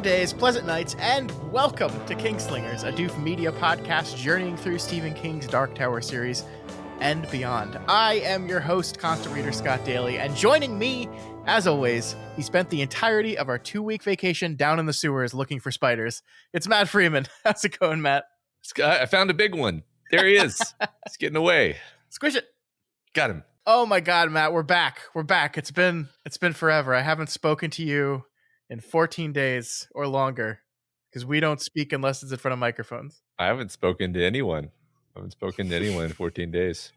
days, pleasant nights, and welcome to Kingslingers, a Doof Media podcast journeying through Stephen King's Dark Tower series and beyond. I am your host, Constant Reader Scott Daly, and joining me, as always, he spent the entirety of our 2-week vacation down in the sewers looking for spiders. It's Matt Freeman. How's it going, Matt? I found a big one. There he is. He's getting away. Squish it. Got him. Oh my God, Matt, we're back. We're back. It's been forever. I haven't spoken to you in 14 days or longer because we don't speak unless it's in front of microphones. I haven't spoken to anyone. In 14 days.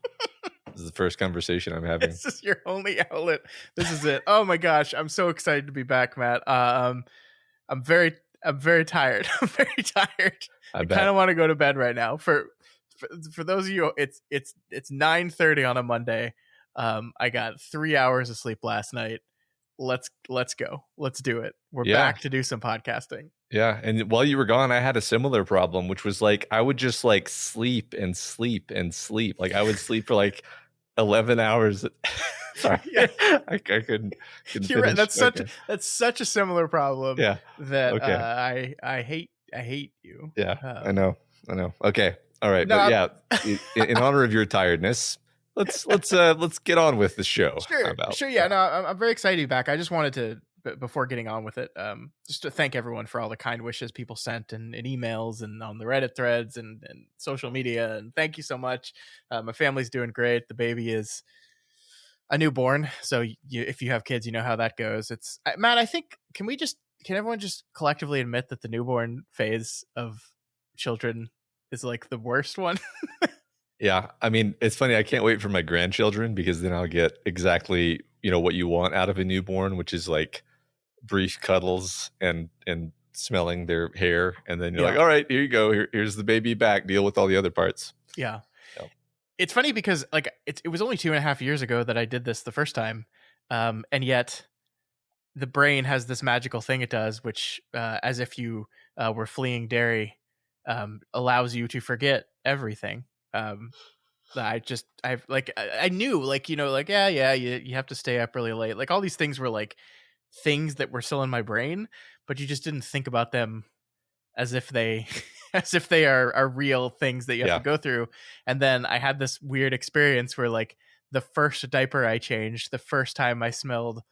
This is the first conversation I'm having. This is your only outlet. This is it. Oh my gosh, I'm so excited to be back, Matt. I'm very tired. I'm very tired. I kind of want to go to bed right now. For those of you, it's 9:30 on a Monday. I got 3 hours of sleep last night. Let's go. Let's do it. We're back to do some podcasting. Yeah, and while you were gone, I had a similar problem, which was like I would just like sleep and sleep and sleep. Like I would sleep for like 11 hours. Sorry, yeah. I couldn't. You're right. That's such a similar problem. Yeah, that okay. I hate you. Yeah, I know. Okay, all right, no, but in honor of your tiredness. Let's get on with the show. Sure. Yeah, no, I'm very excited to be back. I just wanted to, before getting on with it, just to thank everyone for all the kind wishes people sent and emails and on the Reddit threads and social media. And thank you so much. My family's doing great. The baby is a newborn, so if you have kids, you know how that goes. It's Matt. I think can everyone just collectively admit that the newborn phase of children is like the worst one? Yeah, I mean, it's funny. I can't wait for my grandchildren because then I'll get exactly, what you want out of a newborn, which is like brief cuddles and smelling their hair. And then you're like, all right, here you go. Here's the baby back. Deal with all the other parts. Yeah. It's funny because like it was only 2.5 years ago that I did this the first time. And yet the brain has this magical thing it does, which as if you were fleeing Derry, allows you to forget everything. I knew you have to stay up really late. Like all these things were like things that were still in my brain, but you just didn't think about them as if they are real things that you have to go through. And then I had this weird experience where like the first diaper I changed, the first time I smelled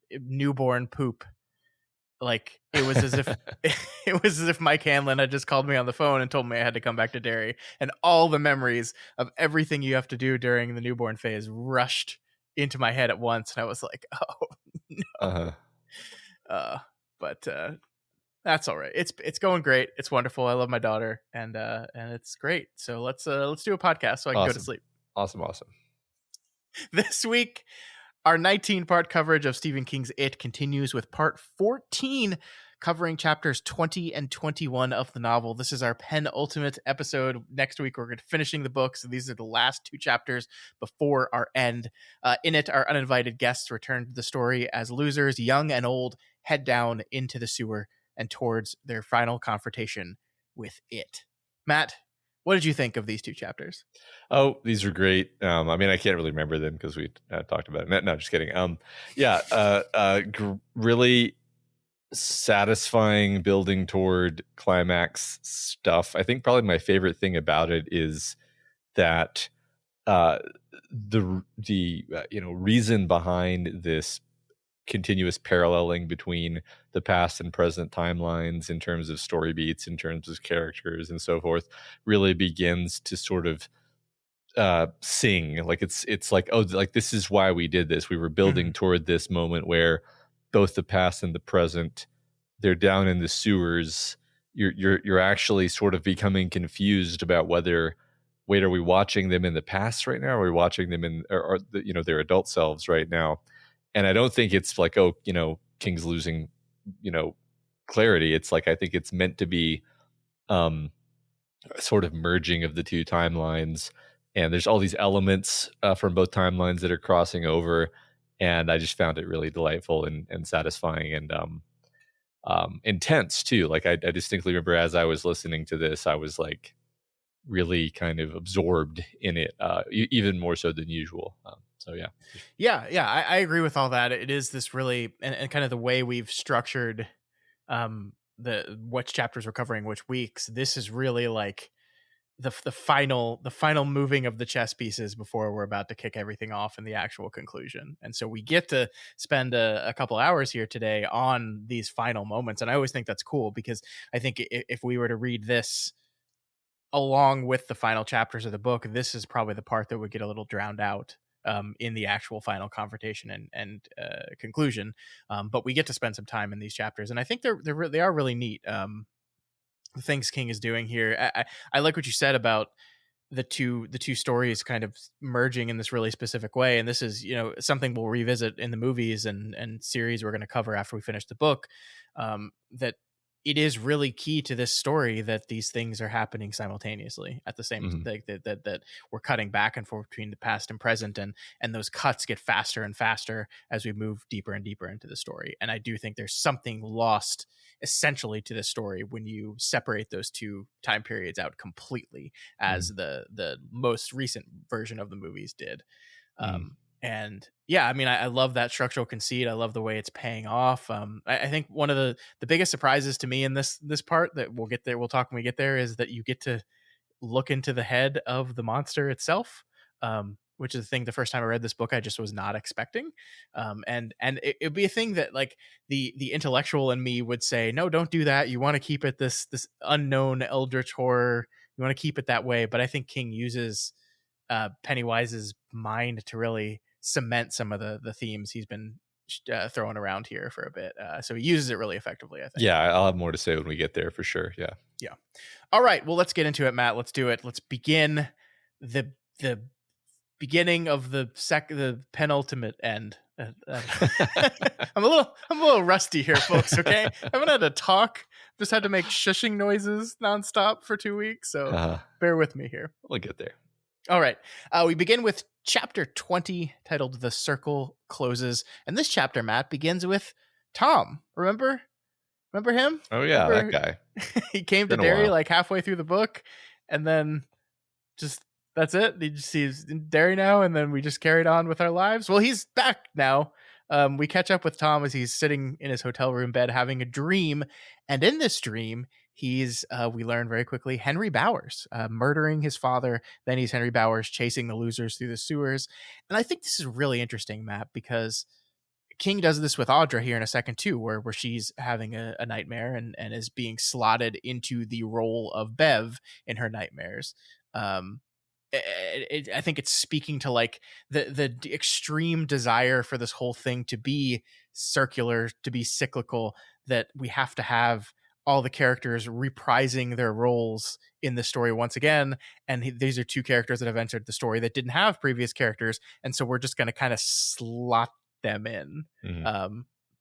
newborn poop, like it was as if Mike Hanlon had just called me on the phone and told me I had to come back to Derry, and all the memories of everything you have to do during the newborn phase rushed into my head at once, and I was like, oh no. But that's all right. It's going great. It's wonderful. I love my daughter, and it's great. So let's do a podcast so I can go to sleep. Awesome. This week, our 19-part coverage of Stephen King's It continues with part 14, covering chapters 20 and 21 of the novel. This is our penultimate episode. Next week, we're finishing the book, so these are the last 2 chapters before our end. In it, our uninvited guests return to the story as losers, young and old, head down into the sewer and towards their final confrontation with It. Matt, what did you think of these 2 chapters? Oh, these are great. I mean, I can't really remember them because we talked about it. No, just kidding. Really satisfying building toward climax stuff. I think probably my favorite thing about it is that the reason behind this continuous paralleling between the past and present timelines in terms of story beats, in terms of characters and so forth, really begins to sort of sing. Like it's like, oh, like this is why we did this. We were building toward this moment where both the past and the present, they're down in the sewers. You're actually sort of becoming confused about whether, wait, are we watching them in the past right now? Or are we watching them in their adult selves right now? And I don't think it's like, oh, King's losing, clarity. It's like, I think it's meant to be sort of merging of the 2 timelines. And there's all these elements from both timelines that are crossing over. And I just found it really delightful and satisfying and intense too. Like I distinctly remember as I was listening to this, I was like really kind of absorbed in it, even more so than usual. So I agree with all that. It is this really and kind of the way we've structured the which chapters we're covering which weeks, this is really like the final moving of the chess pieces before we're about to kick everything off in the actual conclusion. And so we get to spend a couple hours here today on these final moments, and I always think that's cool, because I think if we were to read this along with the final chapters of the book, this is probably the part that would get a little drowned out in the actual final confrontation and conclusion. But we get to spend some time in these chapters, and I think they are really neat. The things King is doing here. I like what you said about the two stories kind of merging in this really specific way, and this is, something we'll revisit in the movies and series we're going to cover after we finish the book. That it is really key to this story that these things are happening simultaneously at the same that we're cutting back and forth between the past and present, and those cuts get faster and faster as we move deeper and deeper into the story. And I do think there's something lost essentially to this story when you separate those two time periods out completely, as the most recent version of the movies did. And yeah, I mean, I love that structural conceit. I love the way it's paying off. I think one of the biggest surprises to me in this part that we'll get there, we'll talk when we get there, is that you get to look into the head of the monster itself, which is the thing the first time I read this book I just was not expecting. And it'd be a thing that like the intellectual in me would say, no, don't do that. You want to keep it this unknown eldritch horror. You want to keep it that way. But I think King uses Pennywise's mind to really cement some of the themes he's been throwing around here for a bit. So he uses it really effectively, I think. Yeah, I'll have more to say when we get there for sure. Yeah. All right. Well, let's get into it, Matt. Let's do it. Let's begin the beginning of the penultimate end. I'm a little rusty here, folks. Okay, I haven't had to talk. Just had to make shushing noises nonstop for 2 weeks. So bear with me here. We'll get there. All right. We begin with chapter 20, titled "The Circle Closes," and this chapter, Matt, begins with Tom. Remember him? Oh yeah, that guy. He came to Derry like halfway through the book, and then just that's it. He's in Derry now, and then we just carried on with our lives. Well, he's back now. We catch up with Tom as he's sitting in his hotel room bed having a dream, and in this dream, he's we learn very quickly Henry Bowers murdering his father. Then he's Henry Bowers chasing the losers through the sewers. And I think this is really interesting, Matt, because King does this with Audra here in a second too, where she's having a nightmare and is being slotted into the role of Bev in her nightmares. I think it's speaking to like the extreme desire for this whole thing to be circular, to be cyclical, that we have to have all the characters reprising their roles in the story once again. And these are two characters that have entered the story that didn't have previous characters. And so we're just going to kind of slot them in.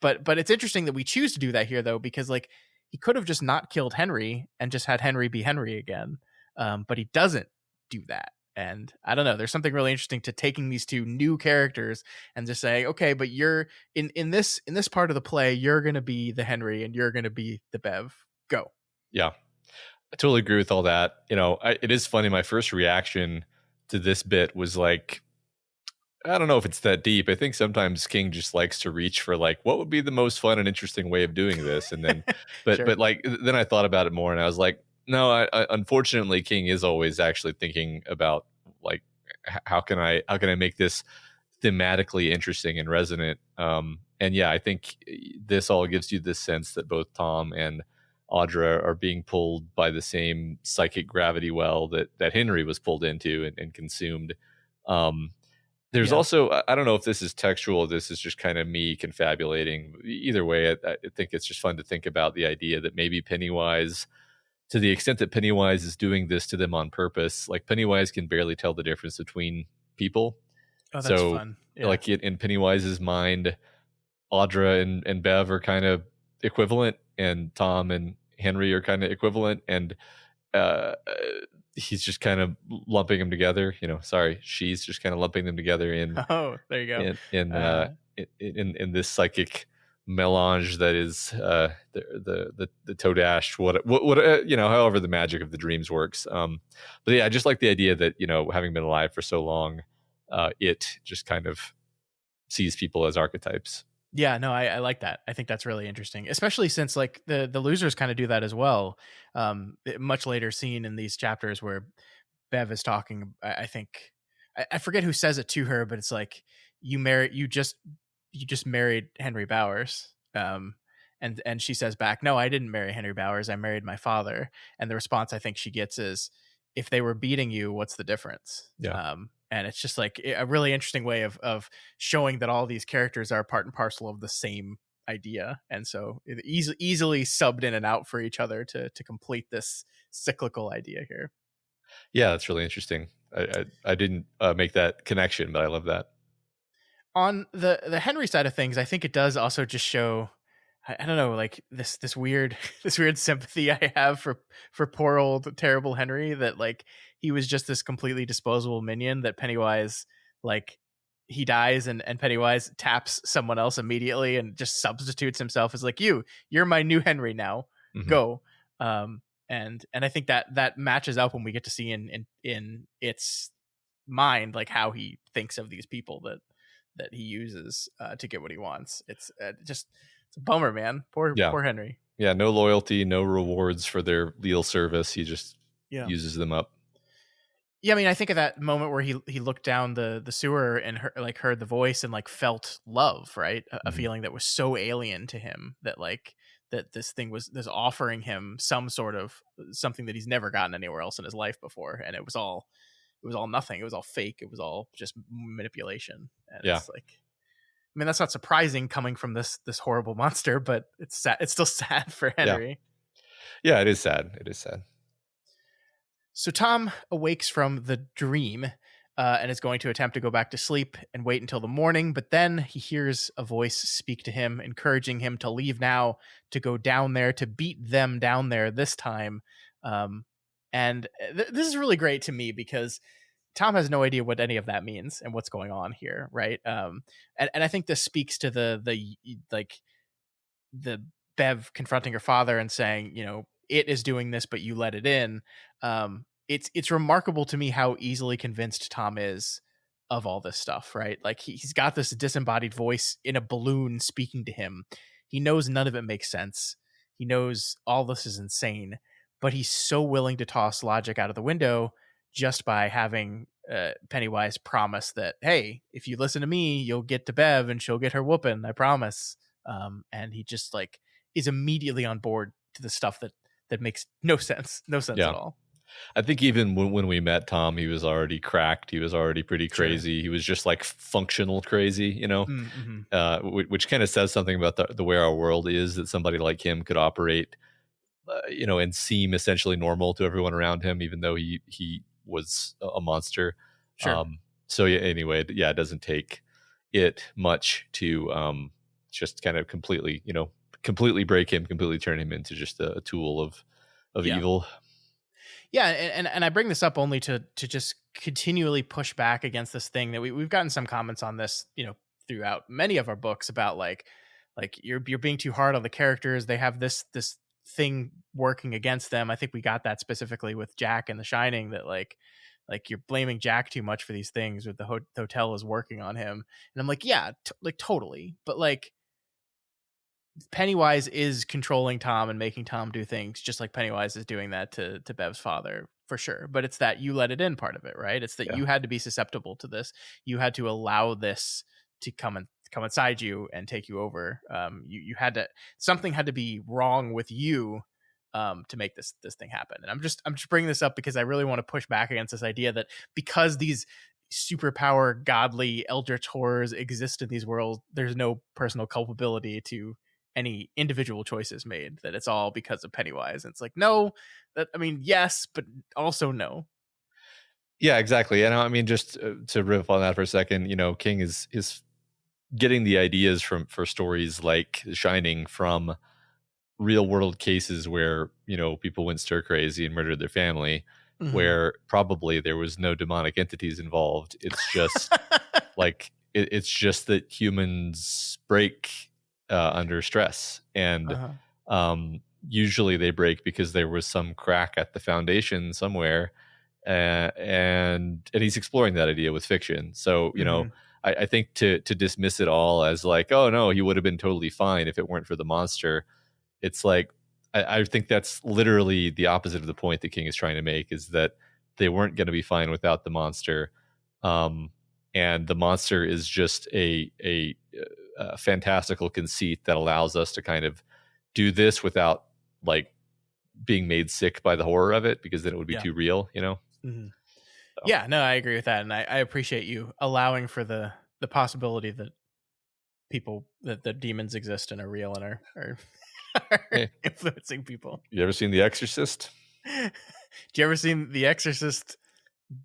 But it's interesting that we choose to do that here, though, because like he could have just not killed Henry and just had Henry be Henry again. But he doesn't do that. And I don't know, there's something really interesting to taking these two new characters and just saying, okay, but you're in this part of the play, you're going to be the Henry and you're going to be the Bev. Go. Yeah, I totally agree with all that. It is funny. My first reaction to this bit was like, I don't know if it's that deep. I think sometimes King just likes to reach for like, what would be the most fun and interesting way of doing this? And then, but like, then I thought about it more and I was like, no, I unfortunately, King is always actually thinking about like, how can I make this thematically interesting and resonant? And yeah, I think this all gives you this sense that both Tom and Audra are being pulled by the same psychic gravity well that Henry was pulled into and consumed. There's also, I don't know if this is textual, this is just kind of me confabulating. Either way, I think it's just fun to think about the idea that maybe Pennywise, to the extent that Pennywise is doing this to them on purpose, like Pennywise can barely tell the difference between people. Oh, that's fun. Yeah. Like in Pennywise's mind, Audra and Bev are kind of equivalent, and Tom and Henry are kind of equivalent, and he's just kind of lumping them together. She's just kind of lumping them together in. Oh, there you go. In this psychic melange that is the Toadash, however the magic of the dreams works. But yeah, I just like the idea that having been alive for so long, it just kind of sees people as archetypes. Yeah, no, I like that. I think that's really interesting, especially since like the losers kind of do that as well. Much later scene in these chapters where Bev is talking. I think I forget who says it to her, but it's like you just married Henry Bowers. And she says back, no, I didn't marry Henry Bowers. I married my father. And the response I think she gets is, if they were beating you, what's the difference? Yeah. And it's just like a really interesting way of showing that all these characters are part and parcel of the same idea, and so it easily subbed in and out for each other to complete this cyclical idea here. Yeah, that's really interesting. I didn't make that connection, but I love that. On the Henry side of things, I think it does also just show, I don't know, like this weird this weird sympathy I have for poor old terrible Henry, that like he was just this completely disposable minion that Pennywise, like, he dies and Pennywise taps someone else immediately and just substitutes himself as like, you're my new Henry now. Mm-hmm. Go. And I think that matches up when we get to see in its mind like how he thinks of these people that he uses to get what he wants. It's just it's a bummer, man. Poor Henry. Yeah, no loyalty, no rewards for their leal service. He just uses them up. Yeah, I mean, I think of that moment where he looked down the sewer and heard the voice and like felt love, right? A feeling that was so alien to him that like that this thing was offering him some sort of something that he's never gotten anywhere else in his life before, and it was all nothing. It was all fake. It was all just manipulation. And it's like, I mean, that's not surprising coming from this horrible monster, but it's sad. It's still sad for Henry. Yeah, it is sad. It is sad. So Tom awakes from the dream and is going to attempt to go back to sleep and wait until the morning. But then he hears a voice speak to him, encouraging him to leave now, to go down there, to beat them down there this time. And this is really great to me because Tom has no idea what any of that means and what's going on here, right? And I think this speaks to the Bev confronting her father and saying, it is doing this, but you let it in. It's remarkable to me how easily convinced Tom is of all this stuff, right? Like he's got this disembodied voice in a balloon speaking to him. He knows none of it makes sense. He knows all this is insane, but he's so willing to toss logic out of the window just by having Pennywise promise that, hey, if you listen to me, you'll get to Bev and she'll get her whooping, I promise. And he just like is immediately on board to the stuff that makes no sense at all. I think even when we met Tom, he was already cracked. He was already pretty crazy. Sure. He was just like functional crazy, which kind of says something about the way our world is, that somebody like him could operate, and seem essentially normal to everyone around him, even though he was a monster. Sure. So yeah, anyway, it doesn't take it much to just kind of completely break him, completely turn him into just a tool of evil. Yeah, and I bring this up only to just continually push back against this thing that we've gotten some comments on this, throughout many of our books about like you're being too hard on the characters. They have this thing working against them. I think we got that specifically with Jack and The Shining, that like you're blaming Jack too much for these things, or the hotel is working on him. And I'm like, yeah, totally, but like Pennywise is controlling Tom and making Tom do things, just like Pennywise is doing that to Bev's father, for sure. But it's that you let it in part of it, right? It's that you had to be susceptible to this. You had to allow this to come inside you and take you over. You had to, something had to be wrong with you to make this thing happen. And I'm just bringing this up because I really want to push back against this idea that because these superpower godly eldritch horrors exist in these worlds, there's no personal culpability to any individual choices made, that it's all because of Pennywise. And it's like, no, yes, but also no. Yeah, exactly. And I mean, just to riff on that for a second, King is getting the ideas for stories like The Shining from real world cases where, people went stir crazy and murdered their family, where probably there was no demonic entities involved. It's just it's just that humans break under stress, and usually they break because there was some crack at the foundation somewhere, and he's exploring that idea with fiction. So I think to dismiss it all as like, oh no, he would have been totally fine if it weren't for the monster. It's like, I think that's literally the opposite of the point that King is trying to make, is that they weren't going to be fine without the monster. And the monster is just a fantastical conceit that allows us to kind of do this without like being made sick by the horror of it, because then it would be too real, you know? Mm-hmm. So. Yeah, no, I agree with that. And I appreciate you allowing for the possibility that the demons exist and are real and are Hey, influencing people. you ever seen The Exorcist? Did you ever seen The Exorcist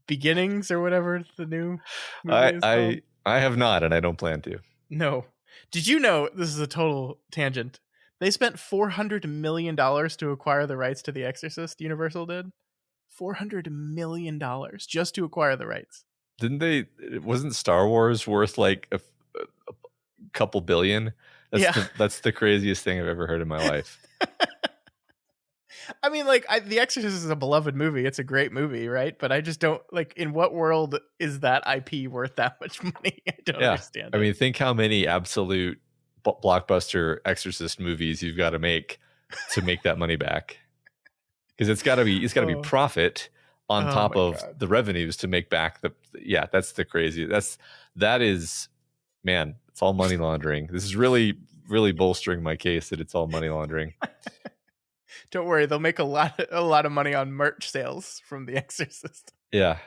Beginnings or whatever the new movie is called? I have not, and I don't plan to. No. Did you know, this is a total tangent, they spent $400 million to acquire the rights to The Exorcist? Universal did. $400 million just to acquire the rights. Didn't they? Wasn't Star Wars worth like a couple billion? That's the craziest thing I've ever heard in my life. I mean, like, The Exorcist is a beloved movie. It's a great movie, right? But I just don't, like, in what world is that IP worth that much money? I don't understand. I mean, think how many absolute blockbuster Exorcist movies you've got to make that money back. Because it's got to be profit on top of the revenues to make back that's the crazy. That is, man, it's all money laundering. This is really, really bolstering my case that it's all money laundering. Don't worry, they'll make a lot of money on merch sales from The Exorcist. Yeah.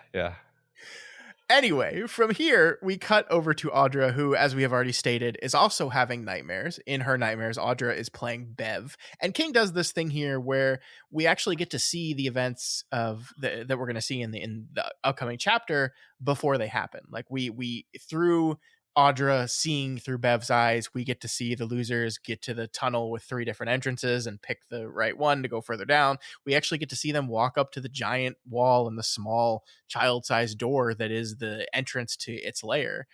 Anyway, from here, we cut over to Audra, who, as we have already stated, is also having nightmares. In her nightmares, Audra is playing Bev. And King does this thing here where we actually get to see the events of that we're going to see in the upcoming chapter before they happen. Like we through Audra seeing through Bev's eyes, we get to see the losers get to the tunnel with 3 different entrances and pick the right one to go further down. We actually get to see them walk up to the giant wall and the small child-sized door that is the entrance to its lair.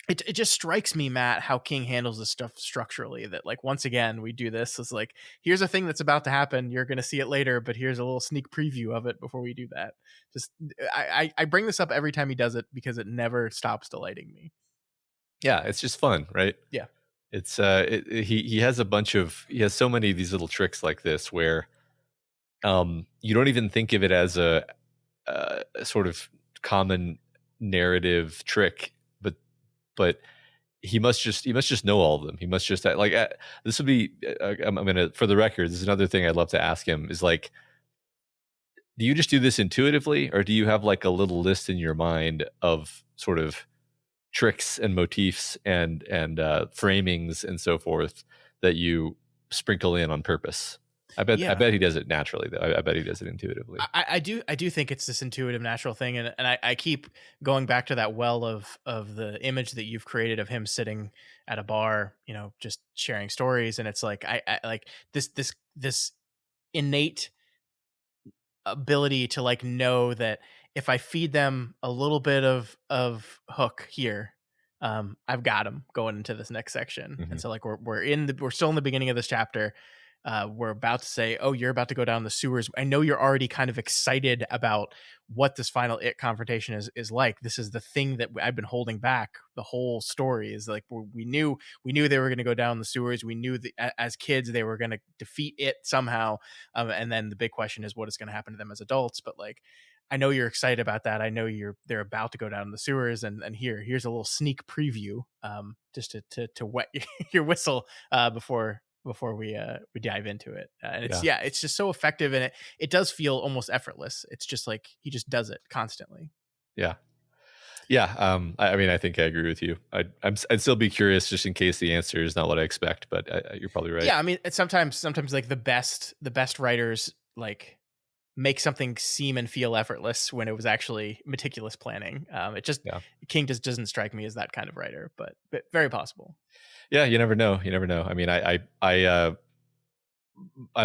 It just strikes me, Matt, how King handles this stuff structurally, that like, once again, we do this. It's like, here's a thing that's about to happen. You're going to see it later, but here's a little sneak preview of it before we do that. Just, I bring this up every time he does it because it never stops delighting me. Yeah. It's just fun, right? Yeah. It's, he has so many of these little tricks like this where, you don't even think of it as a sort of common narrative trick, but he must just know all of them. He must just like, this would be, I'm gonna, for the record, this is another thing I'd love to ask him is like, do you just do this intuitively, or do you have like a little list in your mind of sort of tricks and motifs and framings and so forth that you sprinkle in on purpose? I bet he does it naturally, though. I bet he does it intuitively. I do think it's this intuitive, natural thing, and I keep going back to that well of the image that you've created of him sitting at a bar, you know, just sharing stories, and it's like I like this innate ability to like know that if I feed them a little bit of hook here, I've got them going into this next section. Mm-hmm. And so like we're still in the beginning of this chapter. We're about to say, oh, you're about to go down the sewers. I know you're already kind of excited about what this final confrontation is like. This is the thing that I've been holding back. The whole story is like, we knew they were going to go down the sewers. We knew that as kids, they were going to defeat it somehow. And then the big question is what is going to happen to them as adults. But like, I know you're excited about that. I know they're about to go down the sewers, and here's a little sneak preview, just to wet your whistle before we dive into it. And it's just so effective, and it does feel almost effortless. It's just like he just does it constantly. Yeah. I mean, I think I agree with you. I'd still be curious just in case the answer is not what I expect, but you're probably right. Yeah, I mean, it's sometimes like the best writers like make something seem and feel effortless when it was actually meticulous planning. It just King just doesn't strike me as that kind of writer, but very possible. Yeah, you never know. I mean, I don't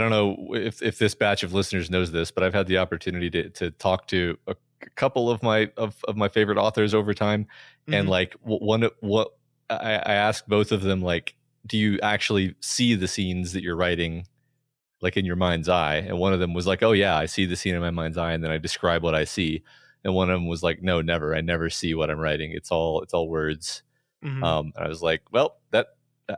know if this batch of listeners knows this, but I've had the opportunity to talk to a couple of my favorite authors over time, mm-hmm. and like what I asked both of them, like, do you actually see the scenes that you're writing, like in your mind's eye? And one of them was like, oh yeah, I see the scene in my mind's eye, and then I describe what I see. and one of them was like, no, never. I never see what I'm writing. It's all words. Mm-hmm. And I was like, well, that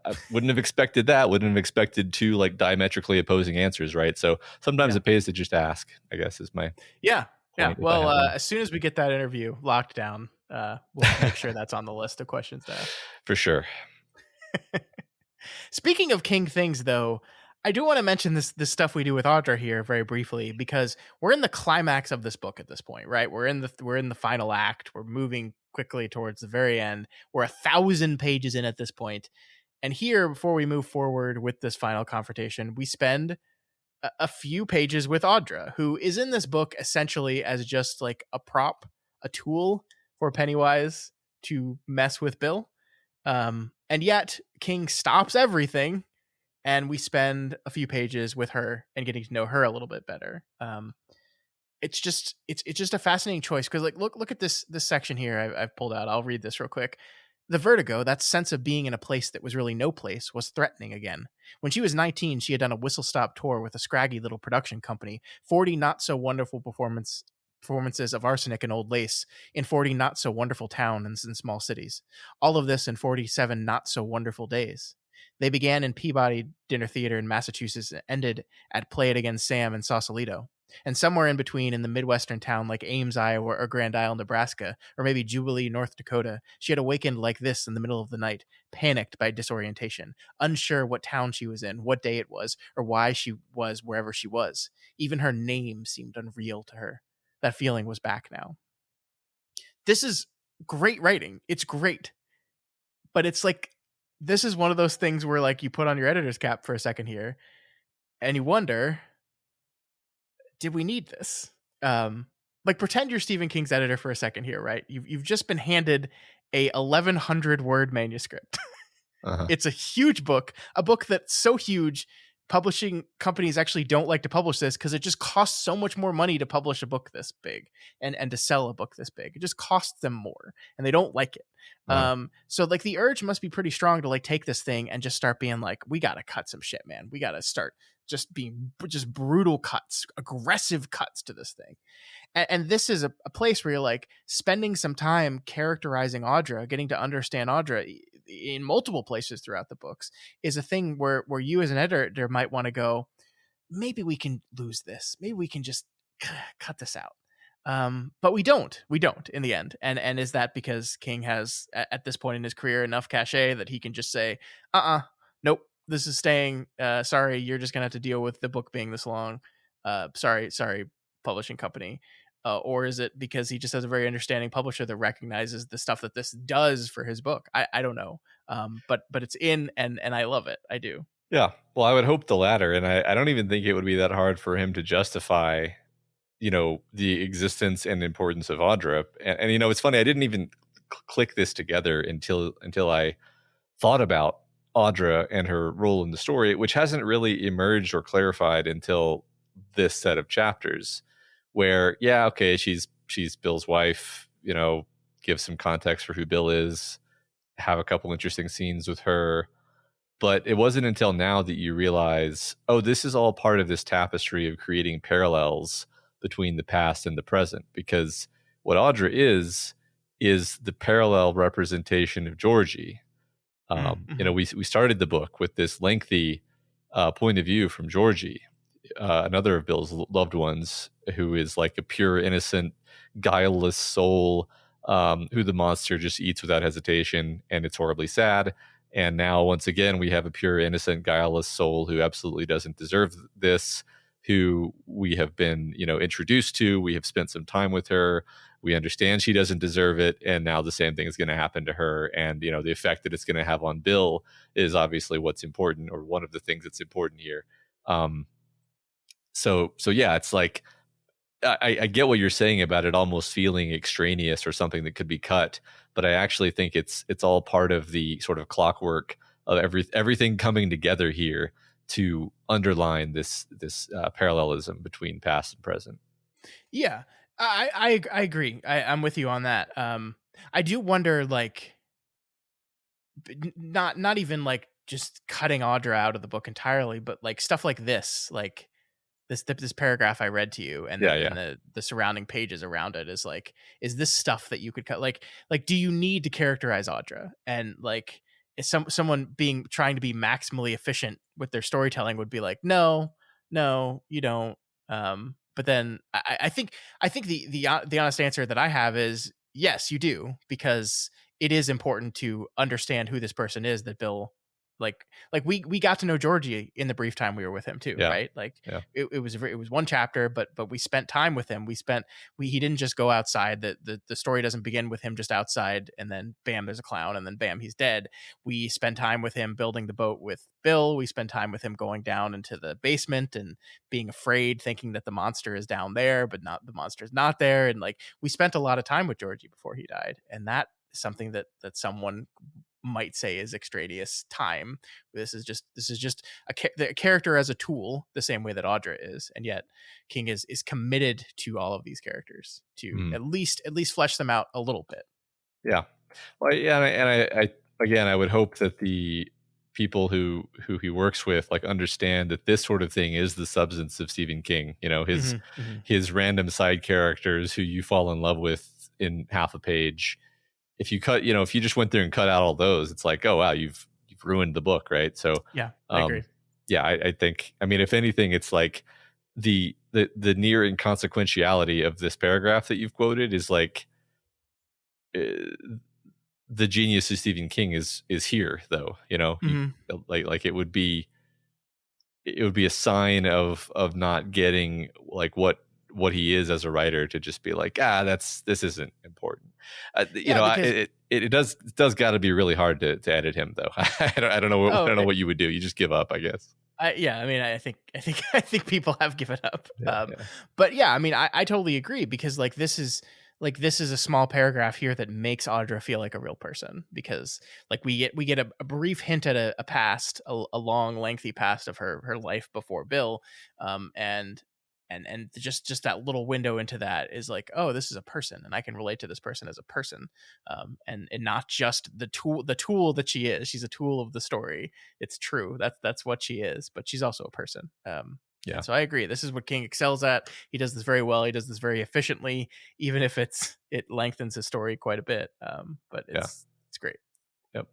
I wouldn't have expected that. Wouldn't have expected two like diametrically opposing answers, right? So sometimes it pays to just ask, I guess, is my Yeah. point if I Well, have one. as soon as we get that interview locked down, we'll make sure that's on the list of questions to ask. For sure. Speaking of king things, though, I do want to mention this stuff we do with Audra here very briefly, because we're in the climax of this book at this point, right? We're in the final act. We're moving quickly towards the very end. We're 1,000 pages in at this point. And here, before we move forward with this final confrontation, we spend a few pages with Audra, who is in this book essentially as just like a prop, a tool for Pennywise to mess with Bill. And yet King stops everything, and we spend a few pages with her and getting to know her a little bit better. It's just a fascinating choice, because like look at this section here I've pulled out. I'll read this real quick. The vertigo, that sense of being in a place that was really no place, was threatening again. When she was 19, she had done a whistle-stop tour with a scraggy little production company, 40 not-so-wonderful performances of arsenic and old lace in 40 not-so-wonderful towns and small cities. All of this in 47 not-so-wonderful days. They began in Peabody Dinner Theater in Massachusetts and ended at Play It Again Sam in Sausalito. And somewhere in between, in the Midwestern town like Ames, Iowa, or Grand Isle, Nebraska, or maybe Jubilee, North Dakota, she had awakened like this in the middle of the night, panicked by disorientation, unsure what town she was in, what day it was, or why she was wherever she was. Even her name seemed unreal to her. That feeling was back now. This is great writing. It's great. But it's like, this is one of those things where like you put on your editor's cap for a second here and you wonder, did we need this? Like pretend you're Stephen King's editor for a second here, right? You've just been handed a 1,100 word manuscript. Uh-huh. It's a huge book, a book that's so huge, publishing companies actually don't like to publish this because it just costs so much more money to publish a book this big and to sell a book this big. It just costs them more, and they don't like it. So like the urge must be pretty strong to like take this thing and just start being like, we got to cut some shit, man. We got to start just being just brutal cuts, aggressive cuts to this thing. And this is a place where you're like spending some time characterizing Audra, getting to understand Audra in multiple places throughout the books is a thing where you as an editor might want to go, maybe we can lose this. Maybe we can just cut this out. But we don't in the end. And is that because King has at this point in his career enough cachet that he can just say, nope, this is staying. Sorry, you're just gonna have to deal with the book being this long. Sorry, publishing company. Or is it because he just has a very understanding publisher that recognizes the stuff that this does for his book? I don't know. But it's in, and I love it. I do. Yeah. Well, I would hope the latter. And I don't even think it would be that hard for him to justify, the existence and importance of Audra. And it's funny, I didn't even click this together until I thought about Audra and her role in the story, which hasn't really emerged or clarified until this set of chapters, where, yeah, okay, she's Bill's wife, give some context for who Bill is, have a couple interesting scenes with her. But it wasn't until now that you realize, oh, this is all part of this tapestry of creating parallels between the past and the present. Because what Audra is the parallel representation of Georgie. We started the book with this lengthy point of view from Georgie, another of Bill's loved ones, who is like a pure, innocent, guileless soul, who the monster just eats without hesitation, and it's horribly sad. And now, once again, we have a pure, innocent, guileless soul who absolutely doesn't deserve this, who we have been, introduced to. We have spent some time with her. We understand she doesn't deserve it. And now the same thing is going to happen to her. And, the effect that it's going to have on Bill is obviously what's important, or one of the things that's important here. So yeah, it's like, I get what you're saying about it almost feeling extraneous or something that could be cut, but I actually think it's all part of the sort of clockwork of everything coming together here to underline this parallelism between past and present. Yeah, I agree. I'm with you on that. I do wonder, like, not even like just cutting Audra out of the book entirely, but like stuff like this, like this paragraph I read to you, and Yeah, then yeah. the surrounding pages around it is like, is this stuff that you could cut? Like, do you need to characterize Audra? And like, is someone being trying to be maximally efficient with their storytelling would be like, no, no, you don't. But then I think the honest answer that I have is yes, you do, because it is important to understand who this person is that Bill like we got to know Georgie in the brief time we were with him too, Yeah. right? Like Yeah. it was one chapter, but we spent time with him. He didn't just go outside. The story doesn't begin with him just outside and then bam, there's a clown, and then bam, he's dead. We spend time with him building the boat with Bill. We spend time with him going down into the basement and being afraid, thinking that the monster is down there, but not the monster's not there. And like we spent a lot of time with Georgie before he died, and that is something that someone might say is extraneous time. This is just the character as a tool, the same way that Audra is, and yet King is committed to all of these characters to at least flesh them out a little bit. Yeah, well, yeah, and I again, I would hope that the people who he works with like understand that this sort of thing is the substance of Stephen King. You know, his random side characters who you fall in love with in half a page. If you if you just went there and cut out all those, it's like, oh wow, you've ruined the book, right? So yeah, I agree. Yeah, I think, I mean, if anything, it's like the near inconsequentiality of this paragraph that you've quoted is like the genius of Stephen King is here, though. You know, like it would be a sign of not getting like what he is as a writer to just be like, this isn't important. It does got to be really hard to edit him, though. I don't know what you would do. You just give up, I guess. I mean, I think people have given up. Yeah. But yeah, I mean, I totally agree, because like this is a small paragraph here that makes Audra feel like a real person, because like we get a brief hint at a past, a long, lengthy past of her life before Bill, and just that little window into that is like, oh, this is a person, and I can relate to this person as a person, and not just the tool that she is. She's a tool of the story. It's true. That's what she is, but she's also a person. Yeah. So I agree. This is what King excels at. He does this very well. He does this very efficiently, even if it lengthens his story quite a bit. But it's great. Yep.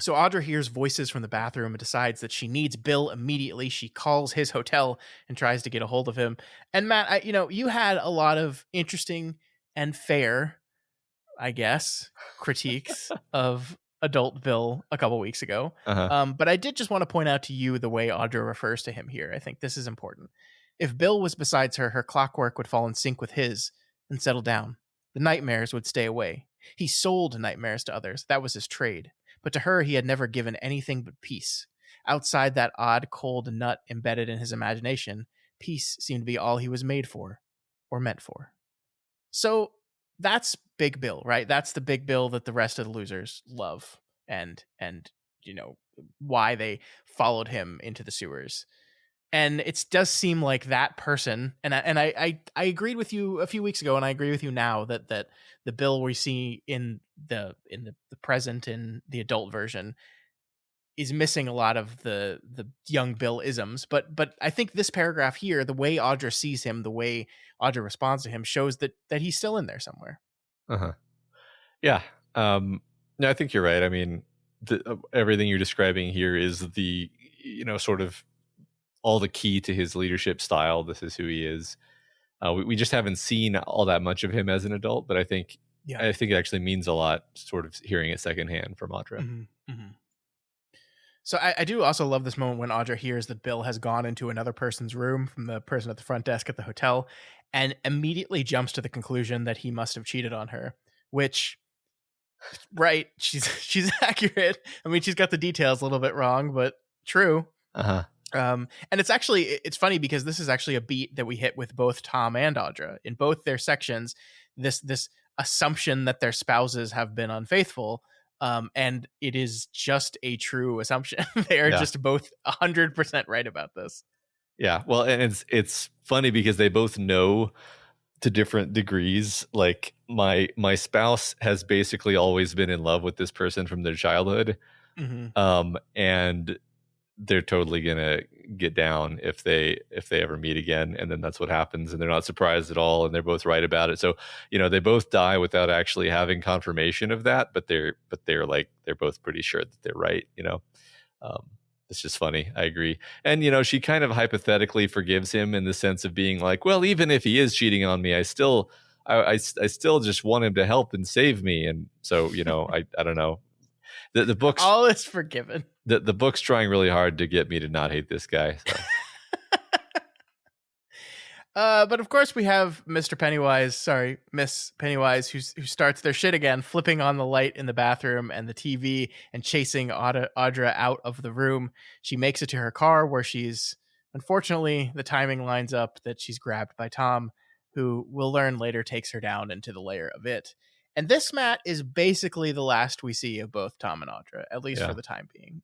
So Audra hears voices from the bathroom and decides that she needs Bill immediately. She calls his hotel and tries to get a hold of him. And Matt, you had a lot of interesting and fair, I guess, critiques of adult Bill a couple weeks ago. But I did just want to point out to you the way Audra refers to him here. I think this is important. If Bill was besides her, her clockwork would fall in sync with his and settle down. The nightmares would stay away. He sold nightmares to others. That was his trade. But to her, he had never given anything but peace. Outside that odd, cold nut embedded in his imagination, peace seemed to be all he was made for, or meant for. So that's Big Bill, right? That's the Big Bill that the rest of the losers love, and why they followed him into the sewers. And it does seem like that person, and I agreed with you a few weeks ago, and I agree with you now that the Bill we see in the present, in the adult version, is missing a lot of the young Bill isms. But I think this paragraph here, the way Audra sees him, the way Audra responds to him, shows that he's still in there somewhere. Yeah. No, I think you're right. I mean, everything you're describing here is the sort of all the key to his leadership style. This is who he is. We just haven't seen all that much of him as an adult, but I think it actually means a lot, sort of hearing it secondhand from Audra. So I do also love this moment when Audra hears that Bill has gone into another person's room from the person at the front desk at the hotel, and immediately jumps to the conclusion that he must have cheated on her, which, right, she's accurate. I mean, she's got the details a little bit wrong, but true. And it's funny because this is actually a beat that we hit with both Tom and Audra in both their sections. This assumption that their spouses have been unfaithful, and it is just a true assumption. They are just both 100% right about this. Yeah, well, and it's funny because they both know to different degrees. Like my spouse has basically always been in love with this person from their childhood, and they're totally gonna get down if they ever meet again, and then that's what happens, and they're not surprised at all, and they're both right about it. So they both die without actually having confirmation of that, but they're like they're both pretty sure that they're right. Um, it's just funny. I agree. And she kind of hypothetically forgives him in the sense of being like, well, even if he is cheating on me, I still I still just want him to help and save me. And so I don't know. The book's All is forgiven. the book's trying really hard to get me to not hate this guy. So. But of course we have Miss Pennywise, who starts their shit again, flipping on the light in the bathroom and the TV and chasing Audra out of the room. She makes it to her car where unfortunately, the timing lines up that she's grabbed by Tom, who we'll learn later takes her down into the lair of it. And this, Matt, is basically the last we see of both Tom and Audra, at least for the time being.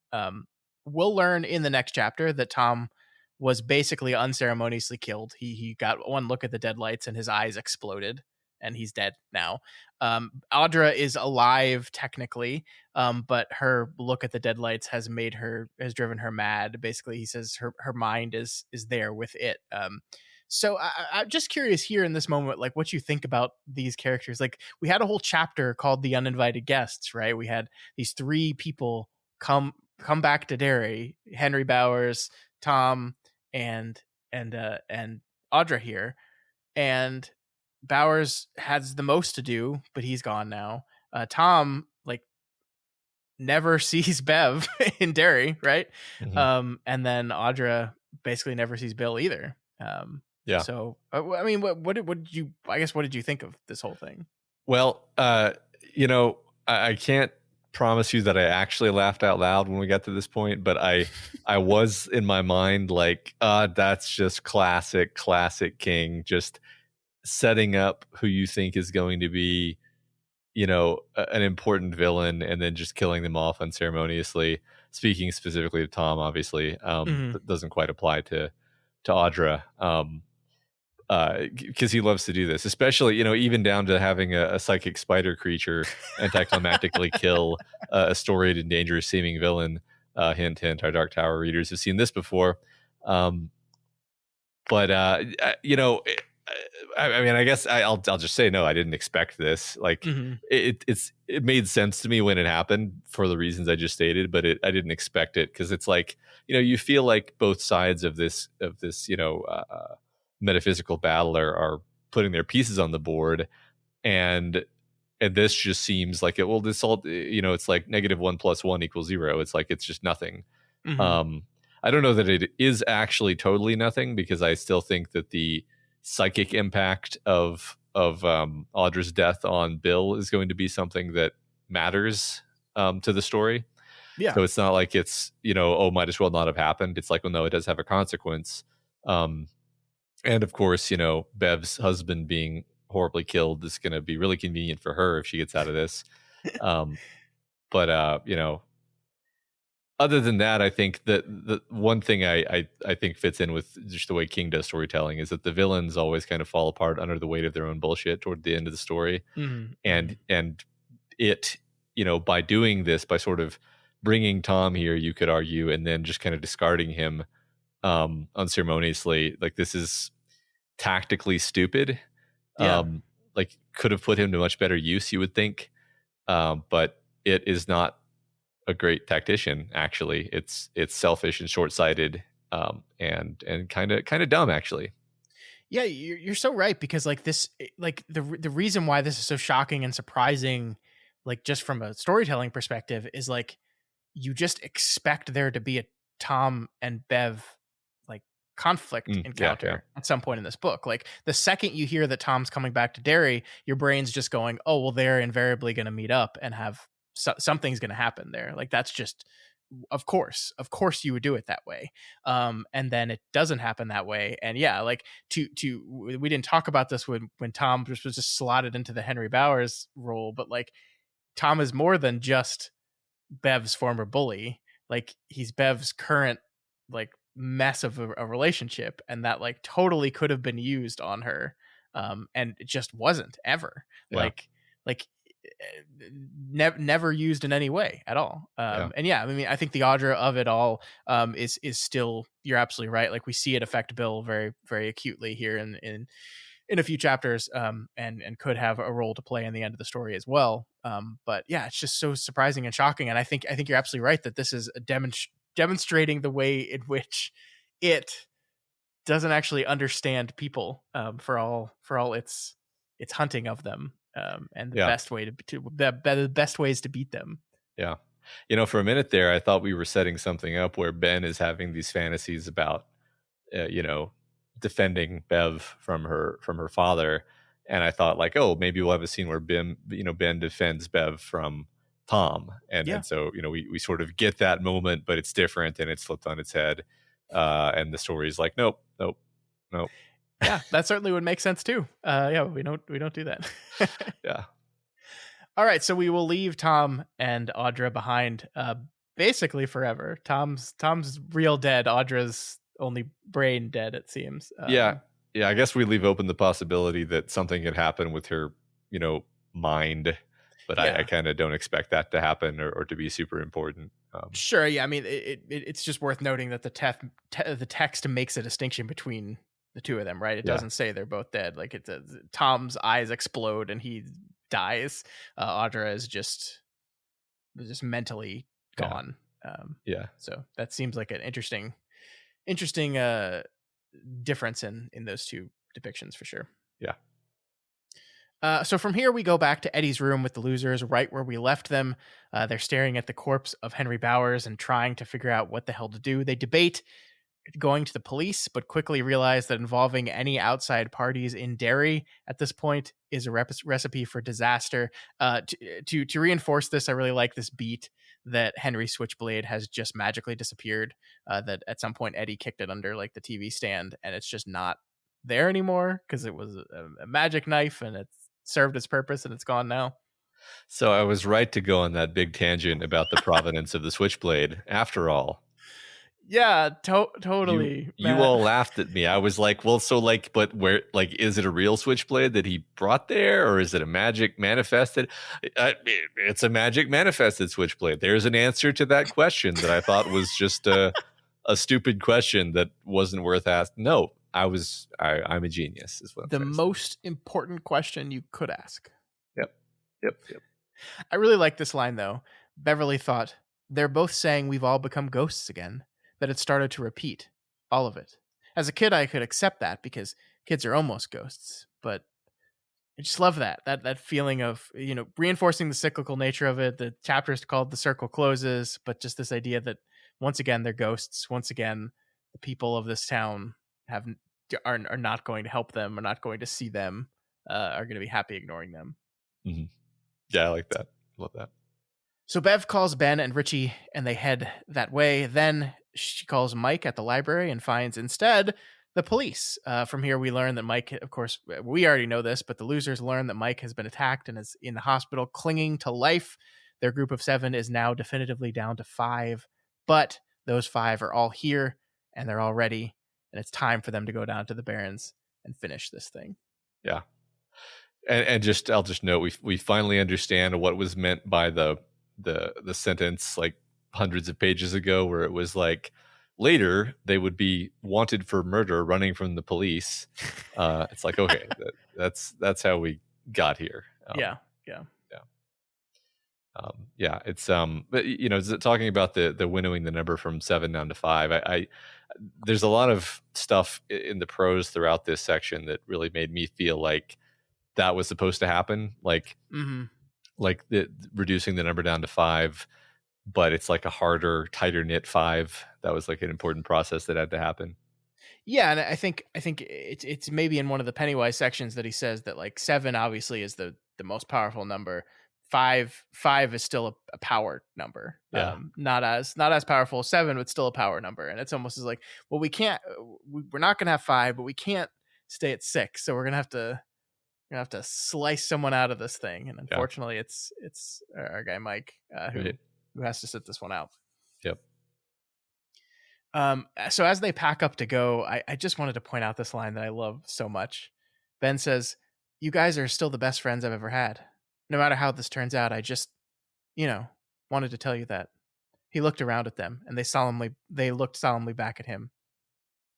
We'll learn in the next chapter that Tom was basically unceremoniously killed. He got one look at the deadlights and his eyes exploded, and he's dead now. Audra is alive technically, but her look at the deadlights has driven her mad. Basically, he says her mind is there with it. So I'm just curious here in this moment, like what you think about these characters. Like we had a whole chapter called "The Uninvited Guests," right? We had these three people come back to Derry: Henry Bowers, Tom, and Audra here. And Bowers has the most to do, but he's gone now. Tom never sees Bev in Derry, right? Mm-hmm. And then Audra basically never sees Bill either. Yeah. So I mean, what did you think of this whole thing? Well, I can't promise you that I actually laughed out loud when we got to this point, but I was in my mind like, that's just classic King, just setting up who you think is going to be, an important villain and then just killing them off unceremoniously. Speaking specifically to Tom, obviously, that doesn't quite apply to Audra. Because he loves to do this, especially even down to having a psychic spider creature anticlimactically kill a storied and dangerous seeming villain. Hint, hint. Our Dark Tower readers have seen this before. But I mean, I guess I'll just say no. I didn't expect this. Like it made sense to me when it happened for the reasons I just stated, but I didn't expect it because it's like you feel like both sides of this metaphysical battle are putting their pieces on the board, and this just seems like this all it's like -1 + 1 = 0. It's like it's just nothing. I don't know that it is actually totally nothing, because I still think that the psychic impact of Audra's death on Bill is going to be something that matters to the story. Yeah. So it's not like it's might as well not have happened. It's like, well, no, it does have a consequence. And of course, Bev's husband being horribly killed is going to be really convenient for her if she gets out of this. But other than that, I think that the one thing I think fits in with just the way King does storytelling is that the villains always kind of fall apart under the weight of their own bullshit toward the end of the story. And it, by doing this, by sort of bringing Tom here, you could argue, and then just kind of discarding him unceremoniously, like this is tactically stupid. Like could have put him to much better use, you would think, but it is not a great tactician. Actually, it's selfish and short-sighted, and kind of dumb, actually. Yeah, you're so right, because like this, like the reason why this is so shocking and surprising, like just from a storytelling perspective, is like you just expect there to be a Tom and Bev like conflict encounter at some point in this book. Like the second you hear that Tom's coming back to Derry, your brain's just going, oh well, they're invariably going to meet up and have something's going to happen there. Like that's just of course you would do it that way. And then it doesn't happen that way. And yeah, like we didn't talk about this when Tom was just slotted into the Henry Bowers role, but like Tom is more than just Bev's former bully. Like he's Bev's current like mess of a relationship, and that like totally could have been used on her, and it just wasn't ever. Like never used in any way at all. Yeah. And yeah, I mean, I think the Audra of it all is still, you're absolutely right. Like we see it affect Bill very, very acutely here in a few chapters, and could have a role to play in the end of the story as well. But yeah, it's just so surprising and shocking. And I think you're absolutely right that this is a demonstrating the way in which it doesn't actually understand people, for all its hunting of them, and the Yeah. best way the best ways to beat them. Yeah. For a minute there, I thought we were setting something up where Ben is having these fantasies about, defending Bev from her father, and I thought like, oh, maybe we'll have a scene where Ben defends Bev from Tom, and Yeah. and so we sort of get that moment, but it's different and it's flipped on its head, and the story is like, nope, nope, nope. Yeah, that certainly would make sense too. Yeah, we don't do that. Yeah. All right, so we will leave Tom and Audra behind, basically forever. Tom's real dead. Audra's only brain dead, it seems. Yeah. I guess we leave open the possibility that something could happen with her, mind, but Yeah. I kind of don't expect that to happen or to be super important. Sure. Yeah. I mean, it's just worth noting that the text makes a distinction between the two of them, right? It Yeah. doesn't say they're both dead. Like Tom's eyes explode and he dies. Audra is just mentally gone. Yeah. So that seems like an interesting difference in those two depictions for sure. Yeah. So from here, we go back to Eddie's room with the losers, right where we left them. They're staring at the corpse of Henry Bowers and trying to figure out what the hell to do. They debate going to the police, but quickly realize that involving any outside parties in Derry at this point is a recipe for disaster. To reinforce this, I really like this beat that Henry Switchblade has just magically disappeared. That at some point Eddie kicked it under like the TV stand, and it's just not there anymore because it was a magic knife and it's served its purpose and it's gone now. So I was right to go on that big tangent about the provenance of the Switchblade. After all, Yeah, totally. you Matt. all laughed at me. I was like, well, so like, but where, like, is it a real Switchblade that he brought there, or is it a magic manifested? It's a magic manifested Switchblade. There's an answer to that question that I thought was just a stupid question that wasn't worth asking. No, I'm a genius. Is what The I'm most important question you could ask. Yep. I really like this line though. Beverly thought, they're both saying we've all become ghosts again, that it started to repeat. All of it. As a kid, I could accept that because kids are almost ghosts, but I just love that feeling of, reinforcing the cyclical nature of it. The chapter is called The Circle Closes, but just this idea that once again, they're ghosts. Once again, the people of this town are not going to help them, are not going to see them, are going to be happy ignoring them. Mm-hmm. Yeah, I like that. Love that. So Bev calls Ben and Richie and they head that way. Then she calls Mike at the library and finds instead the police. From here, we learn that Mike, of course, we already know this, but the losers learn that Mike has been attacked and is in the hospital clinging to life. Their group of 7 is now definitively down to 5, but those 5 are all here and they're all ready. And it's time for them to go down to the Barrens and finish this thing. Yeah. And I'll just note, we finally understand what was meant by the sentence like hundreds of pages ago, where it was like later they would be wanted for murder running from the police. It's like, okay, that's how we got here. Yeah. It's but talking about the winnowing the number from 7 down to 5, I there's a lot of stuff in the prose throughout this section that really made me feel like that was supposed to happen, like like reducing the number down to 5, but it's like a harder, tighter knit 5. That was like an important process that had to happen. Yeah, and I think it's maybe in one of the Pennywise sections that he says that like 7 obviously is the most powerful number. 5 is still a power number. Yeah. Not as powerful as 7, but still a power number. And it's almost as like, well, we're not gonna have 5, but we can't stay at 6, so we're gonna have to slice someone out of this thing. And unfortunately, it's our guy Mike who has to sit this one out. Yep. So as they pack up to go, I just wanted to point out this line that I love so much. Ben says, "You guys are still the best friends I've ever had." no matter how this turns out, I just, you know, wanted to tell you that. He looked around at them, and they looked solemnly back at him.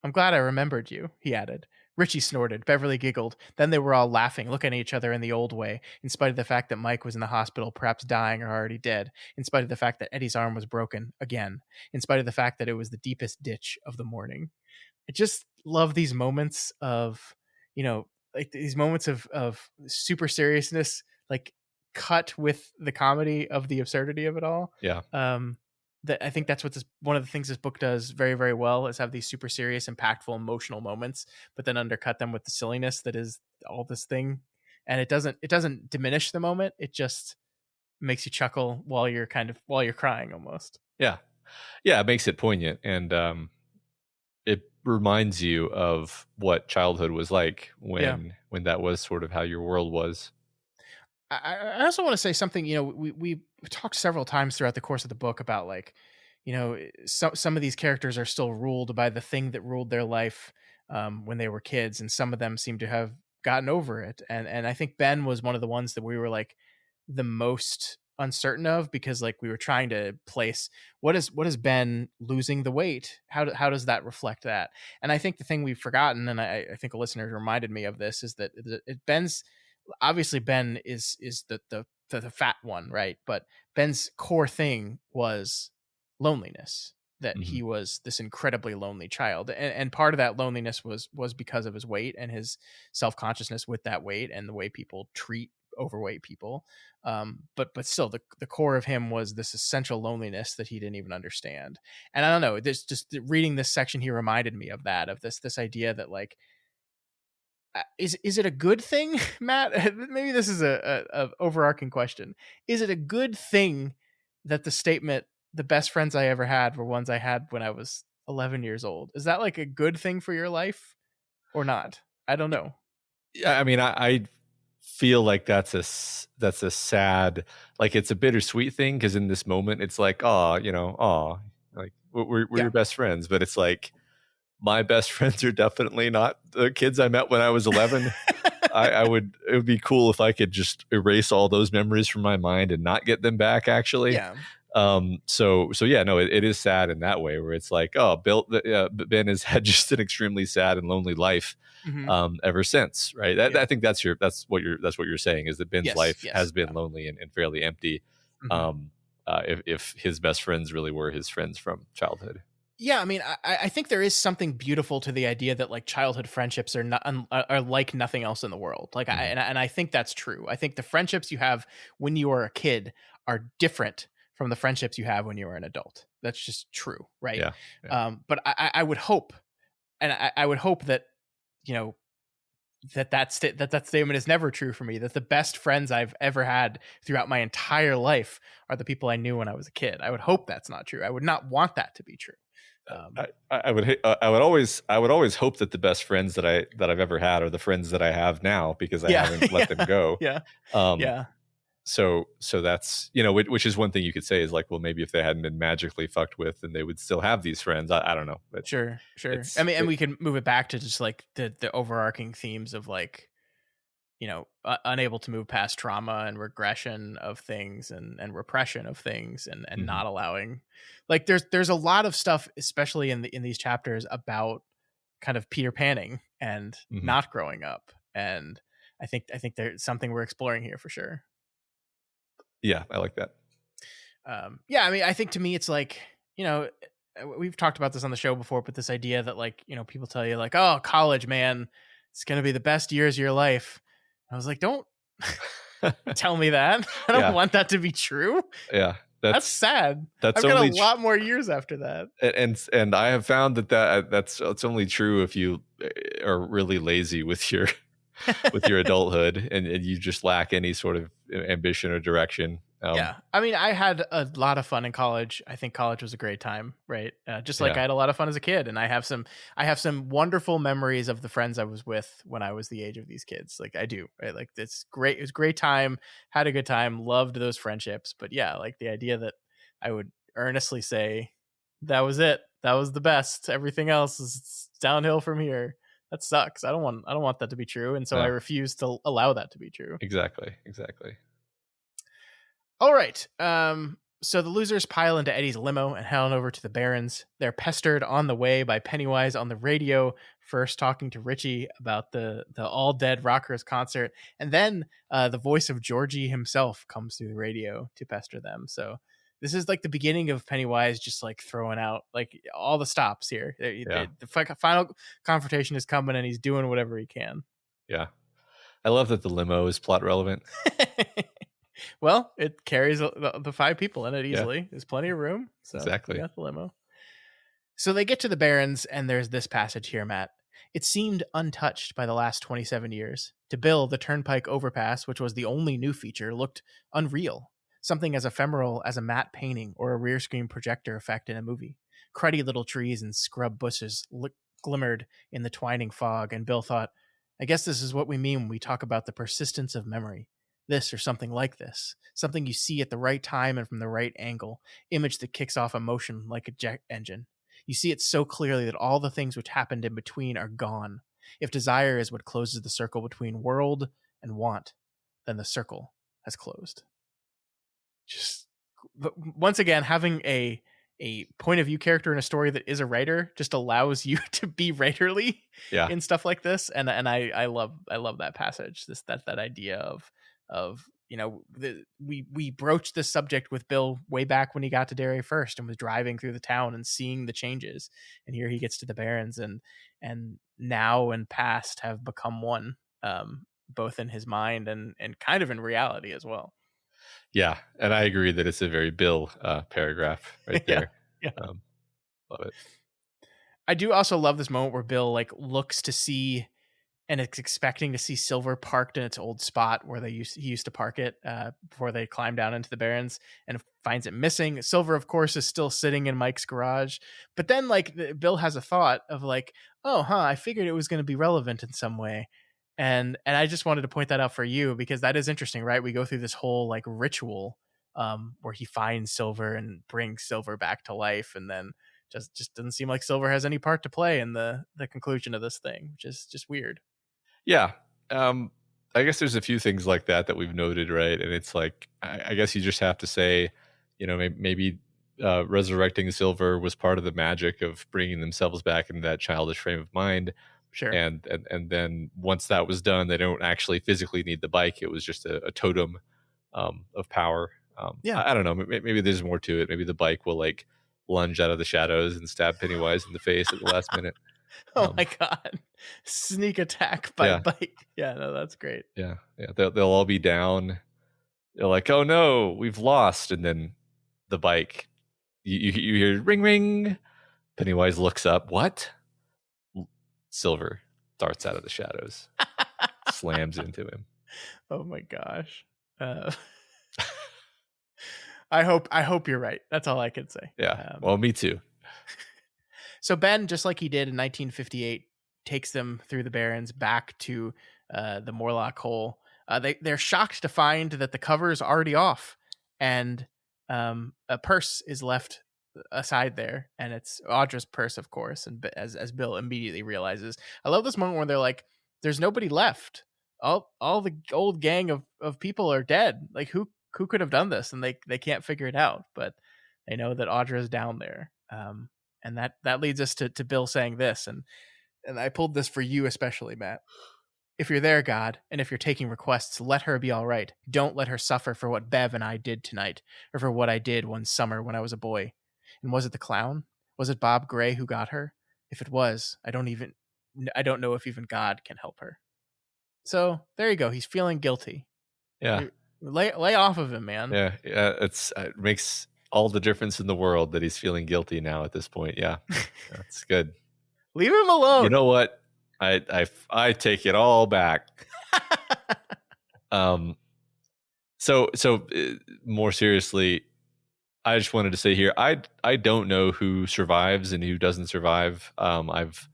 I'm glad I remembered you, he added. Richie snorted. Beverly giggled. Then they were all laughing, looking at each other in the old way, in spite of the fact that Mike was in the hospital, perhaps dying or already dead, in spite of the fact that Eddie's arm was broken, again, in spite of the fact that it was the deepest ditch of the morning. I just love these moments of, like these moments of super seriousness, like cut with the comedy of the absurdity of it all. Yeah. That I think that's what one of the things this book does very, very well is have these super serious, impactful, emotional moments, but then undercut them with the silliness that is all this thing. And it doesn't diminish the moment. It just makes you chuckle while you're crying almost. Yeah. Yeah. It makes it poignant. And it reminds you of what childhood was like when that was sort of how your world was. I also want to say something. We talked several times throughout the course of the book about like, some of these characters are still ruled by the thing that ruled their life when they were kids, and some of them seem to have gotten over it. And I think Ben was one of the ones that we were like the most uncertain of, because like we were trying to place what is Ben losing the weight, how does that reflect that. And I think the thing we've forgotten, and I think a listener reminded me of this, is that Ben's obviously Ben is the fat one, right? But Ben's core thing was loneliness, that Mhm. he was this incredibly lonely child, and part of that loneliness was because of his weight and his self-consciousness with that weight and the way people treat overweight people. But still, the core of him was this essential loneliness that he didn't even understand. And I don't know, this just reading this section, he reminded me of that, of this idea that like, is it a good thing, Matt? Maybe this is a overarching question. Is it a good thing that the statement "the best friends I ever had were ones I had when I was 11 years old"? Is that like a good thing for your life or not? I don't know. Yeah, I mean, I feel like that's a sad, like it's a bittersweet thing, because in this moment it's like, oh, like we're Yeah. your best friends, but it's like my best friends are definitely not the kids I met when I was 11. It would be cool if I could just erase all those memories from my mind and not get them back, actually. Yeah. So yeah, no, it is sad in that way, where it's like, oh, Ben has had just an extremely sad and lonely life Hmm. ever since, right? Yeah. I think that's what you're saying, is that Ben's Yes. life Yes. has been Yeah. lonely and fairly empty. Hmm. Um, if his best friends really were his friends from childhood. Yeah, I mean, I think there is something beautiful to the idea that like childhood friendships are not are like nothing else in the world. Like, Mhm. and I think that's true. I think the friendships you have when you are a kid are different from the friendships you have when you are an adult. That's just true, right? Yeah, yeah. But I would hope, and I would hope that, you know that statement is never true for me. That the best friends I've ever had throughout my entire life are the people I knew when I was a kid. I would hope that's not true. I would not want that to be true. I would always hope that the best friends that I've ever had are the friends that I have now, because I Yeah, haven't let them yeah, go. yeah, Um, yeah. so that's, which is one thing you could say is like, well, maybe if they hadn't been magically fucked with, then they would still have these friends. I don't know, but Sure, sure. I it's mean, and we can move it back to just like the overarching themes of like, unable to move past trauma and regression of things, and repression of things, and Mhm, not allowing, like there's a lot of stuff, especially in these chapters, about kind of Peter Panning and mhm. not growing up. And I think there's something we're exploring here for sure. Yeah, I like that. Yeah, I mean, I think to me it's like, we've talked about this on the show before, but this idea that like, people tell you like, oh, college, man, it's gonna be the best years of your life. I was like, don't tell me that. I don't Yeah, want that to be true. yeah. That's sad. That's I've got a only lot more years after that. and I have found that's it's only true if you are really lazy with your adulthood, and you just lack any sort of ambition or direction. Yeah. I mean, I had a lot of fun in college. I think college was a great time, right? Just like Yeah, I had a lot of fun as a kid, and I have some wonderful memories of the friends I was with when I was the age of these kids. Like I do, right? Like it's great. It was a great time. Had a good time. Loved those friendships. But yeah, like the idea that I would earnestly say that was it. That was the best. Everything else is downhill from here. That sucks. I don't want that to be true, and so I no, refuse to allow that to be true. exactly. All right. So the losers pile into Eddie's limo and head on over to the Barrens. They're pestered on the way by Pennywise on the radio, first talking to Richie about the All Dead Rockers concert, and then the voice of Georgie himself comes through the radio to pester them. So this is like the beginning of Pennywise just like throwing out like all the stops here. Yeah. The final confrontation is coming, and he's doing whatever he can. Yeah. I love that the limo is plot relevant. Well, it carries the 5 people in it easily. Yeah. There's plenty of room. So exactly. We got the limo. So they get to the Barrens, and there's this passage here, Matt. It seemed untouched by the last 27 years. To Bill, the turnpike overpass, which was the only new feature, looked unreal. Something as ephemeral as a matte painting or a rear screen projector effect in a movie. Cruddy little trees and scrub bushes glimmered in the twining fog, and Bill thought, I guess this is what we mean when we talk about the persistence of memory. This or something like this. Something you see at the right time and from the right angle. Image that kicks off emotion like a jet engine. You see it so clearly that all the things which happened in between are gone. If desire is what closes the circle between world and want, then the circle has closed. Just once again, having a point of view character in a story that is a writer just allows you to be writerly in stuff like this, and I love that passage. That idea of we broached this subject with Bill way back when he got to Derry first and was driving through the town and seeing the changes, and here he gets to the Barrens, and now and past have become one, both in his mind and kind of in reality as well. Yeah, and I agree that it's a very Bill paragraph right there. Yeah. Love it. I do also love this moment where Bill like looks to see and it's expecting to see Silver parked in its old spot where he used to park it before they climb down into the Barrens, and finds it missing. Silver, of course, is still sitting in Mike's garage. But then like Bill has a thought of like, I figured it was going to be relevant in some way. And I just wanted to point that out for you because that is interesting, right? We go through this whole like ritual where he finds Silver and brings Silver back to life, and then just doesn't seem like Silver has any part to play in the conclusion of this thing, which is just weird. Yeah. I guess there's a few things like that we've noted, right? And it's like, I guess you just have to say, maybe resurrecting Silver was part of the magic of bringing themselves back into that childish frame of mind. Sure. And then once that was done, they don't actually physically need the bike. It was just a totem of power. I don't know. Maybe there's more to it. Maybe the bike will like lunge out of the shadows and stab Pennywise in the face at the last minute. Oh my God. Sneak attack by bike. Yeah, no, that's great. Yeah. They'll all be down. They're like, oh no, we've lost. And then the bike, you hear ring, ring. Pennywise looks up. What? Silver darts out of the shadows, slams into him. Oh my gosh. I hope you're right. That's all I can say. Yeah. Well, me too. So Ben, just like he did in 1958, takes them through the Barrens back to the Morlock hole. They're shocked to find that the cover is already off, and a purse is left aside there, and it's Audra's purse, of course. And as Bill immediately realizes, I love this moment where they're like, "There's nobody left. All the old gang of people are dead. Like who could have done this?" And they can't figure it out, but they know that Audra is down there. And that leads us to Bill saying this, and I pulled this for you especially, Matt. If you're there, God, and if you're taking requests, let her be all right. Don't let her suffer for what Bev and I did tonight, or for what I did one summer when I was a boy. And was it the clown? Was it Bob Gray who got her? If it was, I don't know if even God can help her. So there you go. He's feeling guilty. Yeah. Lay off of him, man. Yeah. It makes all the difference in the world that he's feeling guilty now at this point. Yeah. That's good. Leave him alone. You know what? I take it all back. So more seriously, I just wanted to say here, I don't know who survives and who doesn't survive. I've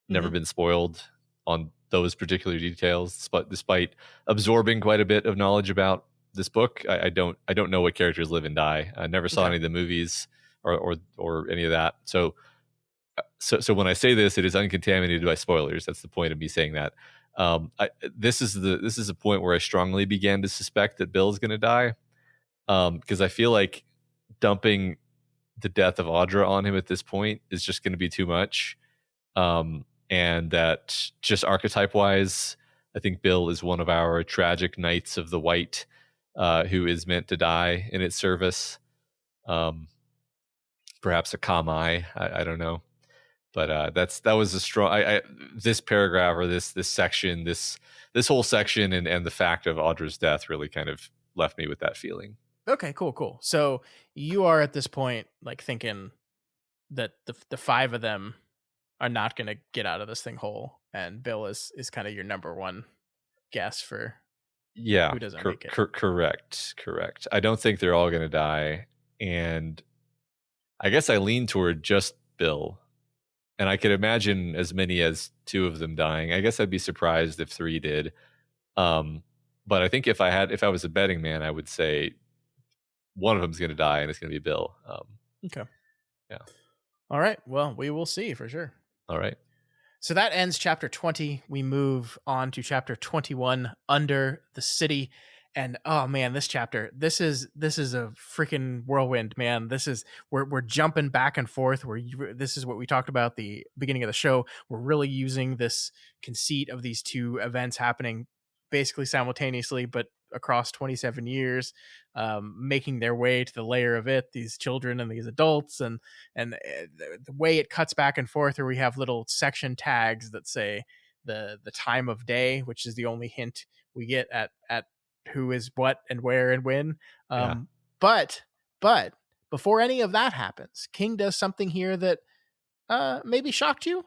never been spoiled on those particular details, but despite absorbing quite a bit of knowledge about this book, I don't know what characters live and die. I never saw any of the movies or any of that. So when I say this, it is uncontaminated by spoilers. That's the point of me saying that. This is a point where I strongly began to suspect that Bill's going to die. because I feel like dumping the death of Audra on him at this point is just going to be too much. And that just archetype wise, I think Bill is one of our tragic knights of the white, who is meant to die in its service. Perhaps a Kamai, I don't know, but that was a strong. This paragraph or this section, this whole section, and the fact of Audra's death really kind of left me with that feeling. Okay, cool. So you are at this point like thinking that the five of them are not going to get out of this thing whole, and Bill is kind of your number one guess for Yeah, who doesn't make it. Correct. I don't think they're all going to die, and I guess I lean toward just Bill, and I could imagine as many as 2 of them dying. I guess I'd be surprised if 3 did. But I think if I was a betting man, I would say one of them's going to die, and it's going to be Bill. Okay. Yeah. All right. Well, we will see for sure. All right. So that ends chapter 20. We move on to chapter 21, Under the City. And oh man, this chapter, this is a freaking whirlwind, man. We're jumping back and forth. This is what we talked about at the beginning of the show. We're really using this conceit of these 2 events happening basically simultaneously, but across 27 years, making their way to the lair of it, these children and these adults, and the way it cuts back and forth, where we have little section tags that say the time of day, which is the only hint we get at who is what and where and when. But before any of that happens, King does something here that maybe shocked you,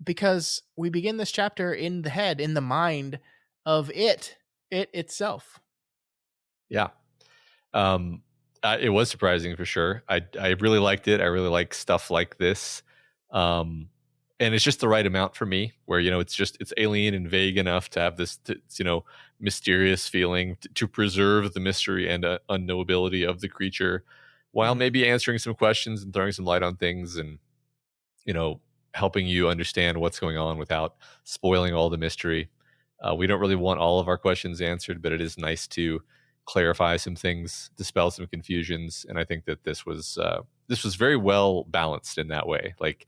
because we begin this chapter in the mind of it itself. Yeah. It was surprising for sure. I really liked it. I really like stuff like this. And it's just the right amount for me, where, it's alien and vague enough to have this, mysterious feeling to preserve the mystery and unknowability of the creature, while maybe answering some questions and throwing some light on things, and, helping you understand what's going on without spoiling all the mystery. We don't really want all of our questions answered, but it is nice to clarify some things, dispel some confusions, and I think that this was very well balanced in that way. Like,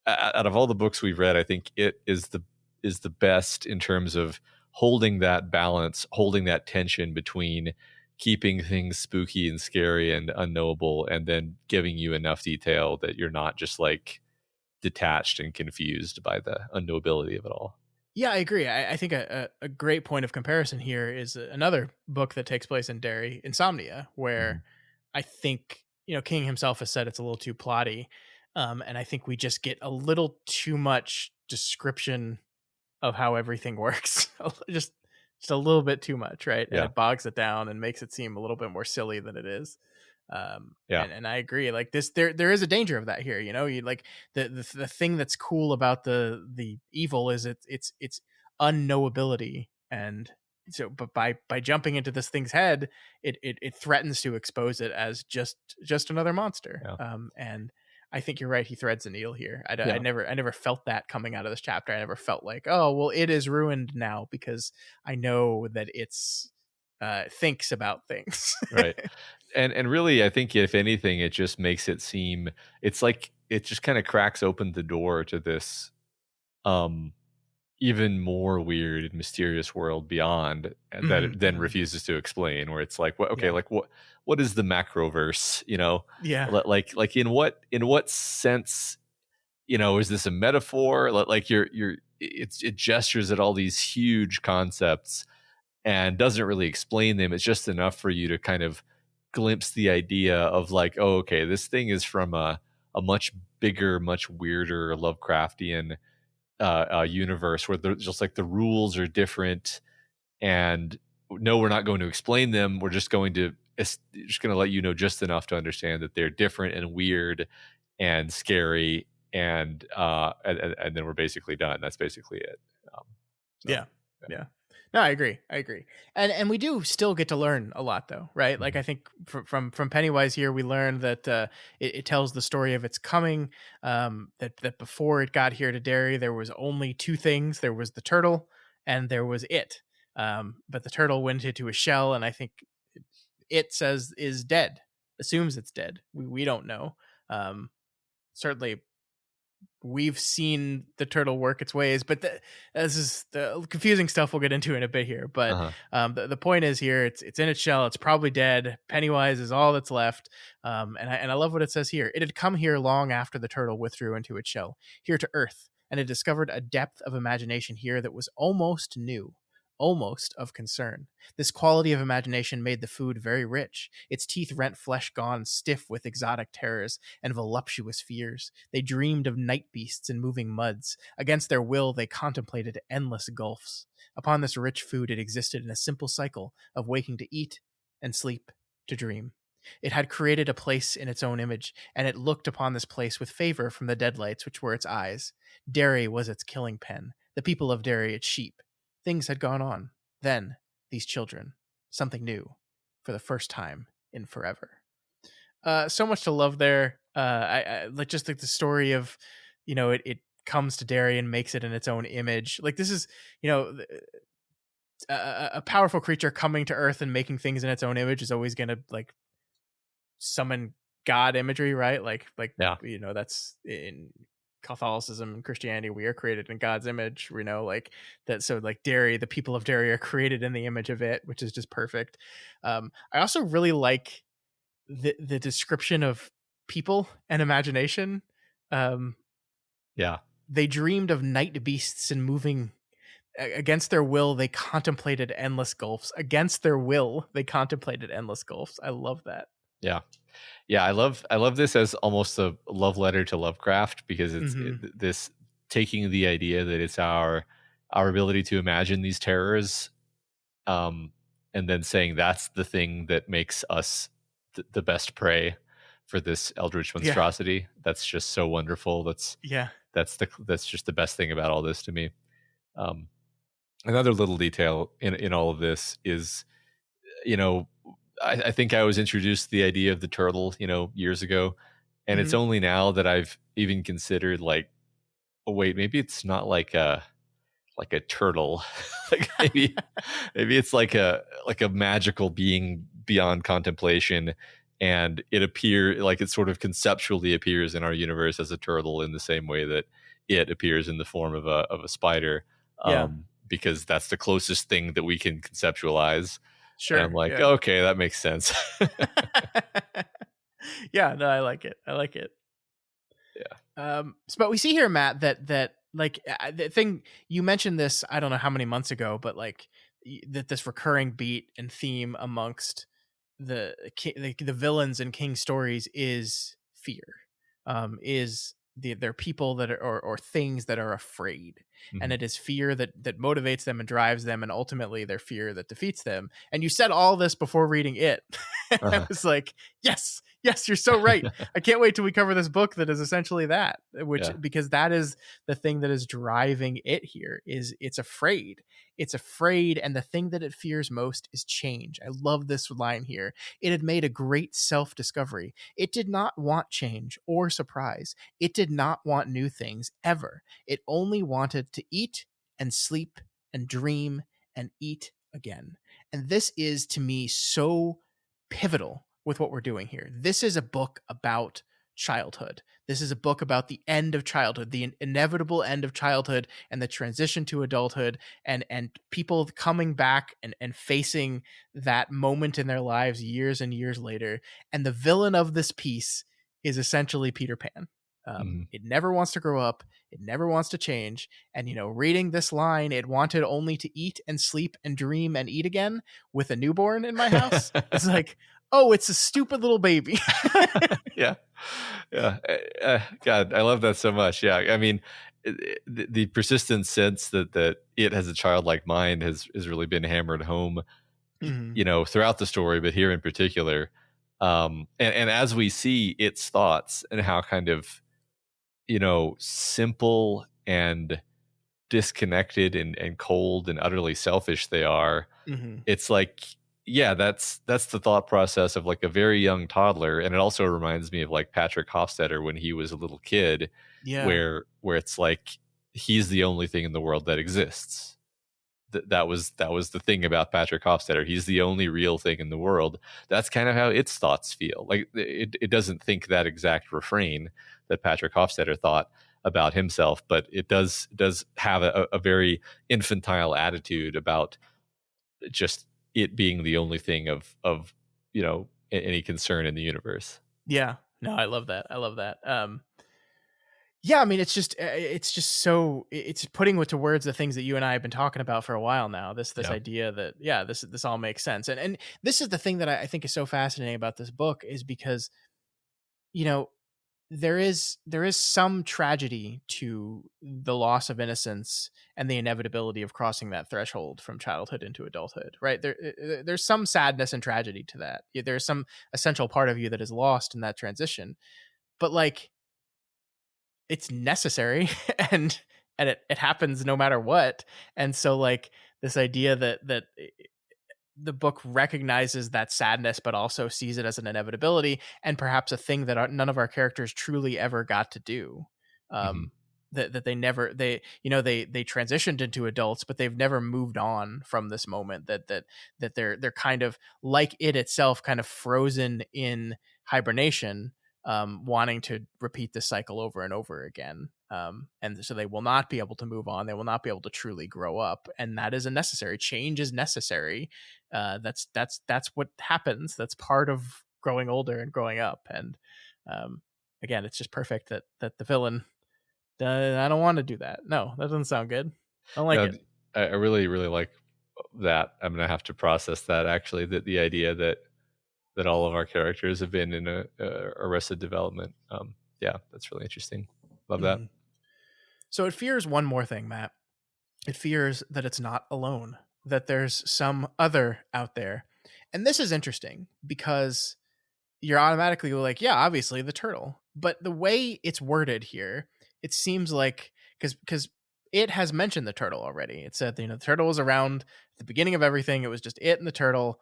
out of all the books we've read, I think it is the best in terms of holding that balance, holding that tension between keeping things spooky and scary and unknowable, and then giving you enough detail that you're not just like detached and confused by the unknowability of it all. Yeah, I agree. I think a great point of comparison here is another book that takes place in Derry, Insomnia, where I think, King himself has said it's a little too plotty. And I think we just get a little too much description of how everything works. just a little bit too much, right? Yeah. And it bogs it down and makes it seem a little bit more silly than it is. And I agree. Like this, there is a danger of that here. You like the thing that's cool about the evil is it's unknowability, and so but by jumping into this thing's head, it threatens to expose it as just another monster. Yeah. And I think you're right. He threads the needle here. I never felt that coming out of this chapter. I never felt like, oh well, it is ruined now, because I know that it's thinks about things. Right. And really, I think if anything, it just makes it seem, it's like it just kind of cracks open the door to this even more weird and mysterious world beyond that it then refuses to explain, where it's like, like what is the macroverse, like in what sense, is this a metaphor? Like it gestures at all these huge concepts and doesn't really explain them. It's just enough for you to kind of glimpse the idea of like, oh, okay, this thing is from a much bigger, much weirder Lovecraftian universe, where just like the rules are different, and no, we're not going to explain them. We're just going to let you know just enough to understand that they're different and weird and scary, and then we're basically done. That's basically it. Yeah. No, I agree. And we do still get to learn a lot, though, right? Like, I think from Pennywise here, we learn that it tells the story of its coming, that before it got here to Derry, there was only 2 things. There was the turtle and there was it. But the turtle went into a shell, and I think it says is dead, assumes it's dead. We don't know. Certainly we've seen the turtle work its ways, but this is the confusing stuff we'll get into in a bit here. But Uh-huh. the point is here, it's in its shell. It's probably dead. Pennywise is all that's left. And I love what it says here. It had come here long after the turtle withdrew into its shell, here to Earth, and it discovered a depth of imagination here that was almost new, almost of concern. This quality of imagination made the food very rich. Its teeth rent flesh gone stiff with exotic terrors and voluptuous fears. They dreamed of night beasts and moving muds. Against their will, they contemplated endless gulfs. Upon this rich food, it existed in a simple cycle of waking to eat and sleep to dream. It had created a place in its own image, and it looked upon this place with favor from the deadlights which were its eyes. Derry was its killing pen, the people of Derry its sheep. Things had gone on. Then, these children, something new, for the first time in forever. So much to love there. I like just like the story of, it comes to Derry and makes it in its own image. Like this is, a powerful creature coming to Earth and making things in its own image is always going to like summon God imagery, right? Like, Yeah. that's in Catholicism and Christianity. We are created in God's image, like that. So like Derry, the people of Derry are created in the image of it, which is just perfect. I also really like the description of people and imagination. Yeah. They dreamed of night beasts and moving. Against their will, they contemplated endless gulfs. Against their will, they contemplated endless gulfs. I love that. Yeah. Yeah, I love this as almost a love letter to Lovecraft, because it's this taking the idea that it's our ability to imagine these terrors, and then saying that's the thing that makes us the best prey for this eldritch monstrosity. Yeah. That's just so wonderful. That's just the best thing about all this to me. Another little detail in all of this is, I think I was introduced to the idea of the turtle, years ago. And it's only now that I've even considered like, oh wait, maybe it's not like a turtle. Like maybe it's like a magical being beyond contemplation. And it sort of conceptually appears in our universe as a turtle in the same way that it appears in the form of a spider. Because that's the closest thing that we can conceptualize. Sure. And I'm like, okay, that makes sense. Yeah, no, I like it. Yeah. But we see here, Matt, that like the thing you mentioned this, I don't know how many months ago, but like that this recurring beat and theme amongst the villains in King stories is fear. They're people that are or things that are afraid, and it is fear that motivates them and drives them, and ultimately their fear that defeats them. And you said all this before reading it. I was like, yes, you're so right. I can't wait till we cover this book that is essentially that, because that is the thing that is driving it here. Is it's afraid, and the thing that it fears most is change. I love this line here. It had made a great self-discovery. It did not want change or surprise. It did not want new things ever. It only wanted to eat and sleep and dream and eat again. And this is, to me, so pivotal with what we're doing here. This is a book about childhood. This is a book about the end of childhood, the inevitable end of childhood and the transition to adulthood, and people coming back and facing that moment in their lives years and years later. And the villain of this piece is essentially Peter Pan. It never wants to grow up. It never wants to change. And, reading this line, it wanted only to eat and sleep and dream and eat again with a newborn in my house. It's like, oh, it's a stupid little baby. Yeah. God, I love that so much. Yeah. I mean, the persistent sense that it has a childlike mind has really been hammered home, throughout the story, but here in particular. And as we see its thoughts and how kind of, simple and disconnected and cold and utterly selfish they are, it's like, yeah, that's the thought process of like a very young toddler. And it also reminds me of like Patrick Hofstadter when he was a little kid, where it's like he's the only thing in the world that exists. that was the thing about Patrick Hofstadter. He's the only real thing in the world. That's kind of how its thoughts feel. Like it doesn't think that exact refrain that Patrick Hofstadter thought about himself, but it does have a very infantile attitude about just it being the only thing of any concern in the universe. Yeah. No, I love that. I love that. Yeah, I mean, it's just so it's putting to words the things that you and I have been talking about for a while now. This Yeah. idea that this all makes sense, and this is the thing that I think is so fascinating about this book is because you know there is some tragedy to the loss of innocence and the inevitability of crossing that threshold from childhood into adulthood, right? There's some sadness and tragedy to that. There's some essential part of you that is lost in that transition, but like it's necessary and it happens no matter what. And so like this idea that the book recognizes that sadness but also sees it as an inevitability and perhaps a thing that none of our characters truly ever got to do. Hmm. um that they never they transitioned into adults, but they've never moved on from this moment, that they're kind of like it itself, kind of frozen in hibernation, wanting to repeat this cycle over and over again. And so they will not be able to move on. They will not be able to truly grow up, and that is a necessary change. Is necessary. That's what happens. That's part of growing older and growing up. And again, it's just perfect that the villain. I don't want to do that. No, that doesn't sound good. I don't like Yeah, it. I really really like that. I'm gonna have to process that actually. That the idea that all of our characters have been in a Arrested Development. Yeah, that's really interesting. Love that. Mhm. So it fears one more thing, Matt. It fears that it's not alone, that there's some other out there. And this is interesting because you're automatically like, yeah, obviously the turtle. But the way it's worded here, it seems like because it has mentioned the turtle already. It said, the turtle was around at the beginning of everything. It was just it and the turtle.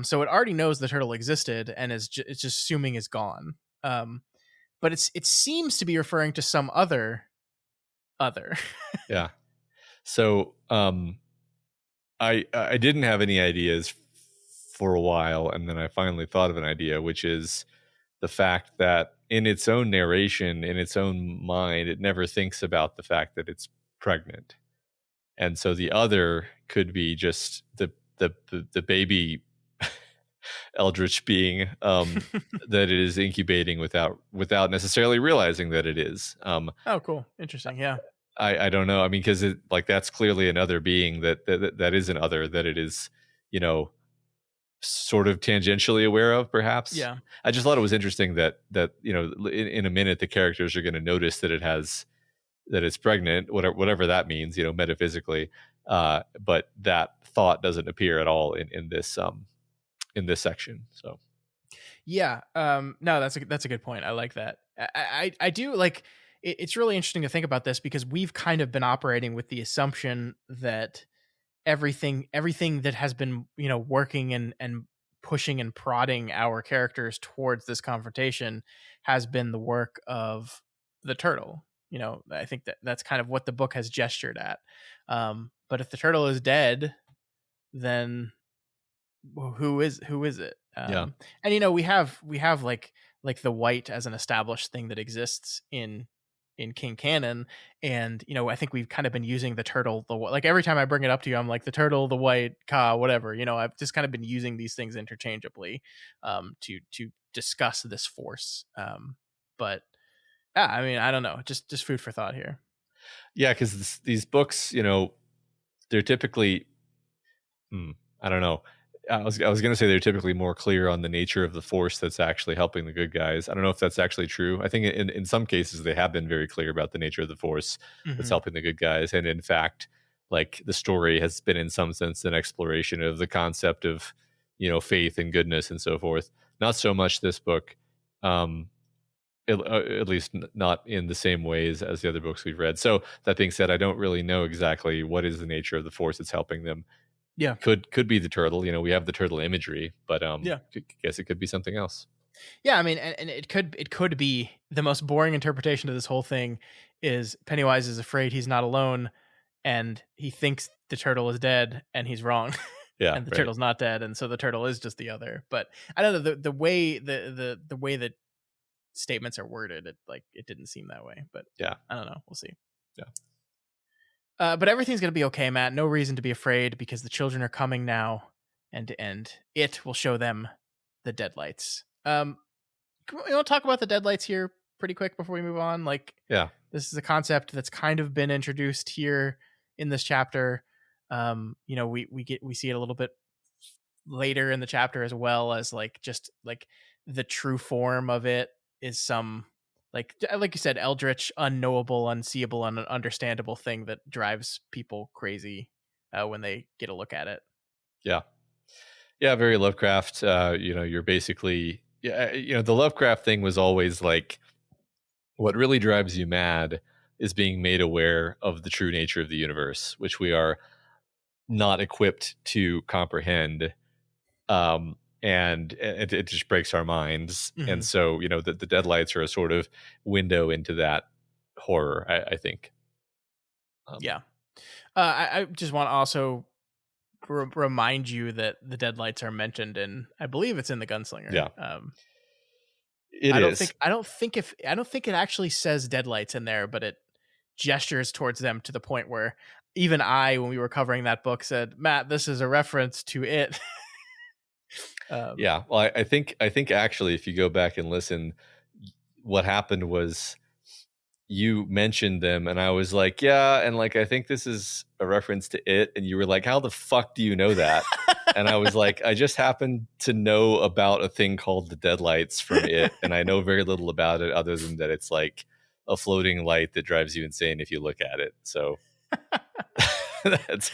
So it already knows the turtle existed and it's just assuming is gone. But it seems to be referring to some other. Yeah. So I didn't have any ideas for a while, and then I finally thought of an idea, which is the fact that in its own narration, in its own mind, it never thinks about the fact that it's pregnant, and so the other could be just the baby Eldritch being that it is incubating without necessarily realizing that it is. Oh, cool. Interesting. Yeah. I don't know. I mean, because that's clearly another being that is an other that it is, you know, sort of tangentially aware of, perhaps. Yeah. I just thought it was interesting that in a minute the characters are going to notice that it's pregnant, whatever that means, metaphysically. But that thought doesn't appear at all in this section. So Yeah. No, that's a good point. I like that. I do like it's really interesting to think about this because we've kind of been operating with the assumption that everything that has been, working and pushing and prodding our characters towards this confrontation has been the work of the turtle. I think that's kind of what the book has gestured at. But if the turtle is dead, then who is it? yeah, And we have like the white as an established thing that exists in King Canon, and I think we've kind of been using the turtle, like every time I bring it up to you, I'm like the turtle, the white ka, whatever. I've just kind of been using these things interchangeably, to discuss this force. But yeah, I mean, I don't know, just food for thought here. yeah, because these books, they're typically I don't know. I was going to say they're typically more clear on the nature of the force that's actually helping the good guys. I don't know if that's actually true. I think in some cases they have been very clear about the nature of the force that's Hmm. helping the good guys, and in fact, like the story has been in some sense an exploration of the concept of faith and goodness and so forth. Not so much this book, at least not in the same ways as the other books we've read. So that being said, I don't really know exactly what is the nature of the force that's helping them. Yeah. Could be the turtle. We have the turtle imagery, but Yeah. guess it could be something else. Yeah, I mean, and it could be the most boring interpretation of this whole thing is Pennywise is afraid he's not alone, and he thinks the turtle is dead, and he's wrong. Yeah, And the right. turtle's not dead, and so the turtle is just the other. But I don't know, the way the way that statements are worded, it didn't seem that way. But Yeah, I don't know. We'll see. yeah, But everything's gonna be okay, Matt. No reason to be afraid because the children are coming now, and it will show them the deadlights. You want to talk about the deadlights here pretty quick before we move on? Like, yeah. this is a concept that's kind of been introduced here in this chapter. We see it a little bit later in the chapter, as well as just the true form of it is some, like you said, eldritch, unknowable, unseeable, understandable thing that drives people crazy when they get a look at it. Yeah. Yeah, very Lovecraft. You're basically, the Lovecraft thing was always like, what really drives you mad is being made aware of the true nature of the universe, which we are not equipped to comprehend. And it just breaks our minds. Mhm. And so, the deadlights are a sort of window into that horror, I think. Yeah. I just want to also remind you that the deadlights are mentioned in, I believe it's in the Gunslinger. Yeah. I don't think it actually says deadlights in there, but it gestures towards them to the point where even I, when we were covering that book, said, Matt, this is a reference to it. Yeah. Well, I think actually, if you go back and listen, what happened was you mentioned them and I was like, yeah. And I think this is a reference to it. And you were like, how the fuck do you know that? And I was like, I just happen to know about a thing called the deadlights from it. And I know very little about it other than that it's like a floating light that drives you insane if you look at it. So that's...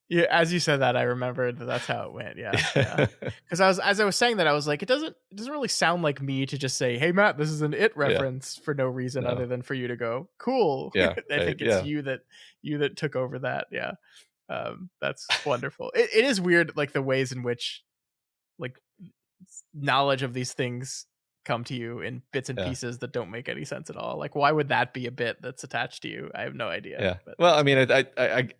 Yeah, as you said that, I remembered that's how it went. Yeah. Because as I was saying that, I was like, it doesn't really sound like me to just say, "Hey, Matt, this is an it reference," for no reason other than for you to go, "Cool." Yeah, I think it's you that took over that. Yeah, that's wonderful. It is weird, like the ways in which knowledge of these things come to you in bits and pieces that don't make any sense at all. Like, why would that be a bit that's attached to you? I have no idea. Yeah. But well, I mean, I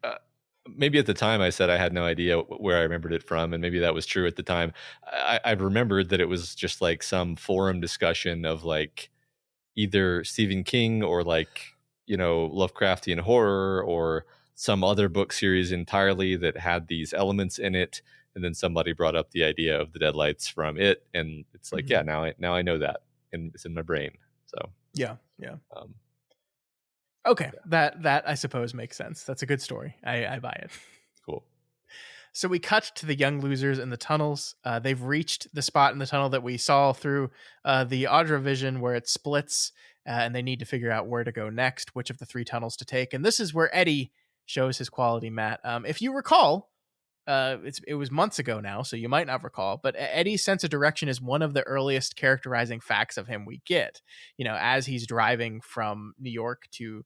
maybe at the time I said I had no idea where I remembered it from, and maybe that was true at the time. I remembered that it was just like some forum discussion of like either Stephen King or Lovecraftian horror or some other book series entirely that had these elements in it. And then somebody brought up the idea of the deadlights from it, and it's like, yeah, now I know that, and it's in my brain. So yeah. Okay, yeah. That I suppose makes sense. That's a good story. I buy it. Cool. So we cut to the young losers in the tunnels. They've reached the spot in the tunnel that we saw through the Audra vision where it splits, and they need to figure out where to go next, which of the 3 tunnels to take. And this is where Eddie shows his quality, Matt. If you recall, it was months ago now, so you might not recall, but Eddie's sense of direction is one of the earliest characterizing facts of him we get. As he's driving from New York to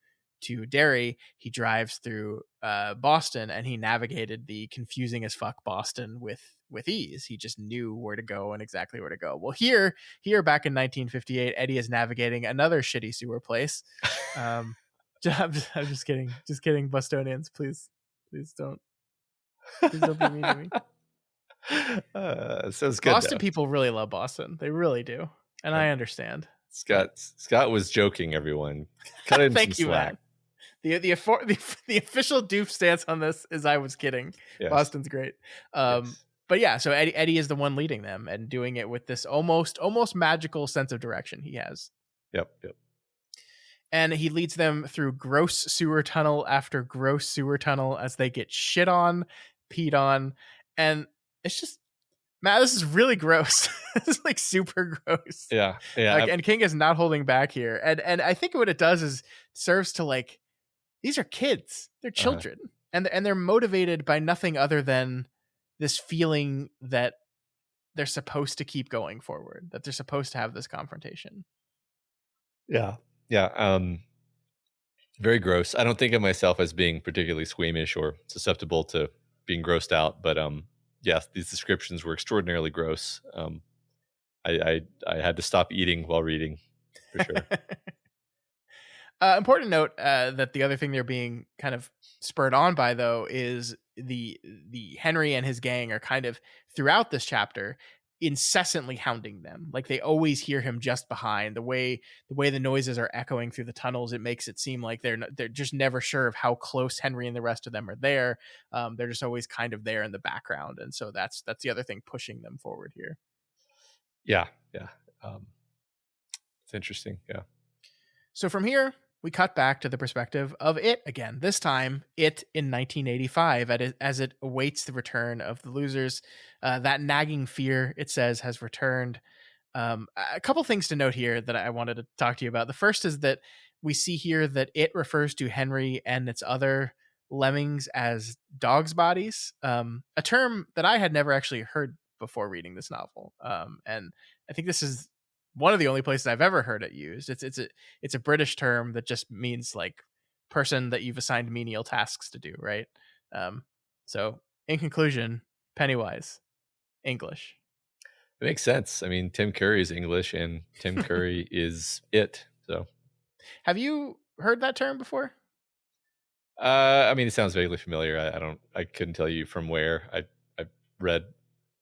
Derry, he drives through Boston, and he navigated the confusing as fuck Boston with ease. He just knew where to go and exactly where to go. Well, here back in 1958, Eddie is navigating another shitty sewer place. I'm just kidding, Bostonians. Please don't be mean to me. Sounds good. Boston people really love Boston. They really do. And I understand. Scott was joking, everyone. Cut him Thank some you, slack. man. The official doof stance on this is I was kidding. Yes. Boston's great. Yes. But yeah, so Eddie is the one leading them and doing it with this almost magical sense of direction he has. Yep. And he leads them through gross sewer tunnel after gross sewer tunnel as they get shit on, peed on, and it's just, Matt, this is really gross. This is like super gross. Yeah. And King is not holding back here, and I think what it does is serves to like, these are kids, they're children, and they're motivated by nothing other than this feeling that they're supposed to keep going forward, that they're supposed to have this confrontation. Yeah. Very gross. I don't think of myself as being particularly squeamish or susceptible to being grossed out, but yes, these descriptions were extraordinarily gross. I had to stop eating while reading, for sure. Important note that the other thing they're being kind of spurred on by, though, is the Henry and his gang are kind of throughout this chapter incessantly hounding them. Like they always hear him just behind. The way the noises are echoing through the tunnels, it makes it seem like they're just never sure of how close Henry and the rest of them are there. They're just always kind of there in the background, and so that's the other thing pushing them forward here. Yeah. It's interesting. Yeah. So from here, we cut back to the perspective of it again. This time, it in 1985, as it awaits the return of the losers. That nagging fear, it says, has returned. A couple things to note here that I wanted to talk to you about. The first is that we see here that it refers to Henry and its other lemmings as dogs' bodies, a term that I had never actually heard before reading this novel. And I think this is one of the only places I've ever heard it used. It's a British term that just means like person that you've assigned menial tasks to do, right? So in conclusion, Pennywise, English. It makes sense. I mean, Tim Curry is English and Tim Curry is it. So, have you heard that term before? I mean, it sounds vaguely familiar. I couldn't tell you from where. I read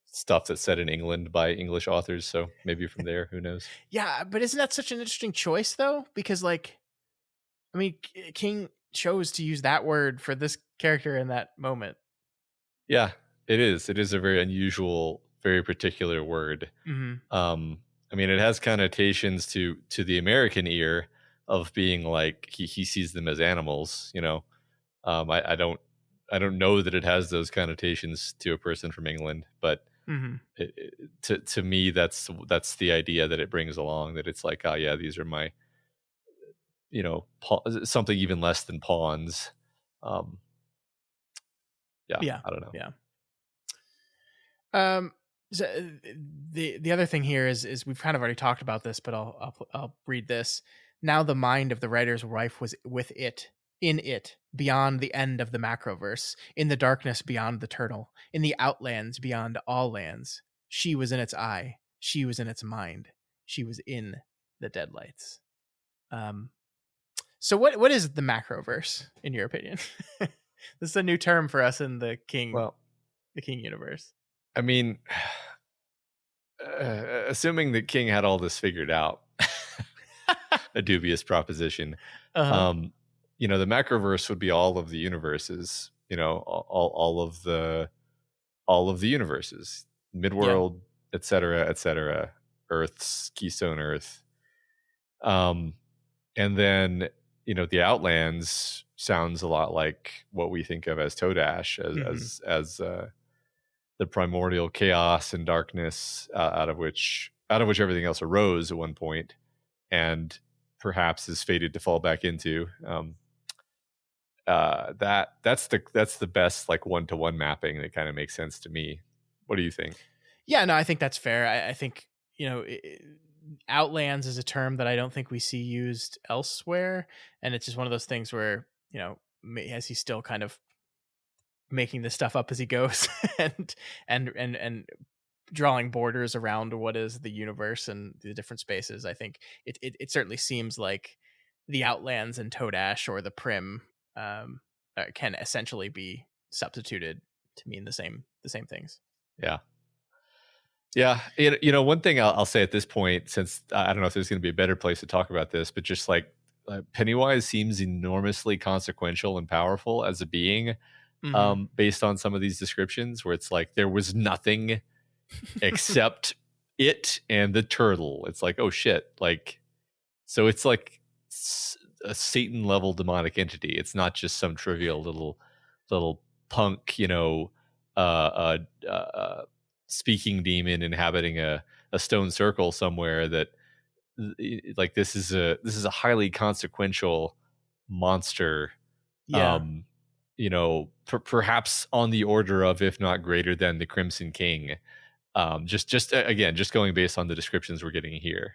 stuff that's set in England by English authors, so maybe from there, who knows? Yeah, but isn't that such an interesting choice though? Because like, I mean, King chose to use that word for this character in that moment. Yeah, it is. It is a very unusual, very particular word. Mm-hmm. I mean, it has connotations to the American ear of being like he sees them as animals. You know, I don't know that it has those connotations to a person from England, but to me, that's the idea that it brings along. That it's like, oh yeah, these are my, you know, something even less than pawns. Yeah, I don't know. Yeah. So the other thing here is we've kind of already talked about this, but I'll read this. Now the mind of the writer's wife was with it, in it, beyond the end of the macroverse, in the darkness beyond the turtle, in the outlands beyond all lands. She was in its eye. She was in its mind. She was in the deadlights. So what is the macroverse in your opinion? This is a new term for us in the King universe. I mean, assuming that King had all this figured out, a dubious proposition. You know, the macroverse would be all of the universes. You know, all of the universes, Midworld, etc., Earth's Keystone Earth. And then, you know, the Outlands sounds a lot like what we think of as Todash, as the primordial chaos and darkness out of which everything else arose at one point, and perhaps is fated to fall back into. That's the best like one-to-one mapping that kind of makes sense to me. What do you think? Yeah, no, I think that's fair. I think, you know, Outlands is a term that I don't think we see used elsewhere, and it's just one of those things where, you know, as he's still kind of making this stuff up as he goes and drawing borders around what is the universe and the different spaces. I think it certainly seems like the Outlands and Todash or the Prim can essentially be substituted to mean the same things. Yeah. You know, one thing I'll say at this point, since I don't know if there's going to be a better place to talk about this, but just like Pennywise seems enormously consequential and powerful as a being, based on some of these descriptions, where it's like there was nothing except it and the turtle. It's like, oh shit. Like, so it's like a Satan level demonic entity. It's not just some trivial little punk, you know, speaking demon inhabiting a stone circle somewhere. That like this is a highly consequential monster. You know, perhaps on the order of, if not greater than, the Crimson King. Just again, just going based on the descriptions we're getting here.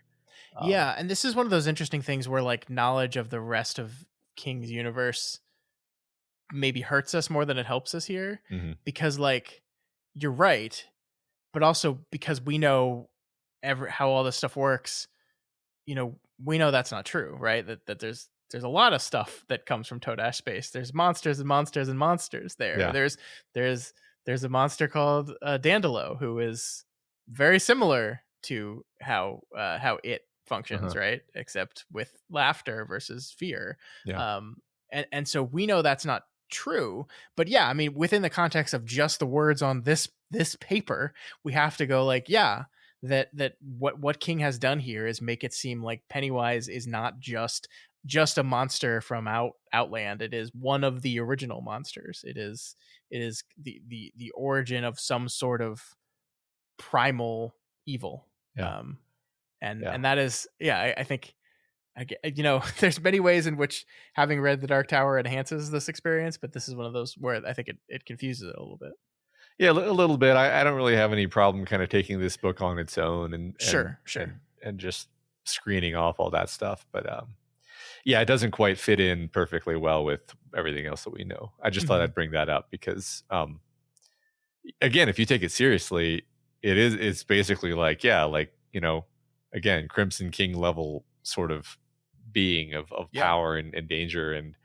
Yeah, and this is one of those interesting things where like knowledge of the rest of King's universe maybe hurts us more than it helps us here, because like you're right, but also because we know how all this stuff works, you know, we know that's not true, right? That there's there's a lot of stuff that comes from Todash space. There's monsters and monsters and monsters there. Yeah. There's a monster called Dandelo, who is very similar to how it functions, right? Except with laughter versus fear. Yeah. And so we know that's not true. But yeah, I mean, within the context of just the words on this paper, we have to go like, yeah, that what King has done here is make it seem like Pennywise is not just a monster from Outland. It is one of the original monsters. It is the origin of some sort of primal evil. Yeah. And that is, yeah, I think, there's many ways in which having read The Dark Tower enhances this experience, but this is one of those where I think it confuses it a little bit. Yeah, a little bit. I don't really have any problem kind of taking this book on its own and sure. And just screening off all that stuff. But yeah, it doesn't quite fit in perfectly well with everything else that we know. I just thought I'd bring that up because, again, if you take it seriously, it's basically like, yeah, like, again, Crimson King level sort of being of power and danger and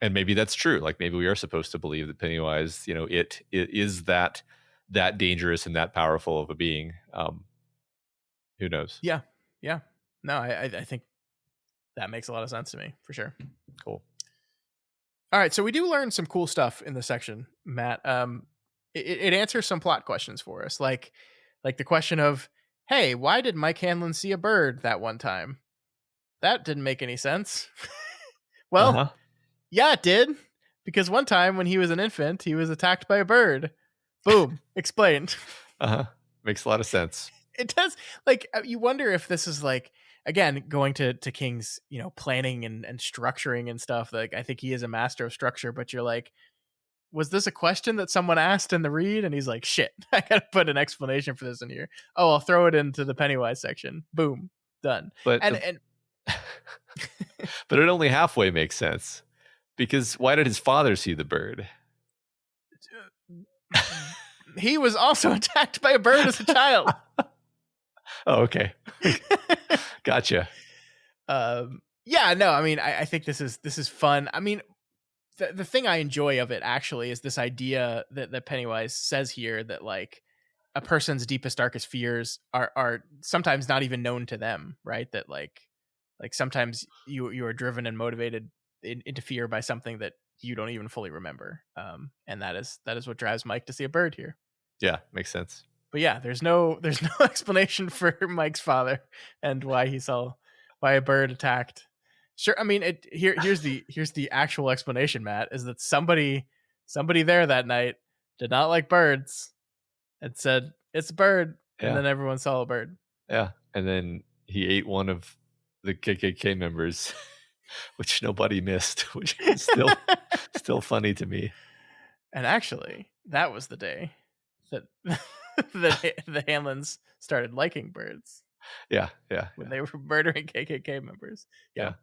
maybe that's true. Like maybe we are supposed to believe that Pennywise, it is that dangerous and that powerful of a being. Who knows? Yeah. No, I think that makes a lot of sense to me, for sure. Cool. All right, so we do learn some cool stuff in this section, Matt. It answers some plot questions for us, like the question of, hey, why did Mike Hanlon see a bird that one time? That didn't make any sense. Well, yeah, it did. Because one time when he was an infant, he was attacked by a bird. Boom. Explained. Makes a lot of sense. It does. Like, you wonder if this is like, again, going to King's, planning and structuring and stuff. Like, I think he is a master of structure, but you're like, was this a question that someone asked in the read? And he's like, shit, I gotta put an explanation for this in here. Oh, I'll throw it into the Pennywise section. Boom. Done. But but it only halfway makes sense. Because why did his father see the bird? He was also attacked by a bird as a child. Oh, okay. Gotcha. Yeah, no, I mean, I think this is fun. I mean, the thing I enjoy of it actually is this idea that Pennywise says here that like a person's deepest, darkest fears are sometimes not even known to them, right? That like sometimes you are driven and motivated into fear by something that you don't even fully remember. And that is what drives Mike to see a bird here. Yeah, makes sense. But yeah, there's no explanation for Mike's father and why a bird attacked. Sure, I mean, here's the actual explanation, Matt, is that somebody there that night did not like birds and said it's a bird, and then everyone saw a bird. Yeah, and then he ate one of the KKK members, which nobody missed, which is still funny to me. And actually, that was the day that the Hanlons started liking birds. Yeah. When they were murdering KKK members. Yeah.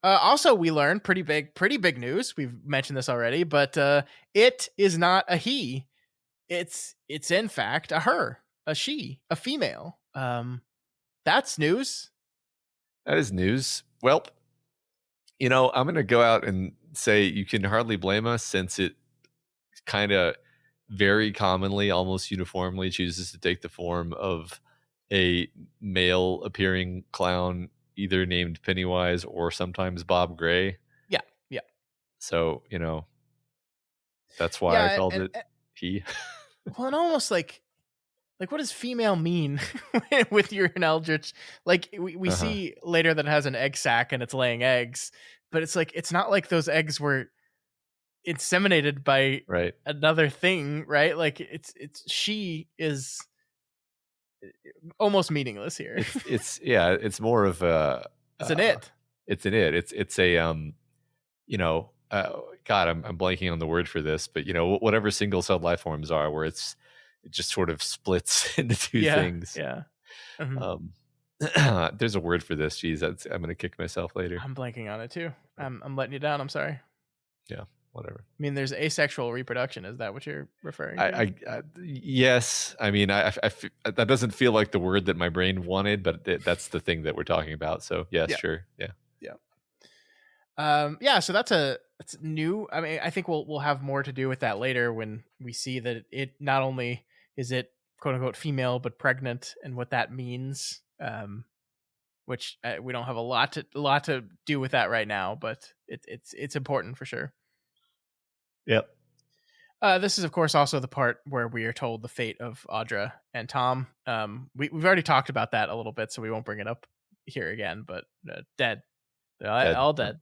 Also, we learned pretty big news. We've mentioned this already, but it is not a he. It's in fact a her, a she, a female. That's news. That is news. Well, I'm going to go out and say you can hardly blame us, since it kind of very commonly, almost uniformly, chooses to take the form of a male appearing clown, either named Pennywise or sometimes Bob Gray. Yeah. So, that's why I called it he. Well, and almost like what does female mean with your Eldritch? Like we see later that it has an egg sac and it's laying eggs, but it's like, it's not like those eggs were inseminated by another thing, right? Like it's she is almost meaningless here. It's more of a it's an it. It's an it. It's a God, I'm blanking on the word for this, but whatever single celled life forms are, where it just sort of splits into two things. Yeah. There's a word for this. Jeez, I'm gonna kick myself later. I'm blanking on it too. I'm letting you down. I'm sorry. Yeah. whatever. I mean, there's asexual reproduction. Is that what you're referring to? Yes. I mean, that doesn't feel like the word that my brain wanted, but that's the thing that we're talking about. So yes, Yeah. sure. Yeah. Yeah. Yeah, so that's new. I mean, I think we'll have more to do with that later when we see that it not only is it quote unquote female but pregnant, and what that means. Which we don't have a lot to do with that right now, but it's important for sure. Yep. This is of course also the part where we are told the fate of Audra and Tom. We've already talked about that a little bit, so we won't bring it up here again. But dead, Dead. all dead.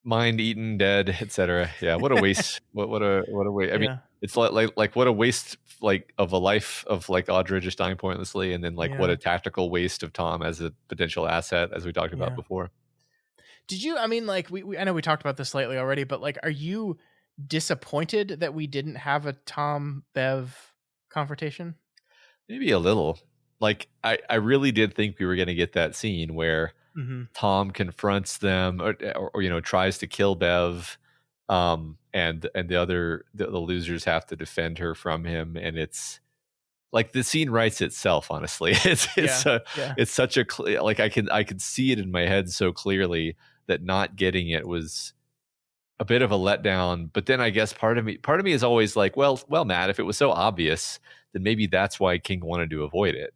Mind eaten, dead, etc. Yeah, what a waste. what a waste. I mean, Yeah, it's like what a waste, like, of a life of like Audra just dying pointlessly, and then like what yeah, a tactical waste of Tom as a potential asset, as we talked about yeah. before. Did you? I mean, like I know we talked about this slightly already, but like, are you disappointed that we didn't have a Tom Bev confrontation? Maybe a little. Like I really did think we were going to get that scene where Mm-hmm. Tom confronts them, or tries to kill Bev, and the losers have to defend her from him, and it's like the scene writes itself. Honestly, Yeah, yeah, it's such a like I can see it in my head so clearly that not getting it was a bit of a letdown. But then I guess part of me is always like, well, Matt, if it was so obvious, then maybe that's why King wanted to avoid it.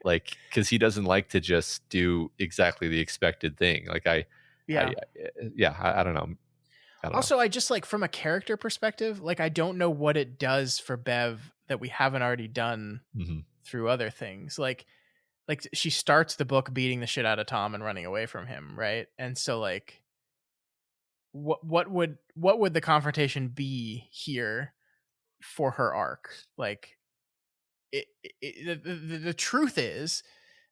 Like, because he doesn't like to just do exactly the expected thing. Like yeah. I don't know. I don't know. Also, I just like from a character perspective, like I don't know what it does for Bev that we haven't already done Mm-hmm. through other things. Like she starts the book beating the shit out of Tom and running away from him, right? And so like what would the confrontation be here for her arc? Like the truth is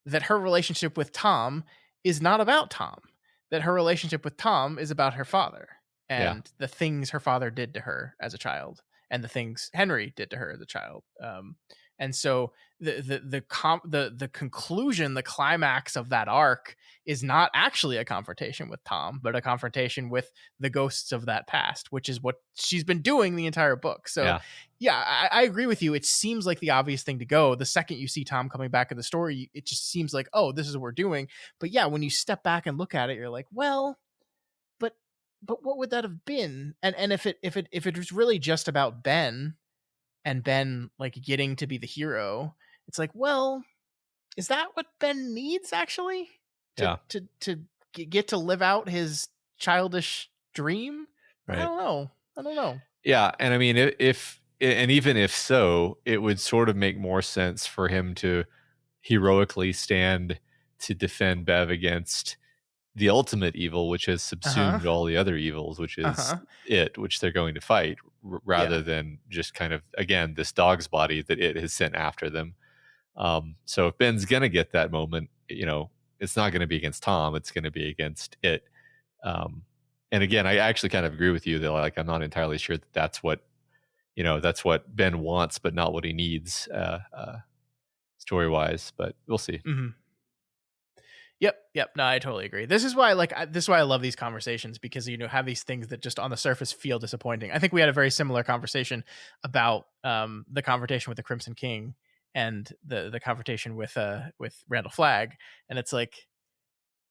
that her relationship with Tom is not about Tom. That her relationship with Tom is about her father Yeah. and the things her father did to her as a child, and the things Henry did to her as a child. And so the conclusion, the climax of that arc is not actually a confrontation with Tom, but a confrontation with the ghosts of that past, which is what she's been doing the entire book. So yeah, I agree with you. It seems like the obvious thing to go. The second you see Tom coming back in the story, it just seems like, oh, this is what we're doing. But yeah, when you step back and look at it, you're like, well, but what would that have been? And if it was really just about Ben and Ben like getting to be the hero, it's like, well, is that what Ben needs actually to get to live out his childish dream? Right. I don't know. Yeah, and I mean, if and even if so, it would sort of make more sense for him to heroically stand to defend Bev against the ultimate evil, which has subsumed all the other evils, which is which they're going to fight, rather than just kind of, again, this dog's body that it has sent after them. So if Ben's gonna get that moment, it's not going to be against Tom; it's going to be against it. And again, I actually kind of agree with you that, like, I'm not entirely sure that that's what Ben wants, but not what he needs, story wise. But we'll see. Mm-hmm. Yep. No, I totally agree. This is why, this is why I love these conversations, because have these things that just on the surface feel disappointing. I think we had a very similar conversation about the confrontation with the Crimson King and the confrontation with Randall Flagg, and it's like,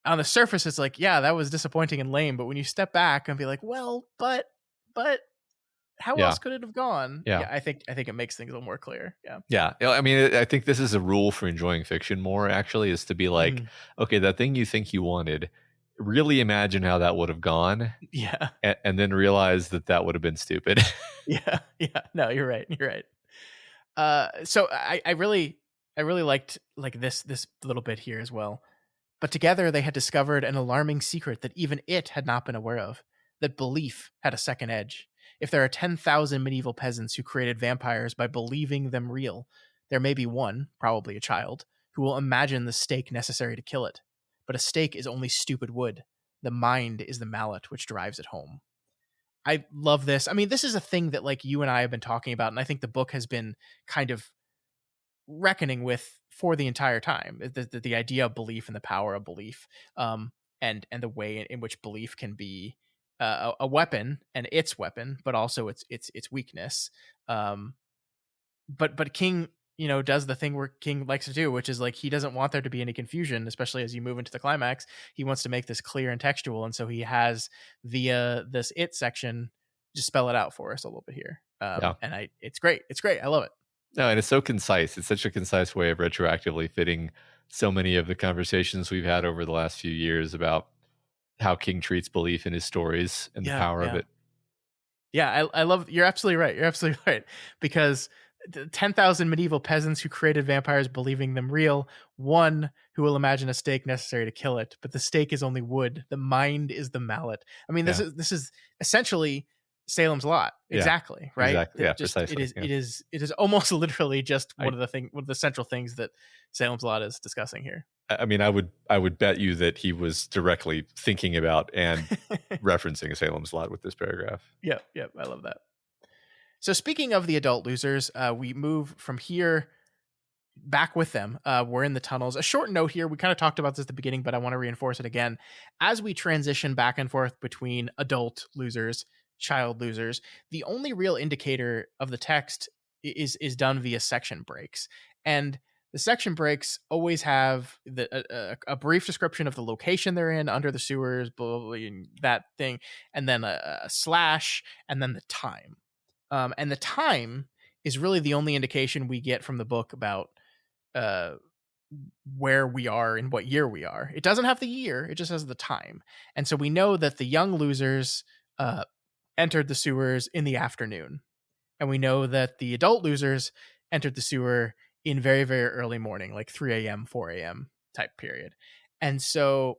on the surface, it's like, yeah, that was disappointing and lame. But when you step back and be like, well, but how else could it have gone? Yeah. I think it makes things a little more clear. Yeah. I mean, I think this is a rule for enjoying fiction more, actually, is to be like, okay, that thing you think you wanted, really imagine how that would have gone. Yeah. And then realize that would have been stupid. Yeah. No, you're right. So I really liked this little bit here as well. But together they had discovered an alarming secret that even it had not been aware of, that belief had a second edge. If there are 10,000 medieval peasants who created vampires by believing them real, there may be one, probably a child, who will imagine the stake necessary to kill it. But a stake is only stupid wood. The mind is the mallet which drives it home. I love this. I mean, this is a thing that like you and I have been talking about, and I think the book has been kind of reckoning with for the entire time. The idea of belief and the power of belief, and the way in which belief can be a weapon and its weapon, but also its weakness. Um, but King, does the thing where King likes to do, which is like he doesn't want there to be any confusion, especially as you move into the climax. He wants to make this clear and textual, and so he has via this it section just spell it out for us a little bit here. Yeah. And it's great. It's great. I love it. No, and it's so concise. It's such a concise way of retroactively fitting so many of the conversations we've had over the last few years about how King treats belief in his stories and the Yeah, power of yeah. it. Yeah, I love. You're absolutely right. You're absolutely right, because 10,000 medieval peasants who created vampires believing them real, one who will imagine a stake necessary to kill it, but the stake is only wood. The mind is the mallet. I mean, Yeah. this is essentially Salem's Lot. Yeah, Exactly, right? exactly. Yeah, Just precisely. Yeah. it is almost literally just I, one of the central things that Salem's Lot is discussing here. I mean, I would bet you that he was directly thinking about and referencing Salem's Lot with this paragraph. Yep, I love that. So speaking of the adult losers, we move from here back with them. We're in the tunnels. A short note here. We kind of talked about this at the beginning, but I want to reinforce it again. As we transition back and forth between adult losers, child losers, the only real indicator of the text is done via section breaks. And the section breaks always have a brief description of the location they're in, under the sewers, blah, blah, blah, and that thing, and then a slash, and then the time. And the time is really the only indication we get from the book about uh, where we are and what year we are. It doesn't have the year; it just has the time. And so we know that the young losers entered the sewers in the afternoon, and we know that the adult losers entered the sewer in very, very early morning, like 3 a.m., 4 a.m. type period. And so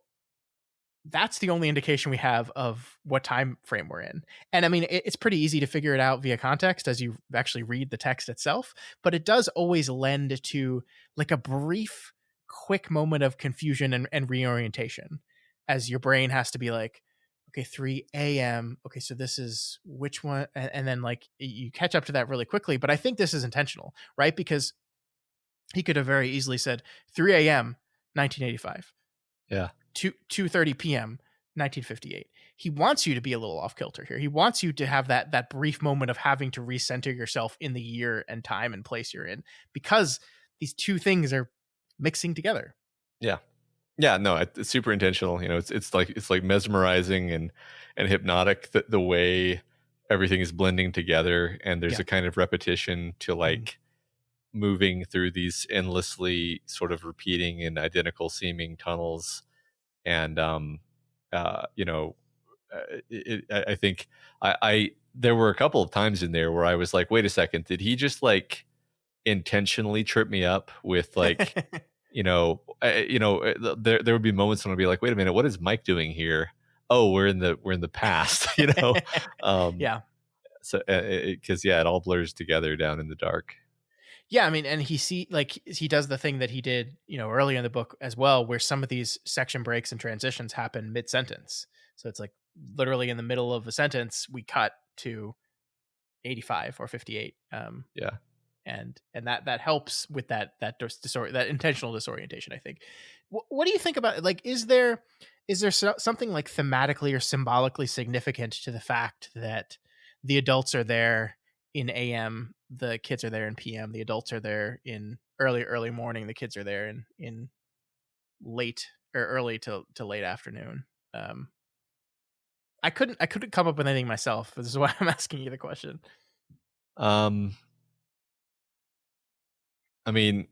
that's the only indication we have of what time frame we're in. And I mean, it's pretty easy to figure it out via context as you actually read the text itself, but it does always lend to like a brief, quick moment of confusion and reorientation, as your brain has to be like, okay, 3 a.m. Okay, so this is which one? And then like you catch up to that really quickly. But I think this is intentional, right? Because he could have very easily said 3 a.m., 1985. Yeah. 2:30 p.m. 1958. He wants you to be a little off kilter here. He wants you to have that brief moment of having to recenter yourself in the year and time and place you're in, because these two things are mixing together. Yeah. Yeah, no, it's super intentional. It's like mesmerizing and hypnotic, the way everything is blending together, and there's a kind of repetition to like moving through these endlessly sort of repeating and identical seeming tunnels. And I think I there were a couple of times in there where I was like, wait a second, did he just like intentionally trip me up with like there would be moments when I'd be like, wait a minute, what is Mike doing here? Oh, we're in the past. Yeah. So because it all blurs together down in the dark. Yeah, I mean, and he does the thing that he did, earlier in the book as well, where some of these section breaks and transitions happen mid-sentence. So it's like literally in the middle of a sentence, we cut to 85 or 58. Yeah. And that helps with that intentional disorientation, I think. What do you think about it? Like, is there something like thematically or symbolically significant to the fact that the adults are there in AM, the kids are there in PM, the adults are there in early morning, the kids are there in late or early to late afternoon? I couldn't come up with anything myself. This is why I'm asking you the question. I mean,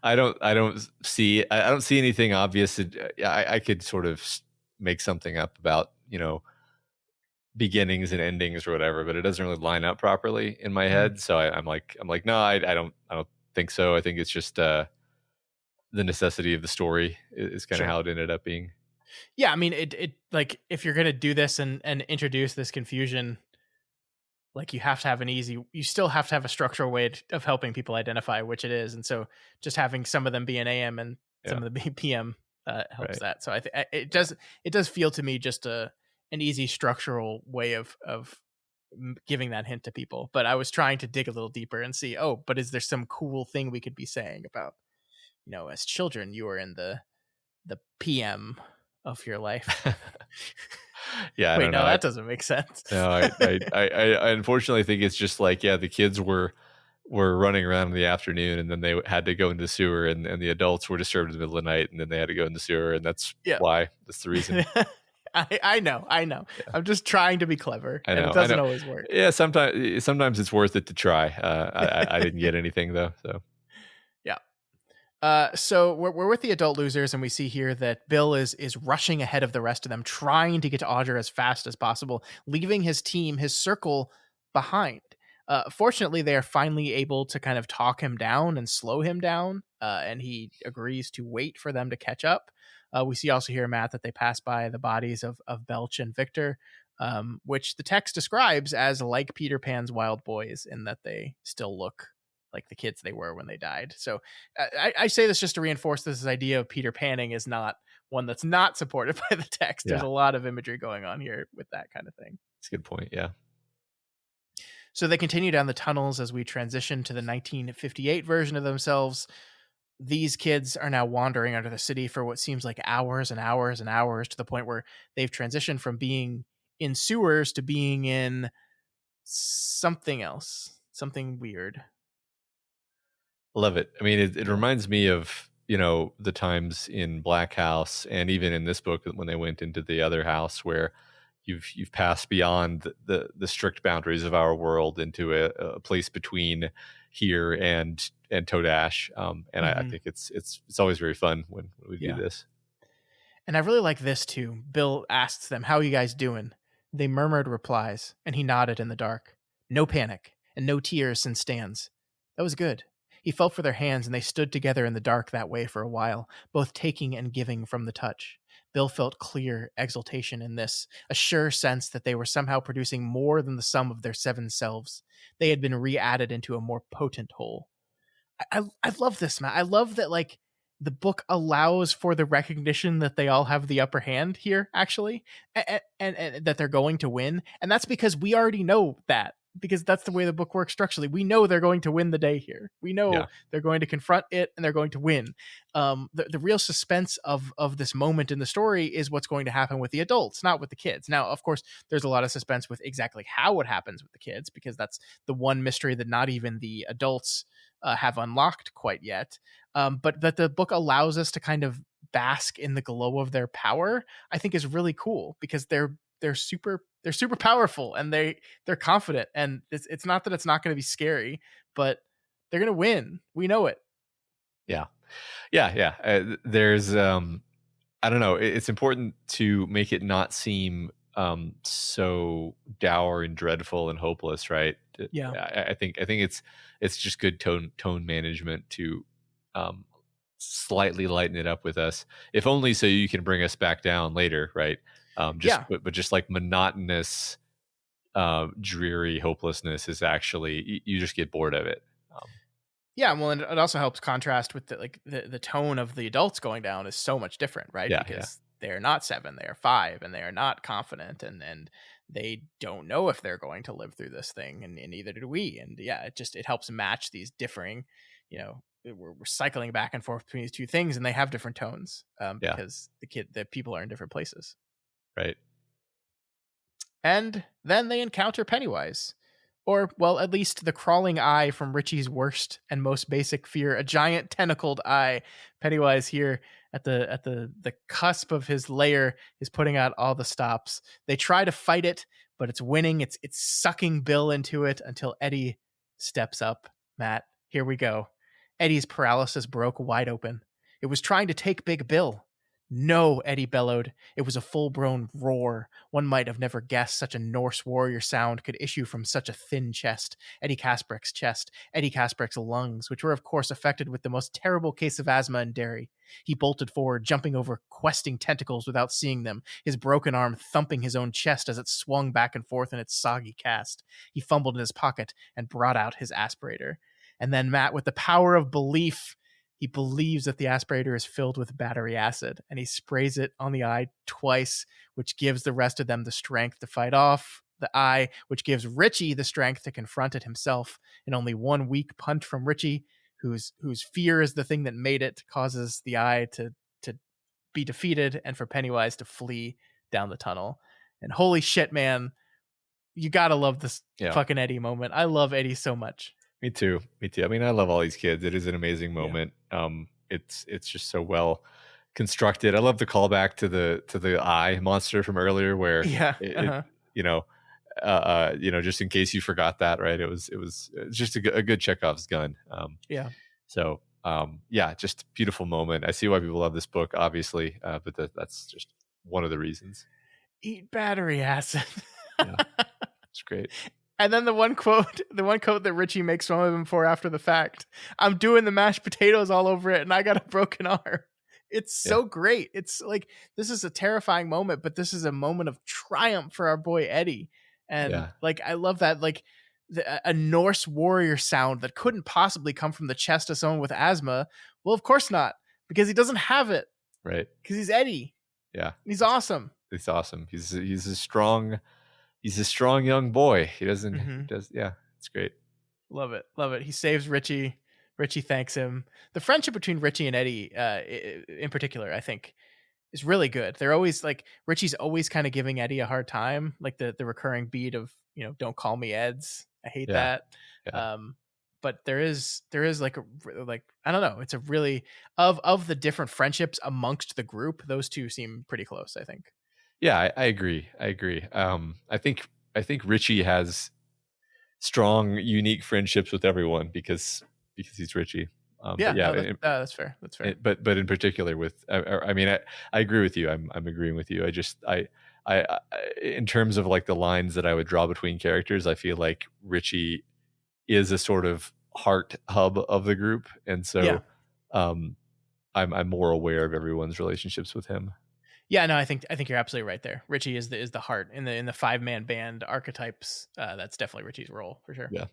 I don't see anything obvious. I could sort of make something up about beginnings and endings or whatever, but it doesn't really line up properly in my head. So I'm like, no, I don't think so. I think it's just the necessity of the story is kind of how it ended up being. Yeah, I mean, it like if you're gonna do this and introduce this confusion, like you have to have you still have to have a structural way of helping people identify which it is. And so just having some of them be an AM and some of them be PM helps that. So I think it does feel to me just an easy structural way of giving that hint to people. But I was trying to dig a little deeper and see, but is there some cool thing we could be saying about, as children, you were in the PM of your life. Yeah, I Wait, don't no, know. that doesn't make sense. No, I unfortunately think it's just like, yeah, the kids were running around in the afternoon, and then they had to go into the sewer, and the adults were disturbed in the middle of the night, and then they had to go in the sewer, and that's Yeah. why. That's the reason. I know. Yeah, I'm just trying to be clever, I and know, it I doesn't know. always work. Yeah, sometimes it's worth it to try. I didn't get anything though, so Yeah. So we're with the adult losers, and we see here that Bill is rushing ahead of the rest of them, trying to get to Audra as fast as possible, leaving his team, his circle, behind. Fortunately, they are finally able to kind of talk him down and slow him down, and he agrees to wait for them to catch up. We see also here, Matt, that they pass by the bodies of Belch and Victor, which the text describes as like Peter Pan's wild boys, in that they still look like the kids they were when they died. So I say this just to reinforce this idea of Peter Panning is not one that's not supported by the text. There's yeah, a lot of imagery going on here with that kind of thing. it's a good point. Yeah, So they continue down the tunnels as we transition to the 1958 version of themselves. These kids are now wandering under the city for what seems like hours and hours and hours, to the point where they've transitioned from being in sewers to being in something else, something weird. love it. I mean, it Yeah. reminds me of, the times in Black House, and even in this book when they went into the other house, where you've passed beyond the strict boundaries of our world into a place between here and Todash. And I Mm-hmm. think it's always very fun when we do Yeah. this. And I really like this too. Bill asks them, "How are you guys doing?" They murmured replies, and he nodded in the dark. No panic, and no tears since Stan's. That was good. He felt for their hands, and they stood together in the dark that way for a while, both taking and giving from the touch. Bill felt clear exultation in this, a sure sense that they were somehow producing more than the sum of their seven selves. They had been re-added into a more potent whole. I love this, man. I love that, like, the book allows for the recognition that they all have the upper hand here, actually, and that they're going to win. And that's because we already know that, because that's the way the book works structurally. We know they're going to win the day here. We know Yeah, they're going to confront it and they're going to win. The real suspense of this moment in the story is what's going to happen with the adults, not with the kids. Now, of course, there's a lot of suspense with exactly how it happens with the kids, because that's the one mystery that not even the adults have unlocked quite yet. But that the book allows us to kind of bask in the glow of their power, I think is really cool, because they're super powerful, and they're confident, and it's not that it's not going to be scary, but they're going to win. We know it. yeah, yeah. There's I don't know. It's important to make it not seem so dour and dreadful and hopeless, right? Yeah. I think it's just good tone management to um, slightly lighten it up with us, if only so you can bring us back down later, right? Just Yeah. but just like monotonous, dreary hopelessness is actually you just get bored of it. Um, Yeah, well, and it also helps contrast with the tone of the adults going down is so much different, right? yeah, yeah, Because they're not seven, they are five, and they are not confident, and they don't know if they're going to live through this thing, and neither do we. And yeah, it helps match these differing, we're cycling back and forth between these two things, and they have different tones, yeah, because the people are in different places. right. And then they encounter Pennywise. Or, well, at least the crawling eye from Richie's worst and most basic fear, a giant tentacled eye. Pennywise here at the cusp of his lair is putting out all the stops. They try to fight it, but it's winning. It's sucking Bill into it until Eddie steps up. Matt, here we go. Eddie's paralysis broke wide open. It was trying to take Big Bill. No, Eddie bellowed. It was a full-blown roar. One might have never guessed such a Norse warrior sound could issue from such a thin chest. Eddie Kasprick's chest, Eddie Kasprick's lungs, which were of course affected with the most terrible case of asthma in Derry. He bolted forward, jumping over questing tentacles without seeing them, his broken arm thumping his own chest as it swung back and forth in its soggy cast. He fumbled in his pocket and brought out his aspirator. And then Matt, with the power of belief, he believes that the aspirator is filled with battery acid, and he sprays it on the eye twice, which gives the rest of them the strength to fight off the eye, which gives Richie the strength to confront it himself. And only one weak punch from Richie, whose fear is the thing that made it, causes the eye to be defeated and for Pennywise to flee down the tunnel. And holy shit, man, you gotta love this Yeah. fucking Eddie moment. I love Eddie so much. Me too. Me too. I mean, I love all these kids. It is an amazing Yeah. moment. It's just so well constructed. I love the callback to the eye monster from earlier, where Yeah. it you know, just in case you forgot that, right? It was just a good Chekhov's gun. Yeah. So yeah, just beautiful moment. I see why people love this book, obviously, but that's just one of the reasons. Eat battery acid. Yeah, it's great. And then the one quote that Richie makes fun of him for after the fact: "I'm doing the mashed potatoes all over it, and I got a broken arm." It's so great. It's like, this is a terrifying moment, but this is a moment of triumph for our boy Eddie. And like, I love that, like a Norse warrior sound that couldn't possibly come from the chest of someone with asthma. Well, of course not, because he doesn't have it. Right. Because he's Eddie. Yeah. He's awesome. He's awesome. He's a strong young boy. He doesn't yeah, it's great. Love it. Love it. He saves Richie. Richie thanks him. The friendship between Richie and Eddie, in particular, I think, is really good. They're always like, Richie's always kind of giving Eddie a hard time, like the recurring beat of, don't call me Eds. I hate that. Yeah. But there is like I don't know. It's a really, of the different friendships amongst the group, those two seem pretty close, I think. Yeah, I agree. I think Richie has strong, unique friendships with everyone because he's Richie. That's fair. That's fair. But in particular with, I mean, I agree with you. I'm agreeing with you. I in terms of like the lines that I would draw between characters, I feel like Richie is a sort of heart hub of the group, and so I'm more aware of everyone's relationships with him. Yeah, no, I think you're absolutely right there. Richie is the heart in the 5-man band archetypes. That's definitely Richie's role for sure. Yeah.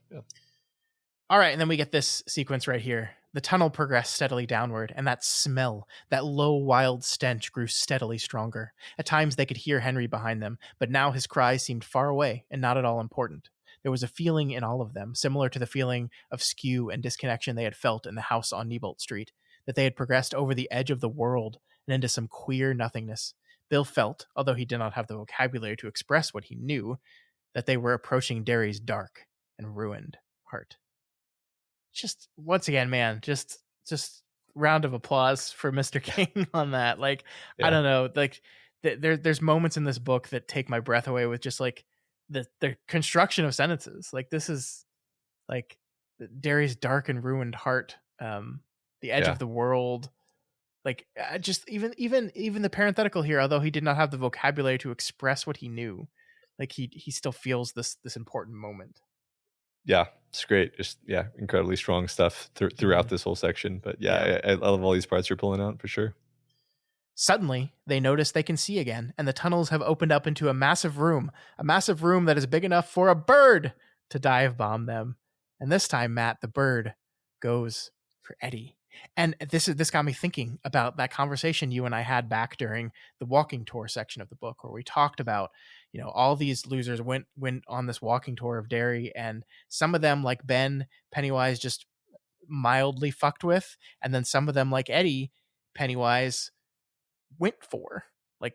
All right, and then we get this sequence right here. The tunnel progressed steadily downward, and that smell, that low, wild stench, grew steadily stronger. At times they could hear Henry behind them, but now his cries seemed far away and not at all important. There was a feeling in all of them, similar to the feeling of skew and disconnection they had felt in the house on Nebolt Street, that they had progressed over the edge of the world and into some queer nothingness. Bill felt, although he did not have the vocabulary to express what he knew, that they were approaching Derry's dark and ruined heart. Just, once again, man, just round of applause for Mr. King on that. Like, I don't know, like there's moments in this book that take my breath away with just like the construction of sentences. Like, this is like Derry's dark and ruined heart, the edge of the world. Like, just even the parenthetical here, although he did not have the vocabulary to express what he knew, like he still feels this important moment. Yeah, it's great. Just incredibly strong stuff throughout this whole section. But I love all these parts you're pulling out for sure. Suddenly, they notice they can see again, and the tunnels have opened up into a massive room that is big enough for a bird to dive bomb them. And this time, Matt, the bird goes for Eddie. And this got me thinking about that conversation you and I had back during the walking tour section of the book, where we talked about, all these losers went on this walking tour of Derry, and some of them, like Ben, Pennywise just mildly fucked with, and then some of them, like Eddie, Pennywise went for, like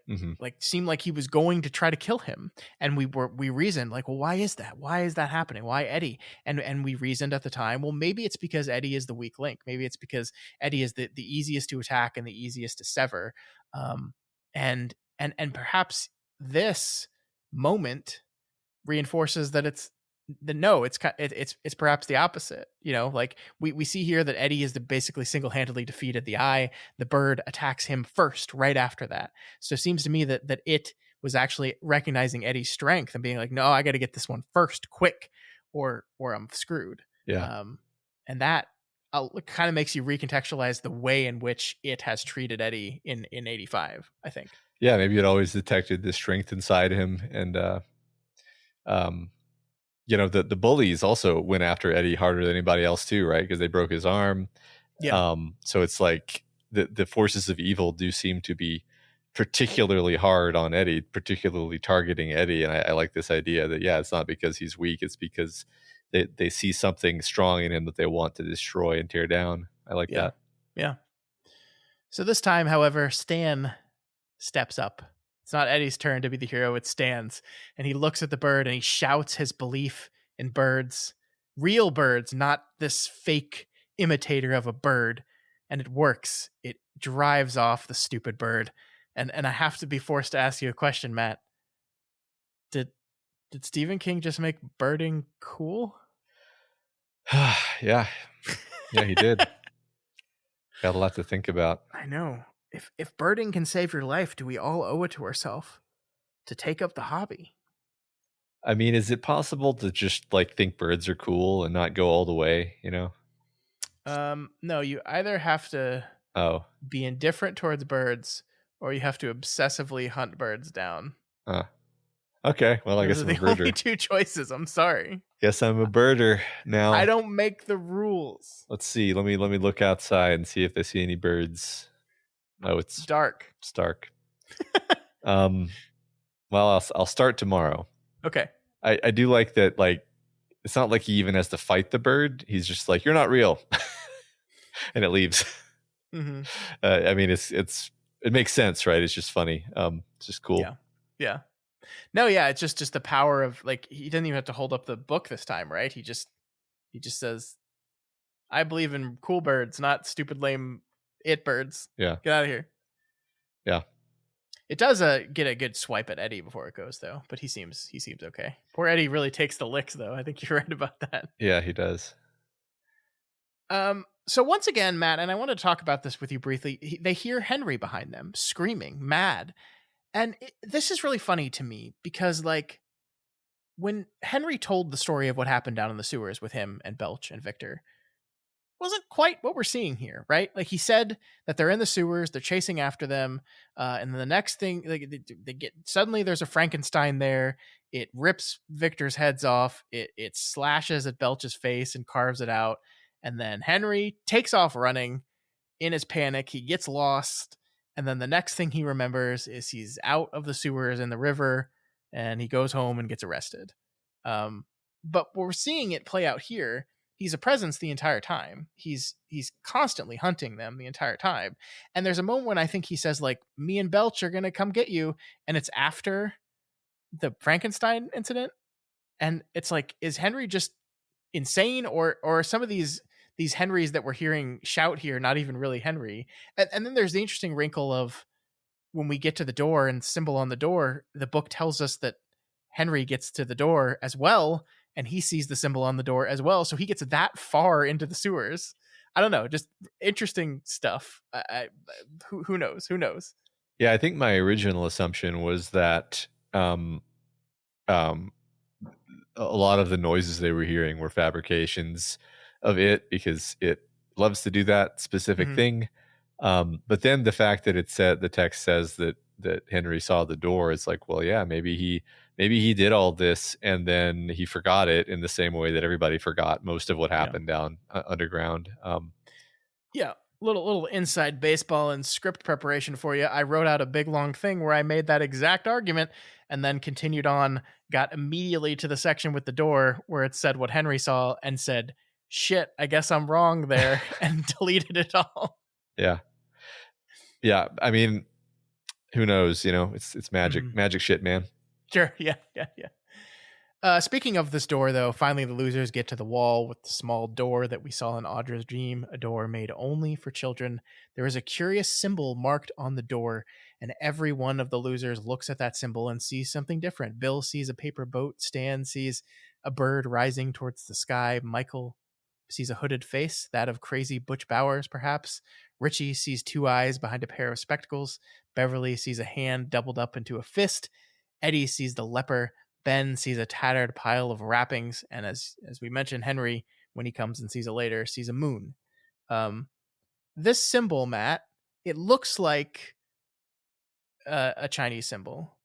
seemed like he was going to try to kill him. And we reasoned, like, well, why is that happening? Why Eddie? And we reasoned at the time, well, maybe it's because Eddie is the weak link. Maybe it's because Eddie is the easiest to attack and the easiest to sever. And perhaps this moment reinforces that it's perhaps the opposite. Like we see here that Eddie is basically single-handedly defeated the eye. The bird attacks him first, right after that. So it seems to me that it was actually recognizing Eddie's strength and being like, no, I got to get this one first, quick, or I'm screwed. Yeah. And that kind of makes you recontextualize the way in which it has treated Eddie in 85, I think. Yeah, maybe it always detected the strength inside him, and the bullies also went after Eddie harder than anybody else too, right? Because they broke his arm. Yeah. So it's like the forces of evil do seem to be particularly hard on Eddie, particularly targeting Eddie. And I like this idea that, it's not because he's weak, it's because they see something strong in him that they want to destroy and tear down. I like that. Yeah. So this time, however, Stan steps up. It's not Eddie's turn to be the hero, it's Stan's. And he looks at the bird and he shouts his belief in birds. Real birds, not this fake imitator of a bird. And it works. It drives off the stupid bird. And I have to be forced to ask you a question, Matt. Did Stephen King just make birding cool? Yeah, he did. Got a lot to think about. I know. If birding can save your life, do we all owe it to ourselves to take up the hobby? I mean, is it possible to just like think birds are cool and not go all the way, you know? No, you either have to be indifferent towards birds or you have to obsessively hunt birds down. Okay, well, I guess I'm a birder. Those are the only two choices. I'm sorry. Guess I'm a birder now. I don't make the rules. Let's see. Let me look outside and see if I see any birds. Oh, it's dark. It's dark. Well, I'll start tomorrow. Okay. I do like that. Like, it's not like he even has to fight the bird. He's just like, you're not real, and it leaves. Mm-hmm. I mean, it makes sense, right? It's just funny. It's just cool. Yeah. No, yeah, it's just the power of, like, he didn't even have to hold up the book this time, right? He just says, I believe in cool birds, not stupid, lame birds. Yeah. Get out of here. Yeah. It does get a good swipe at Eddie before it goes, though, but he seems okay. Poor Eddie really takes the licks, though. I think you're right about that. Yeah, he does. So once again, Matt, and I want to talk about this with you briefly, they hear Henry behind them, screaming, mad. And this is really funny to me because, like, when Henry told the story of what happened down in the sewers with him and Belch and Victor, wasn't quite what we're seeing here, right? Like, he said that they're in the sewers, they're chasing after them, and then the next thing, like, they get, suddenly there's a Frankenstein there. It rips Victor's heads off. It slashes at Belch's face and carves it out. And then Henry takes off running. In his panic, he gets lost. And then the next thing he remembers is he's out of the sewers in the river and he goes home and gets arrested. But we're seeing it play out here. He's a presence the entire time. He's constantly hunting them the entire time. And there's a moment when I think he says, like, me and Belch are going to come get you. And it's after the Frankenstein incident. And it's like, is Henry just insane, or some of these Henrys that we're hearing shout here not even really Henry? And then there's the interesting wrinkle of when we get to the door and symbol on the door, the book tells us that Henry gets to the door as well, and he sees the symbol on the door as well, so he gets that far into the sewers. I don't know, just interesting stuff. Who knows? Yeah, I think my original assumption was that a lot of the noises they were hearing were fabrications of it, because it loves to do that specific thing. But then the fact that the text says that Henry saw the door, it's like, well, yeah, maybe he did all this and then he forgot it in the same way that everybody forgot most of what happened down underground. Yeah. Little inside baseball and script preparation for you. I wrote out a big long thing where I made that exact argument and then continued on, got immediately to the section with the door where it said what Henry saw and said, shit, I guess I'm wrong there, and deleted it all. Yeah. I mean, who knows? You know, it's magic, magic shit, man. Sure. Yeah. Speaking of this door, though, finally the losers get to the wall with the small door that we saw in Audra's dream, a door made only for children. There is a curious symbol marked on the door, and every one of the losers looks at that symbol and sees something different. Bill sees a paper boat. Stan sees a bird rising towards the sky. Michael sees a hooded face, that of crazy Butch Bowers, perhaps. Richie sees two eyes behind a pair of spectacles. Beverly sees a hand doubled up into a fist. Eddie sees the leper. Ben sees a tattered pile of wrappings, and as we mentioned, Henry, when he comes and sees it later, sees a moon. This symbol, Matt, it looks like a Chinese symbol.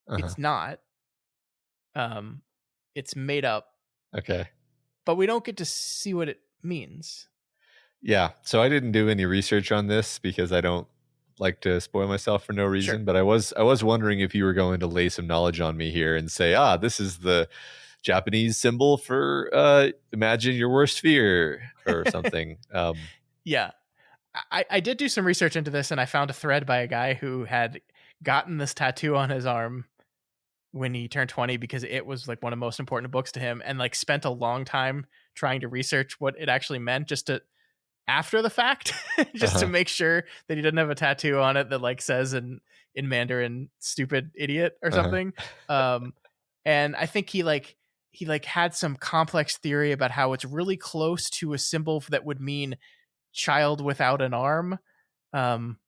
It's not. It's made up. Okay. But we don't get to see what it means. Yeah, so I didn't do any research on this because I don't like to spoil myself for no reason, sure. But I was wondering if you were going to lay some knowledge on me here and say, this is the Japanese symbol for imagine your worst fear or something. Yeah. I did do some research into this, and I found a thread by a guy who had gotten this tattoo on his arm when he turned 20 because it was like one of the most important books to him, and like spent a long time trying to research what it actually meant just to after the fact just to Uh-huh. make sure that he doesn't have a tattoo on it that like says in Mandarin stupid idiot or Uh-huh. something. And I think he had some complex theory about how it's really close to a symbol that would mean child without an arm. Um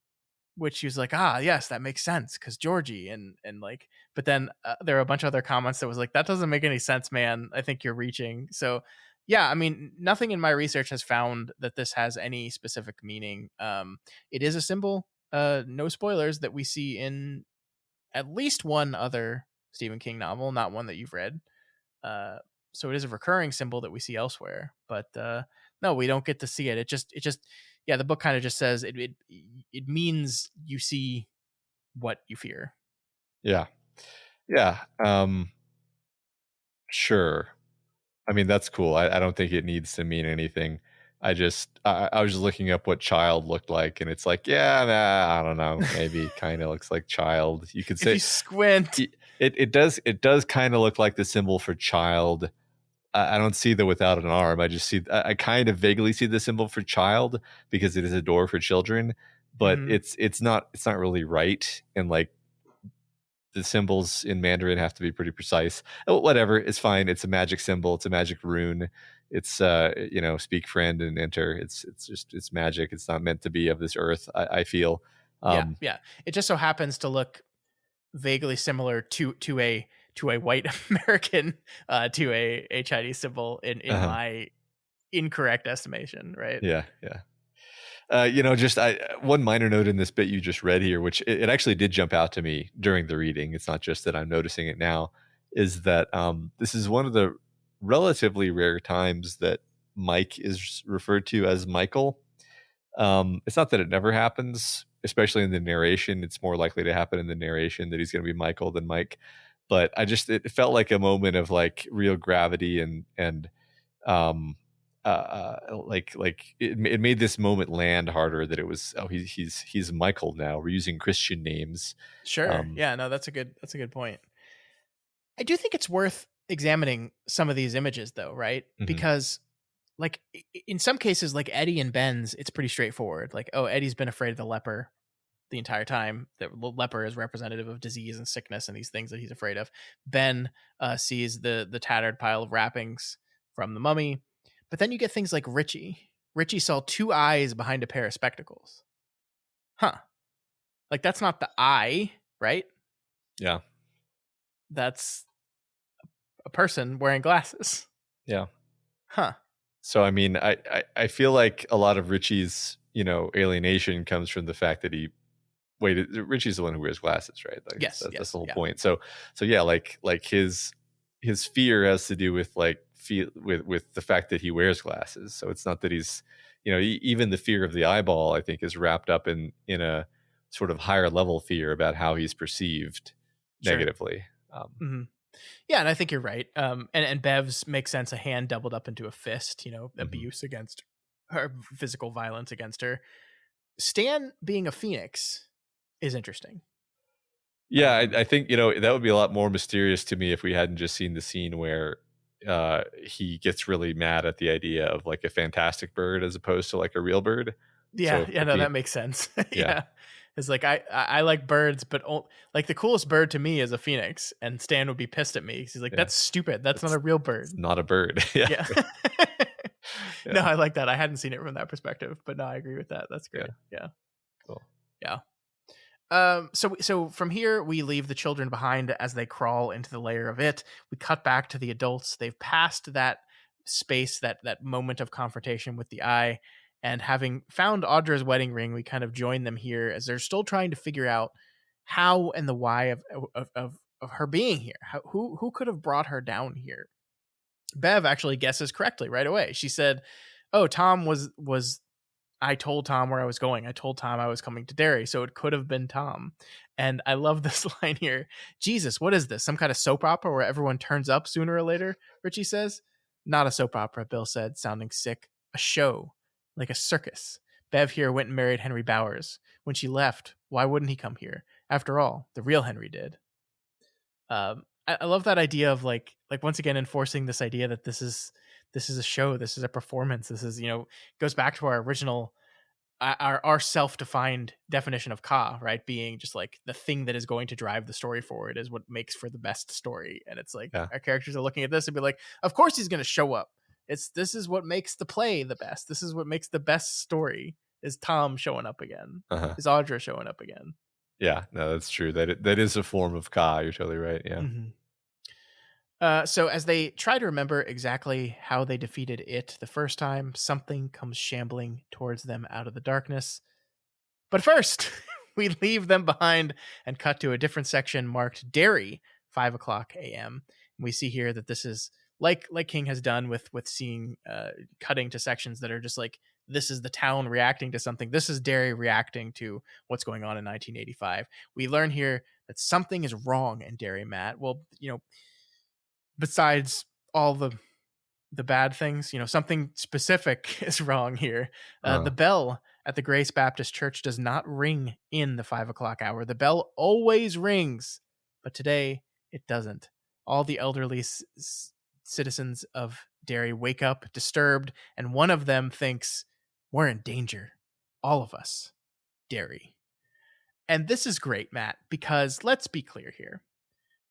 which he was like, ah, yes, that makes sense because Georgie and like, but then there are a bunch of other comments that was like, that doesn't make any sense, man. I think you're reaching. So, yeah, I mean, nothing in my research has found that this has any specific meaning. It is a symbol, no spoilers, that we see in at least one other Stephen King novel, not one that you've read. Uh, so it is a recurring symbol that we see elsewhere, but no, we don't get to see it. It just, yeah, the book kind of just says it means you see what you fear. Yeah. Yeah. Sure. I mean, that's cool. I don't think it needs to mean anything. I was just looking up what child looked like, and it's like, yeah, nah, I don't know. Maybe kind of looks like child. You could If say you squint, it does kind of look like the symbol for child. I don't see the without an arm. I kind of vaguely see the symbol for child because it is a door for children, but mhm. it's not really right. And like the symbols in Mandarin have to be pretty precise. Oh, whatever, it's fine. It's a magic symbol. It's a magic rune. It's speak friend and enter. It's magic. It's not meant to be of this earth. I feel. Yeah, Um, yeah. It just so happens to look vaguely similar to a white American to a Chinese symbol in uh my incorrect estimation, right? Yeah, yeah. Just one minor note in this bit you just read here, which it actually did jump out to me during the reading. It's not just that I'm noticing it now, is that this is one of the relatively rare times that Mike is referred to as Michael. It's not that it never happens, especially in the narration. It's more likely to happen in the narration that he's going to be Michael than Mike. But it felt like a moment of like real gravity and um it made this moment land harder, that it was, oh, he's Michael now, we're using Christian names. Sure. um Yeah, no, that's a good point. I do think it's worth examining some of these images though, right? mhm. Because like in some cases like Eddie and Ben's, it's pretty straightforward. Like, oh, Eddie's been afraid of the leper the entire time. The leper is representative of disease and sickness and these things that he's afraid of. Ben sees the tattered pile of wrappings from the mummy. But then you get things like Richie. Richie saw two eyes behind a pair of spectacles. Huh. Like that's not the eye, right? Yeah, That's a person wearing glasses. yeah. Huh. So I mean, I feel like a lot of Richie's alienation comes from the fact that he wait Richie's the one who wears glasses, right? Like Yes, that's yes, the whole yeah. point. So yeah, like his fear has to do with like feel with the fact that he wears glasses. So it's not that he's even the fear of the eyeball, I think, is wrapped up in a sort of higher level fear about how he's perceived Sure. negatively. hmm Yeah, and I think you're right. And Bev's makes sense. A hand doubled up into a fist. Mhm. Abuse against her, physical violence against her. Stan being a phoenix is interesting. Yeah, I think that would be a lot more mysterious to me if we hadn't just seen the scene where he gets really mad at the idea of like a fantastic bird as opposed to like a real bird. Yeah, So yeah, if no, he, that makes sense. yeah, Yeah, it's like I like birds, but like the coolest bird to me is a phoenix, and Stan would be pissed at me 'cause he's like, yeah, "That's stupid. That's not it's a real it's bird." not a bird. Yeah, Yeah. No, yeah, I like that. I hadn't seen it from that perspective, but no, I agree with that. That's yeah. great. Yeah, Cool. yeah. So from here we leave the children behind as they crawl into the lair of it. We cut back to the adults. They've passed that space, that moment of confrontation with the eye, and having found Audra's wedding ring, we kind of join them here as they're still trying to figure out how and the why of her being here. Who could have brought her down here? Bev actually guesses correctly right away. She said, "Oh, Tom was I told Tom where I was going. I told Tom I was coming to Derry, so it could have been Tom." And I love this line here. Jesus, what is this? Some kind of soap opera where everyone turns up sooner or later? Richie says. Not a soap opera, Bill said, sounding sick. A show, like a circus. Bev here went and married Henry Bowers. When she left, why wouldn't he come here? After all, the real Henry did. I love that idea of like once again enforcing this idea that this is a show, this is a performance, this is goes back to our original our self-defined definition of ka, right? Being just like the thing that is going to drive the story forward is what makes for the best story. And it's like Yeah. our characters are looking at this and be like, of course he's going to show up. This is what makes the play the best. This is what makes the best story is Tom showing up again, Uh-huh. is Audra showing up again. Yeah, no, that's true. That is a form of ka. You're totally right. Yeah. So as they try to remember exactly how they defeated it the first time, something comes shambling towards them out of the darkness. But first, we leave them behind and cut to a different section marked Derry, 5 o'clock a.m. We see here that this is like King has done with seeing cutting to sections that are just like, this is the town reacting to something. This is Derry reacting to what's going on in 1985. We learn here that something is wrong in Derry, Matt. Well, besides all the bad things, something specific is wrong here. The bell at the Grace Baptist Church does not ring in the 5 o'clock hour. The bell always rings, but today it doesn't. All the elderly citizens of Derry wake up disturbed, and one of them thinks, we're in danger. All of us. Derry. And this is great, Matt, because let's be clear here.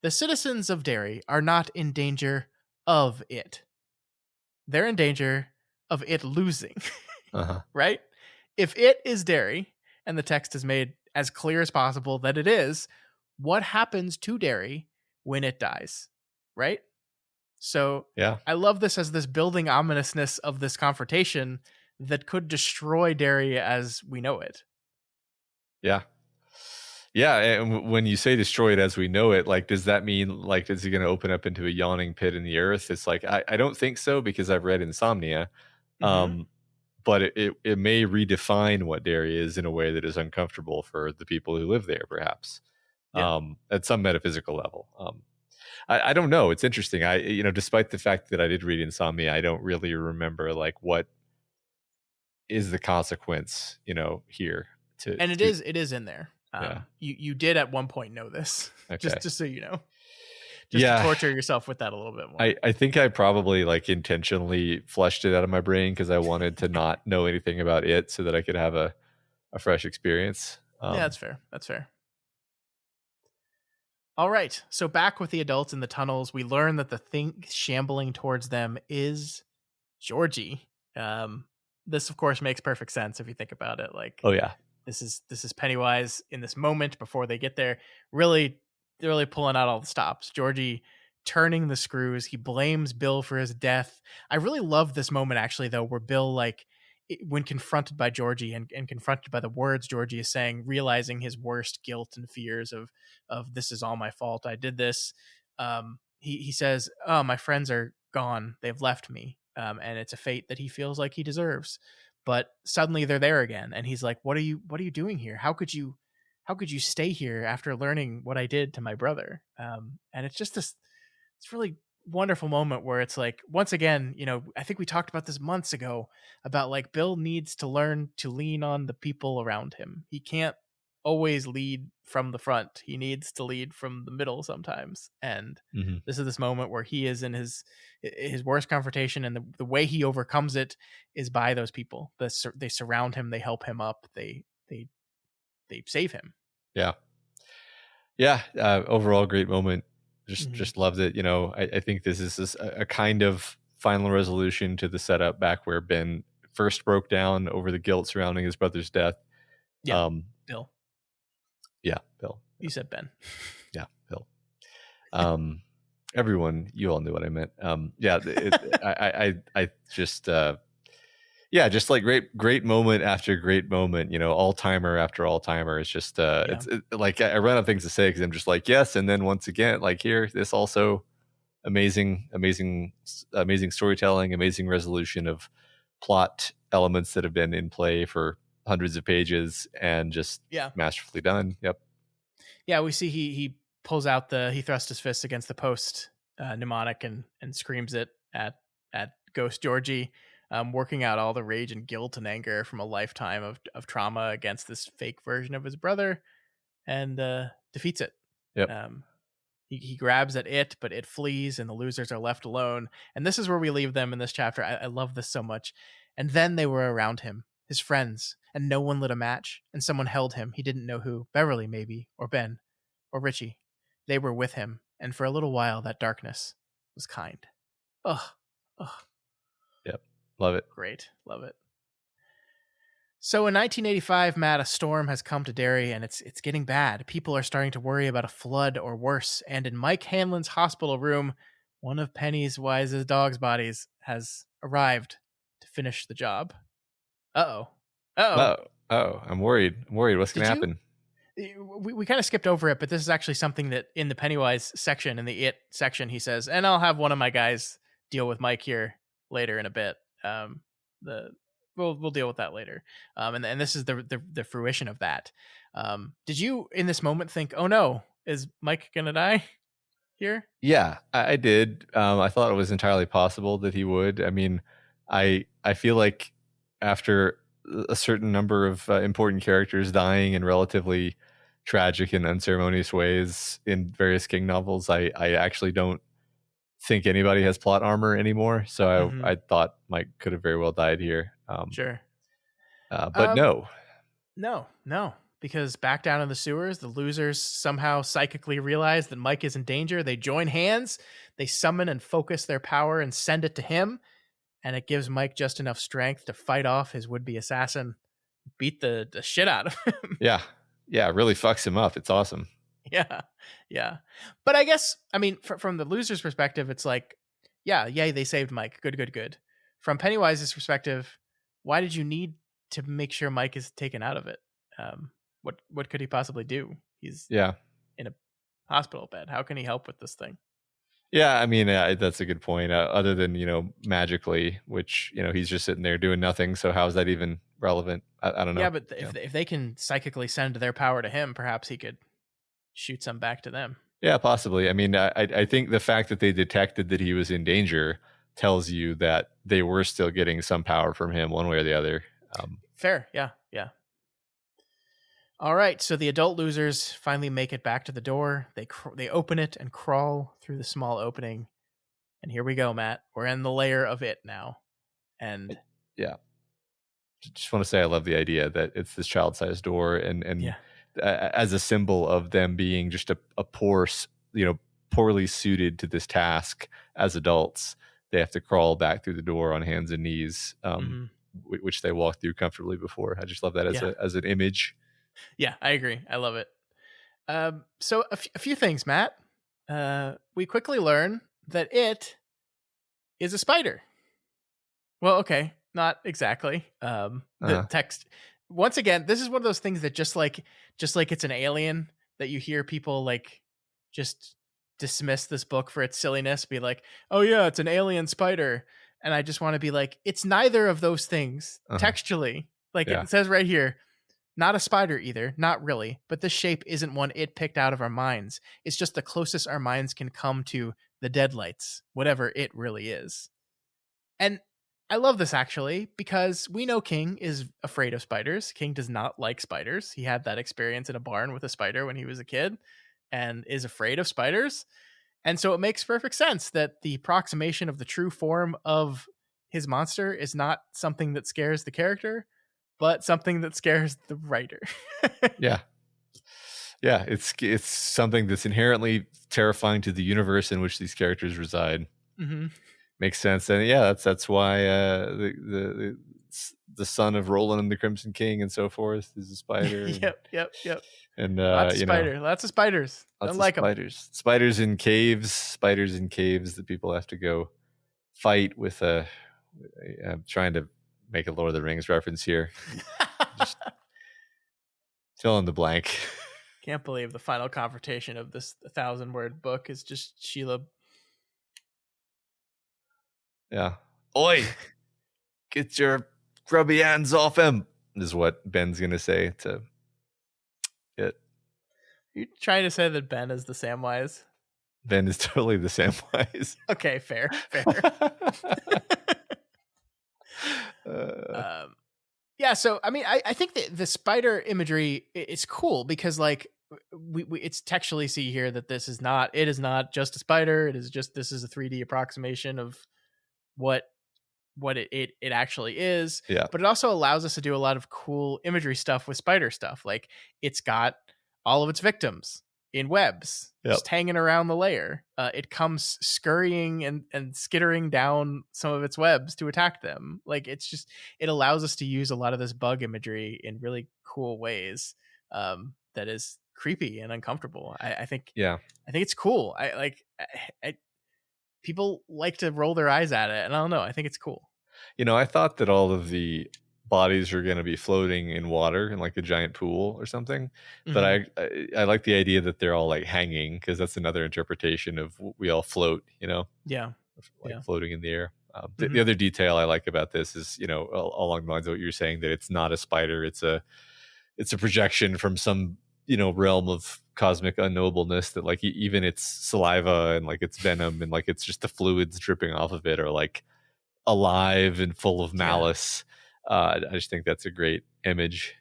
The citizens of Derry are not in danger of it. They're in danger of it losing, right? If it is Derry, and the text is made as clear as possible that it is, what happens to Derry when it dies, right? So Yeah. I love this as this building ominousness of this confrontation that could destroy Derry as we know it. Yeah. Yeah, and when you say destroy it as we know it, like, does that mean, like, is it going to open up into a yawning pit in the earth? It's like, I don't think so, because I've read Insomnia. But it may redefine what Derry is in a way that is uncomfortable for the people who live there, perhaps, at some metaphysical level. I don't know. It's interesting. Despite the fact that I did read Insomnia, I don't really remember, like, what is the consequence, here. It is in there. You did at one point know this. Okay. just so you know. Just to torture yourself with that a little bit more. I think I probably like intentionally flushed it out of my brain because I wanted to not know anything about it so that I could have a fresh experience. Yeah, that's fair. That's fair. All right. So back with the adults in the tunnels, we learn that the thing shambling towards them is Georgie. This, of course, makes perfect sense if you think about it. Like, oh yeah, this is Pennywise in this moment before they get there. Really, they're really pulling out all the stops. Georgie turning the screws. He blames Bill for his death. I really love this moment, actually, though, where Bill, like, when confronted by Georgie and confronted by the words Georgie is saying, realizing his worst guilt and fears of this is all my fault. I did this. He says, "Oh, my friends are gone. They've left me." And it's a fate that he feels like he deserves. But suddenly they're there again, and he's like, "What are you doing here? How could you stay here after learning what I did to my brother?" And it's just it's really wonderful moment where it's like, once again, I think we talked about this months ago about like Bill needs to learn to lean on the people around him. He can't always lead from the front. He needs to lead from the middle sometimes. And this is this moment where he is in his worst confrontation, and the way he overcomes it is by those people. They surround him, they help him up, they save him. Yeah. Overall, great moment. Just loved it. I think this is a kind of final resolution to the setup back where Ben first broke down over the guilt surrounding his brother's death. Yeah, Bill. Yeah, Bill. You said Ben. Yeah, Bill. Everyone, you all knew what I meant. I just just like great moment after great moment, all timer after all timer. It's just it's like I run out of things to say because I'm just like, yes, and then once again, like, here, this also amazing storytelling, amazing resolution of plot elements that have been in play for hundreds of pages, and just masterfully done. Yep. Yeah, we see he pulls out he thrusts his fist against the post mnemonic and screams it at Ghost Georgie. Working out all the rage and guilt and anger from a lifetime of trauma against this fake version of his brother. and defeats it. Yep. He grabs at it, but it flees, and the losers are left alone. And this is where we leave them in this chapter. I love this so much. And then they were around him, his friends, and no one lit a match. And someone held him. He didn't know who. Beverly, maybe, or Ben, or Richie. They were with him, and for a little while, that darkness was kind. Ugh, ugh, Yep. Love it. great, love it. So in 1985, Matt, a storm has come to Derry, and it's getting bad. People are starting to worry about a flood or worse. And in Mike Hanlon's hospital room, one of Penny's wisest dog's bodies has arrived to finish the job. Uh-oh. Uh-oh. Oh, I'm worried. What's going to happen? We kind of skipped over it, but this is actually something that in the Pennywise section, in the It section, he says, and I'll have one of my guys deal with Mike here later in a bit. We'll deal with that later. And this is the fruition of that. Did you in this moment think, oh no, is Mike gonna die here? Yeah, I did. I thought it was entirely possible that he would. I mean, I feel like after a certain number of important characters dying in relatively tragic and unceremonious ways in various King novels, I actually don't think anybody has plot armor anymore. So I thought Mike could have very well died here. Sure. But No. Because back down in the sewers, the losers somehow psychically realize that Mike is in danger. They join hands, they summon and focus their power and send it to him. And it gives Mike just enough strength to fight off his would-be assassin, beat the shit out of him. Yeah, it really fucks him up. It's awesome. Yeah. But I guess, I mean, from the loser's perspective, it's like, yay, they saved Mike. Good. From Pennywise's perspective, why did you need to make sure Mike is taken out of it? What could he possibly do? He's in a hospital bed. How can he help with this thing? Yeah, I mean, that's a good point. Other than, magically, which, he's just sitting there doing nothing. So how is that even relevant? I don't know. Yeah, but if they can psychically send their power to him, perhaps he could shoot some back to them. Yeah, possibly. I mean, I think the fact that they detected that he was in danger tells you that they were still getting some power from him one way or the other. Fair. Yeah. All right, so the adult losers finally make it back to the door. They open it and crawl through the small opening. And here we go, Matt. We're in the lair of it now. And yeah. Just want to say I love the idea that it's this child-sized door and as a symbol of them being just a poorly suited to this task as adults. They have to crawl back through the door on hands and knees, which they walk through comfortably before. I just love that as an image. Yeah, I agree. I love it. So a few things, Matt. We quickly learn that it is a spider. Well, okay, not exactly. The text. Once again, this is one of those things that just like it's an alien that you hear people like just dismiss this book for its silliness, be like, oh yeah, it's an alien spider. And I just want to be like, it's neither of those things textually. Like it says right here, not a spider either, not really, but this shape isn't one it picked out of our minds. It's just the closest our minds can come to the deadlights, whatever it really is. And I love this actually, because we know King is afraid of spiders. King does not like spiders. He had that experience in a barn with a spider when he was a kid and is afraid of spiders. And so it makes perfect sense that the approximation of the true form of his monster is not something that scares the character, but something that scares the writer. Yeah, it's something that's inherently terrifying to the universe in which these characters reside. Makes sense, and that's why the son of Roland and the Crimson King and so forth is a spider. Yep. And lots of spiders. Lots of spiders. Spiders in caves that people have to go fight with. I'm trying to make a Lord of the Rings reference here. Just fill in the blank. Can't believe the final confrontation of this 1,000-word book is just Sheila. Yeah. Oi! Get your grubby hands off him, is what Ben's going to say to it. You're trying to say that Ben is the Samwise? Ben is totally the Samwise. Okay, fair. So I mean, I think that the spider imagery is cool because, like, we it's textually see here that this is not, it is not just a spider. It is just, this is a 3D approximation of what it actually is. Yeah. But it also allows us to do a lot of cool imagery stuff with spider stuff. Like, it's got all of its victims in webs, Yep. just hanging around the lair. It comes scurrying and skittering down some of its webs to attack them. Like, it's just, it allows us to use a lot of this bug imagery in really cool ways, that is creepy and uncomfortable. I think it's cool. I people like to roll their eyes at it, and I don't know, I think it's cool. I thought that all of the bodies are going to be floating in water in like a giant pool or something, but I like the idea that they're all like hanging, because that's another interpretation of we all float, floating in the air. The other detail I like about this is, along the lines of what you're saying, that it's not a spider, it's a projection from some realm of cosmic unknowableness, that like even its saliva and like its venom and like it's just the fluids dripping off of it are like alive and full of malice. I just think that's a great image.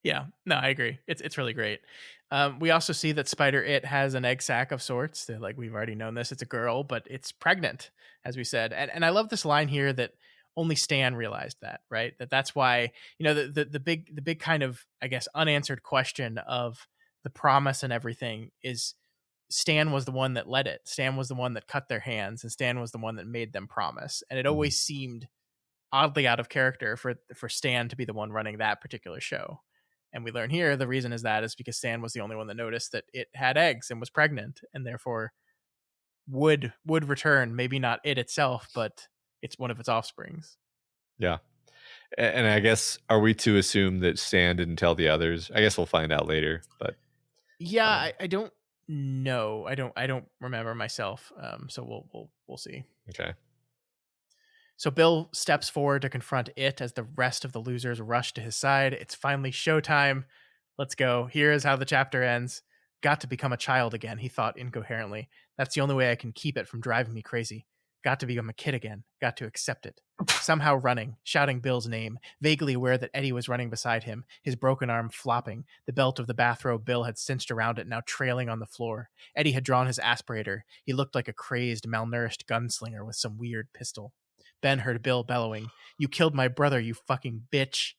Yeah, no, I agree. It's really great. We also see that Spider It has an egg sac of sorts. Like, we've already known this. It's a girl, but it's pregnant, as we said. And I love this line here that only Stan realized that, right? That's why, the big kind of, I guess, unanswered question of the promise and everything is, Stan was the one that led it. Stan was the one that cut their hands, and Stan was the one that made them promise. And it always seemed oddly out of character for Stan to be the one running that particular show. And we learn here the reason is because Stan was the only one that noticed that it had eggs and was pregnant, and therefore would return. Maybe not it itself, but it's one of its offsprings. Yeah. And I guess, are we to assume that Stan didn't tell the others? I guess we'll find out later, but yeah, I don't know. I don't remember myself. So we'll see. Okay. So Bill steps forward to confront it as the rest of the losers rush to his side. It's finally showtime. Let's go. Here is how the chapter ends. Got to become a child again, he thought incoherently. That's the only way I can keep it from driving me crazy. Got to become a kid again. Got to accept it. Somehow running, shouting Bill's name, vaguely aware that Eddie was running beside him, his broken arm flopping, the belt of the bathrobe Bill had cinched around it now trailing on the floor. Eddie had drawn his aspirator. He looked like a crazed, malnourished gunslinger with some weird pistol. Ben heard Bill bellowing, "You killed my brother, you fucking bitch."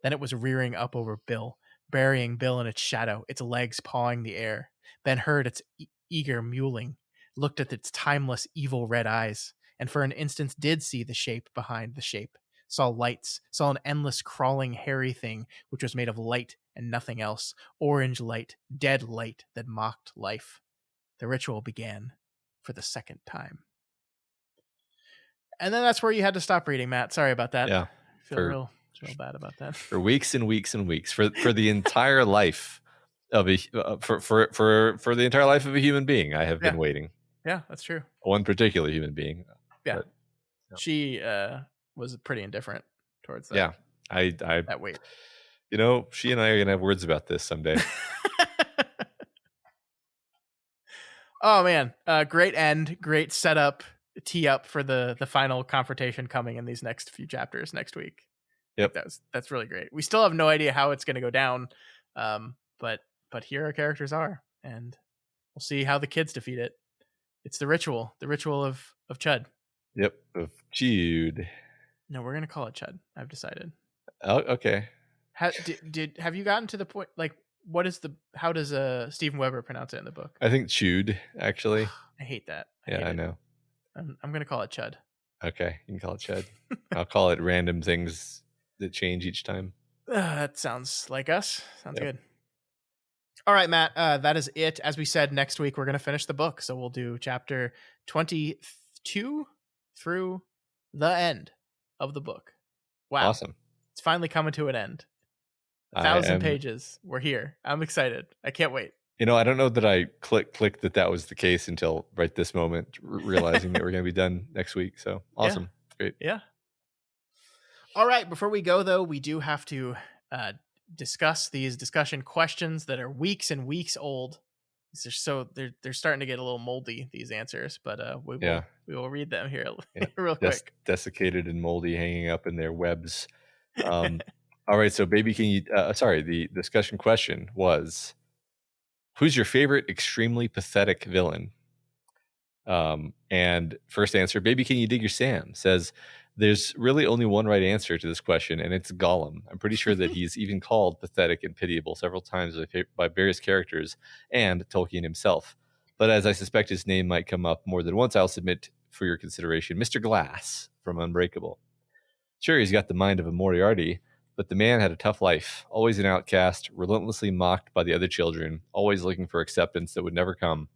Then it was rearing up over Bill, burying Bill in its shadow, its legs pawing the air. Ben heard its eager mewling, looked at its timeless, evil red eyes, and for an instant did see the shape behind the shape. Saw lights, saw an endless, crawling, hairy thing which was made of light and nothing else. Orange light, dead light that mocked life. The ritual began for the second time. And then that's where you had to stop reading, Matt. Sorry about that. Yeah. I feel real bad about that. For weeks and weeks and weeks, for the entire life of for the entire life of a human being, I have been waiting. Yeah, that's true. One particular human being. Yeah. But, she was pretty indifferent towards that. Yeah. I that wait. She and I are gonna have words about this someday. Oh man. Great end, great setup. Tee up for the final confrontation coming in these next few chapters next week. Yep, that's really great. We still have no idea how it's going to go down, but here our characters are, and we'll see how the kids defeat it. It's the ritual of Chud. Yep, of Jude. No, we're gonna call it Chud. I've decided. Oh, okay. Have you gotten to the point? Like, how does Steven Weber pronounce it in the book? I think Chud, actually. I hate that. I know. I'm going to call it Chud. Okay, you can call it Chud. I'll call it random things that change each time. That sounds like us. Sounds good. All right, Matt, that is it. As we said, next week we're going to finish the book. So we'll do chapter 22 through the end of the book. Wow. Awesome. It's finally coming to an end. 1,000 pages. We're here. I'm excited. I can't wait. I don't know that I clicked that was the case until right this moment, realizing that we're going to be done next week. So awesome. Yeah. Great. Yeah. All right. Before we go, though, we do have to discuss these discussion questions that are weeks and weeks old. They're starting to get a little moldy, these answers, but we will read them here real quick. Desiccated and moldy, hanging up in their webs. All right. So, baby, can you? The discussion question was: Who's your favorite extremely pathetic villain? And first answer, Baby Can You Dig Your Sam, says there's really only one right answer to this question, and it's Gollum. I'm pretty sure that he's even called pathetic and pitiable several times by various characters and Tolkien himself. But as I suspect his name might come up more than once, I'll submit for your consideration Mr. Glass from Unbreakable. Sure, he's got the mind of a Moriarty, but the man had a tough life, always an outcast, relentlessly mocked by the other children, always looking for acceptance that would never come.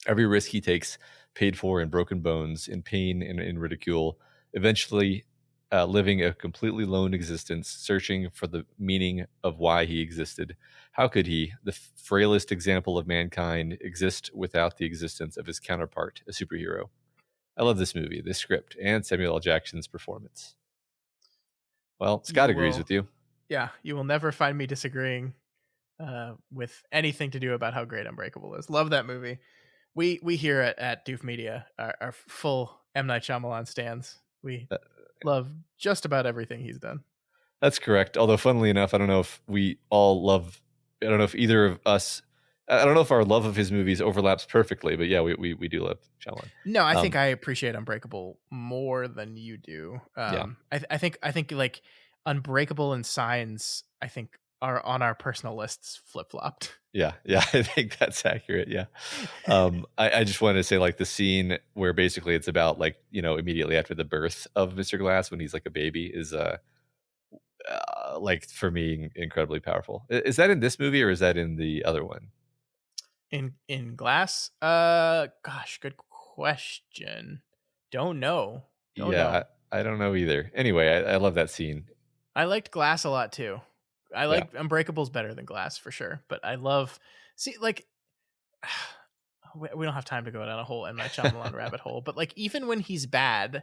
Every risk he takes paid for in broken bones, in pain, and in ridicule, eventually living a completely lone existence, searching for the meaning of why he existed. How could he, the frailest example of mankind, exist without the existence of his counterpart, a superhero? I love this movie, this script, and Samuel L. Jackson's performance. Well, Scott agrees with you. Yeah, you will never find me disagreeing with anything to do about how great Unbreakable is. Love that movie. We here at Doof Media are full M. Night Shyamalan stans. We love just about everything he's done. That's correct. Although, funnily enough, I don't know if we all love. I don't know if either of us. I don't know if our love of his movies overlaps perfectly, but yeah, we do love Shyamalan. No, I think I appreciate Unbreakable more than you do. Yeah. I think like Unbreakable and Signs, I think are on our personal lists flip flopped. Yeah, I think that's accurate. Yeah. I just wanted to say, like, the scene where basically it's about, like, immediately after the birth of Mr. Glass when he's like a baby is like, for me, incredibly powerful. Is that in this movie or is that in the other one? In Glass? Gosh, good question. Don't know. I don't know either. Anyway, I love that scene. I liked Glass a lot too. I like Unbreakable's better than Glass for sure, but I love like we don't have time to go down a whole M. Night Shyamalan rabbit hole, but like even when he's bad,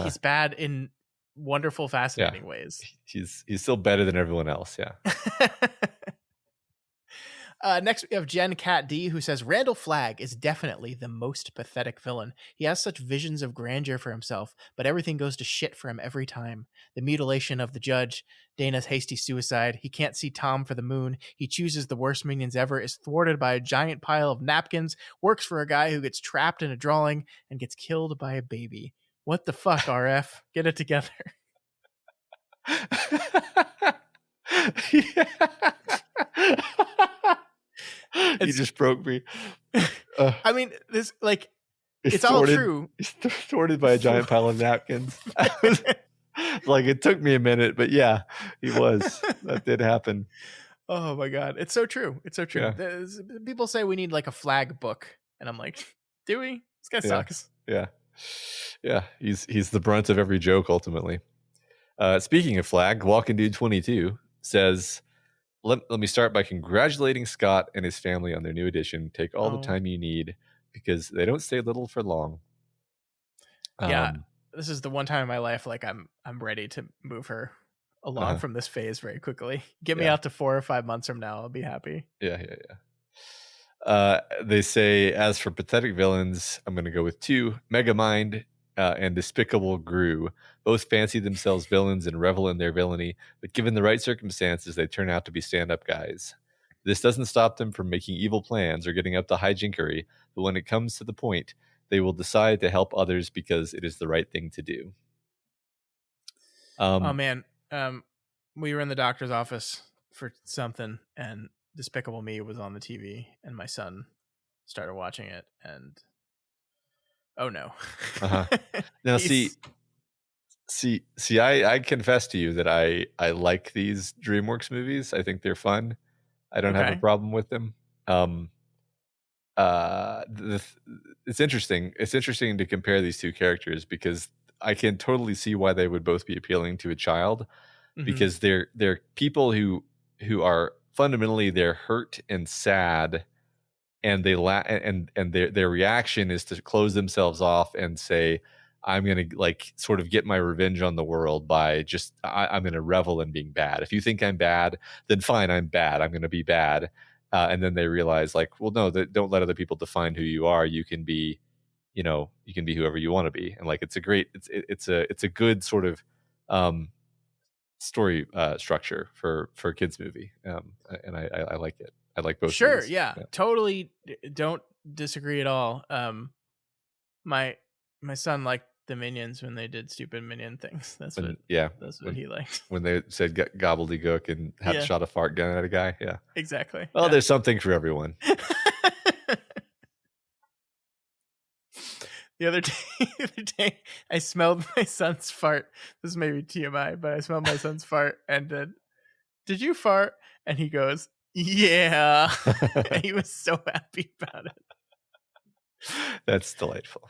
he's bad in wonderful, fascinating ways. He's still better than everyone else. Yeah. Next, we have Jen Cat D, who says Randall Flagg is definitely the most pathetic villain. He has such visions of grandeur for himself, but everything goes to shit for him every time. The mutilation of the judge, Dana's hasty suicide, he can't see Tom for the moon, he chooses the worst minions ever, is thwarted by a giant pile of napkins, works for a guy who gets trapped in a drawing, and gets killed by a baby. What the fuck, RF? Get it together. You just broke me. I mean, this, like, it's all true. He's thwarted by a giant pile of napkins. Like, it took me a minute, but yeah, he was. That did happen. Oh my god, it's so true. It's so true. Yeah. People say we need like a Flagg book, and I'm like, do we? This guy sucks. Yeah. He's the brunt of every joke ultimately. Speaking of Flagg, Walking Dude 22 says, Let me start by congratulating Scott and his family on their new addition. Take all the time you need because they don't stay little for long. Yeah, this is the one time in my life like I'm ready to move her along from this phase very quickly. Get me out to 4 or 5 months from now. I'll be happy. Yeah. They say, as for pathetic villains, I'm going to go with 2, Megamind and Despicable Gru. Both fancy themselves villains and revel in their villainy, but given the right circumstances, they turn out to be stand-up guys. This doesn't stop them from making evil plans or getting up to hijinkery, but when it comes to the point, they will decide to help others because it is the right thing to do. Oh man, we were in the doctor's office for something, and Despicable Me was on the TV, and my son started watching it, and oh no. Now see, I confess to you that I like these DreamWorks movies. I think they're fun. I don't have a problem with them. It's interesting. It's interesting to compare these two characters because I can totally see why they would both be appealing to a child, because they're people who are fundamentally, they're hurt and sad, and they and their reaction is to close themselves off and say, I'm going to like sort of get my revenge on the world by just, I'm going to revel in being bad. If you think I'm bad, then fine, I'm bad. I'm going to be bad. And then they realize like, well, no, don't let other people define who you are. You can be, you can be whoever you want to be. And like, it's a good sort of story structure for a kid's movie. And I like it. I like both Sure, movies. yeah, totally. Don't disagree at all. My son liked the Minions when they did stupid Minion things. That's what when he liked. when they said gobbledygook and had Yeah, shot a fart gun at a guy. Yeah. exactly. Well, Yeah. there's something for everyone. The other day, I smelled my son's fart. This may be TMI, but I smelled my son's fart and did you fart? And he goes, yeah. And he was so happy about it. That's delightful.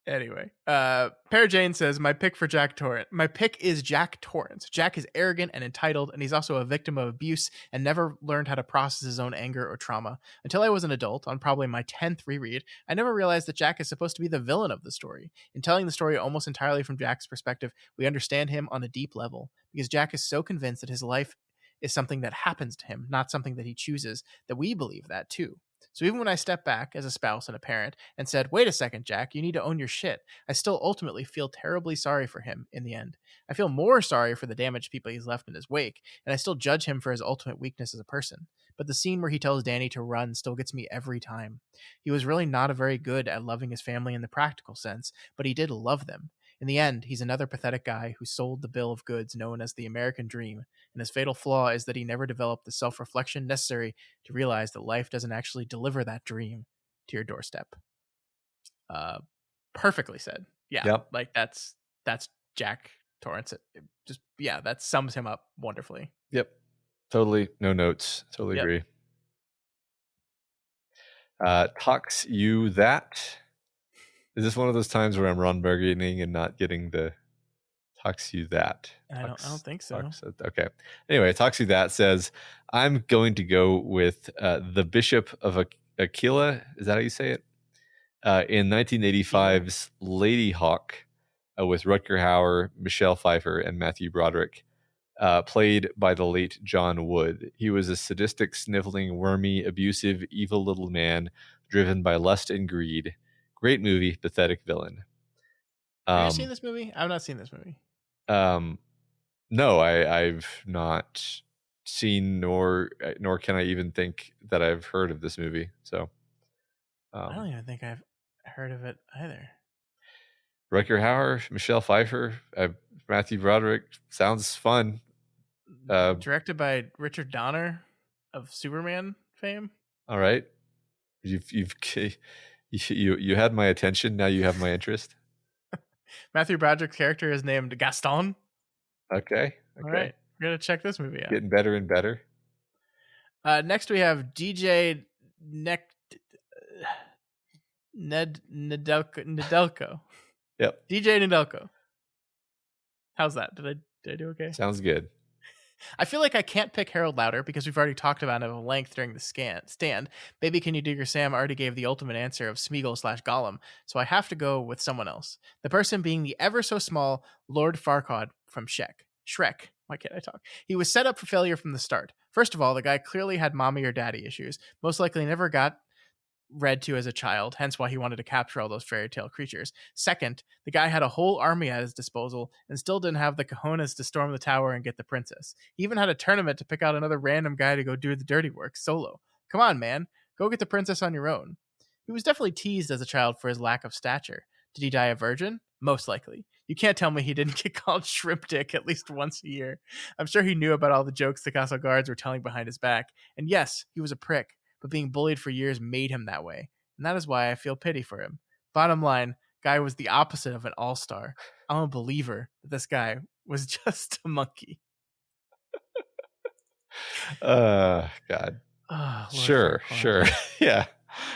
Anyway, Pear Jane says, my pick is Jack Torrance. Jack is arrogant and entitled, and he's also a victim of abuse and never learned how to process his own anger or trauma. Until I was an adult, on probably my 10th reread, I never realized that Jack is supposed to be the villain of the story. In telling the story almost entirely from Jack's perspective, we understand him on a deep level, because Jack is so convinced that his life is something that happens to him, not something that he chooses, that we believe that too. So even when I step back as a spouse and a parent and said, wait a second, Jack, you need to own your shit, I still ultimately feel terribly sorry for him in the end. I feel more sorry for the damaged people he's left in his wake, and I still judge him for his ultimate weakness as a person. But the scene where he tells Danny to run still gets me every time. He was really not very good at loving his family in the practical sense, but he did love them. In the end, he's another pathetic guy who sold the bill of goods known as the American dream, and his fatal flaw is that he never developed the self-reflection necessary to realize that life doesn't actually deliver that dream to your doorstep. Perfectly said. Yeah, Yep. like that's Jack Torrance. That sums him up wonderfully. Yep. Totally. No notes. Totally agree. Talks you that. Is this one of those times where I'm Ron Burgundying and not getting the talks you that? I don't think so. Okay. Anyway, talks you that says, I'm going to go with the Bishop of Aquila. Is that how you say it? In 1985's Lady Hawk with Rutger Hauer, Michelle Pfeiffer, and Matthew Broderick, played by the late John Wood. He was a sadistic, sniveling, wormy, abusive, evil little man driven by lust and greed. Great movie, pathetic villain. Have you seen this movie? I've not seen this movie. No, I've not seen nor can I even think that I've heard of this movie. So I don't even think I've heard of it either. Rutger Hauer, Michelle Pfeiffer, Matthew Broderick. Sounds fun. Directed by Richard Donner of Superman fame. All right, you had my attention. Now you have my interest. Matthew Broderick's character is named Gaston. Okay. All right, we're gonna check this movie out. Getting better and better. Next we have DJ Nedelko. Yep. DJ Nedelko. How's that? Did I do okay? Sounds good. I feel like I can't pick Harold Lauder because we've already talked about him at length during the stand. Baby Can You Dig Your Sam already gave the ultimate answer of Smeagol/Gollum, so I have to go with someone else. The person being the ever so small Lord Farquaad from Shrek. Why can't I talk? He was set up for failure from the start. First of all, the guy clearly had mommy or daddy issues. Most likely never got read to as a child, hence why he wanted to capture all those fairy tale creatures. Second, the guy had a whole army at his disposal and still didn't have the cojones to storm the tower and get the princess. He even had a tournament to pick out another random guy to go do the dirty work solo. Come on, man. Go get the princess on your own. He was definitely teased as a child for his lack of stature. Did he die a virgin? Most likely. You can't tell me he didn't get called shrimp dick at least once a year. I'm sure he knew about all the jokes the castle guards were telling behind his back. And yes, he was a prick, but being bullied for years made him that way. And that is why I feel pity for him. Bottom line, guy was the opposite of an all-star. I'm a believer that this guy was just a monkey. God. Oh, sure. Yeah.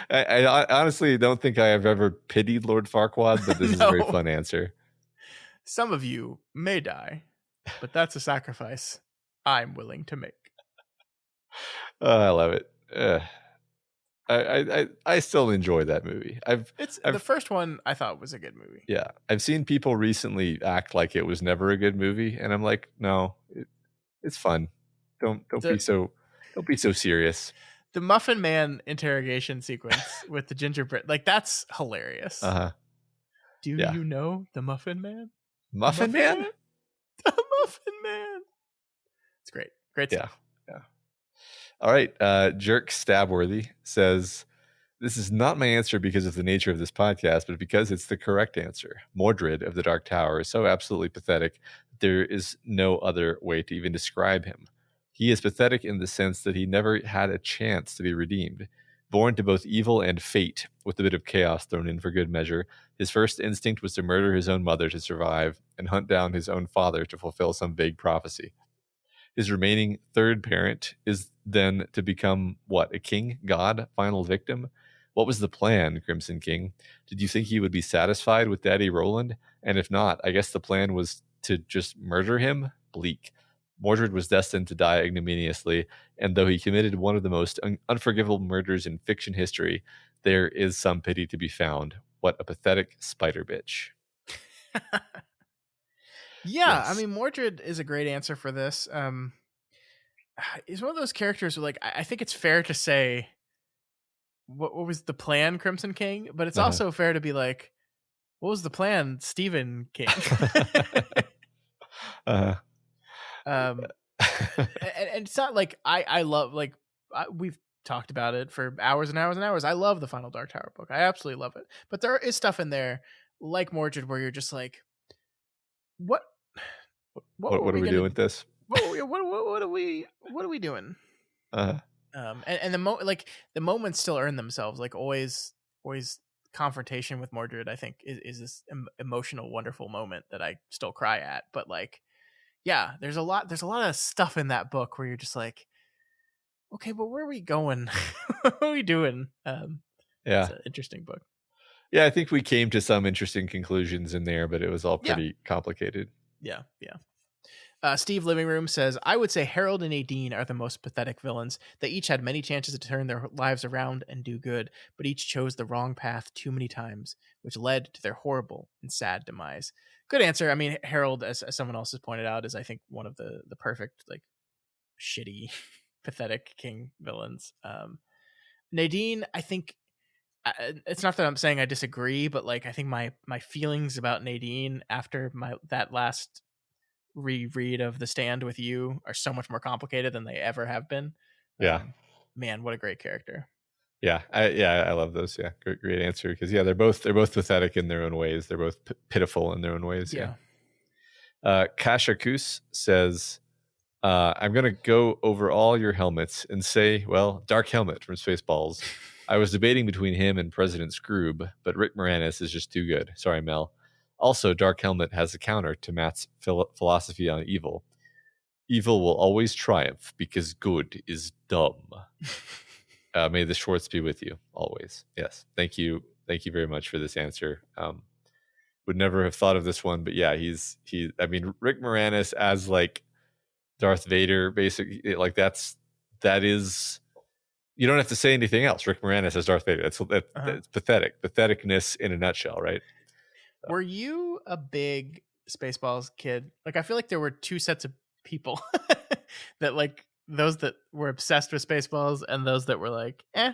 I honestly don't think I have ever pitied Lord Farquaad, but this is a very fun answer. Some of you may die, but that's a sacrifice I'm willing to make. I love it. I still enjoy that movie. The first one I thought was a good movie. Yeah, I've seen people recently act like it was never a good movie, and I'm like, no, it's fun. Don't be so serious. The Muffin Man interrogation sequence with the gingerbread, like that's hilarious. Do you know the Muffin Man? Muffin Man? The Muffin Man. It's great. Great stuff. Yeah. All right. Jerk Stabworthy says, this is not my answer because of the nature of this podcast, but because it's the correct answer. Mordred of the Dark Tower is so absolutely pathetic, there is no other way to even describe him. He is pathetic in the sense that he never had a chance to be redeemed. Born to both evil and fate, with a bit of chaos thrown in for good measure, his first instinct was to murder his own mother to survive and hunt down his own father to fulfill some vague prophecy. His remaining third parent is then to become what? A king? God? Final victim? What was the plan, Crimson King? Did you think he would be satisfied with Daddy Roland? And if not, I guess the plan was to just murder him? Bleak. Mordred was destined to die ignominiously, and though he committed one of the most unforgivable murders in fiction history, there is some pity to be found. What a pathetic spider bitch. Yeah, Yes. I mean, Mordred is a great answer for this. He's one of those characters where, like, I think it's fair to say, what was the plan, Crimson King? But it's also fair to be like, what was the plan, Stephen King? uh-huh. And it's not like I love, like, we've talked about it for hours and hours and hours. I love the Final Dark Tower book. I absolutely love it. But there is stuff in there like Mordred where you're just like, what what are we doing with this? What are we doing? And the moments still earn themselves. Like always confrontation with Mordred, I think is this emotional, wonderful moment that I still cry at. But like, yeah, there's a lot of stuff in that book where you're just like, okay, but where are we going? What are we doing? Yeah, it's an interesting book. Yeah, I think we came to some interesting conclusions in there, but it was all pretty complicated. Yeah. Steve Living Room says, I would say Harold and Nadine are the most pathetic villains. They each had many chances to turn their lives around and do good, but each chose the wrong path too many times, which led to their horrible and sad demise. Good answer. I mean, Harold, as someone else has pointed out, is I think one of the perfect, like, shitty, pathetic king villains. Nadine, I think, it's not that I'm saying I disagree, but like I think my feelings about Nadine after that last reread of The Stand with You are so much more complicated than they ever have been. Yeah. Man, what a great character. Yeah, I love those. Yeah, great answer. Because they're both pathetic in their own ways. They're both pitiful in their own ways. Yeah. Kashakus says, I'm gonna go over all your helmets and say, well, Dark Helmet from Spaceballs. I was debating between him and President Scroob, but Rick Moranis is just too good. Sorry, Mel. Also, Dark Helmet has a counter to Matt's philosophy on evil. Evil will always triumph because good is dumb. May the Schwartz be with you always. Yes. Thank you very much for this answer. Would never have thought of this one, but yeah, I mean, Rick Moranis as like Darth Vader, basically, like that is, you don't have to say anything else. Rick Moranis as Darth Vader. That's patheticness in a nutshell, right? Were you a big Spaceballs kid? Like, I feel like there were two sets of people that, like, those that were obsessed with Spaceballs and those that were like, eh.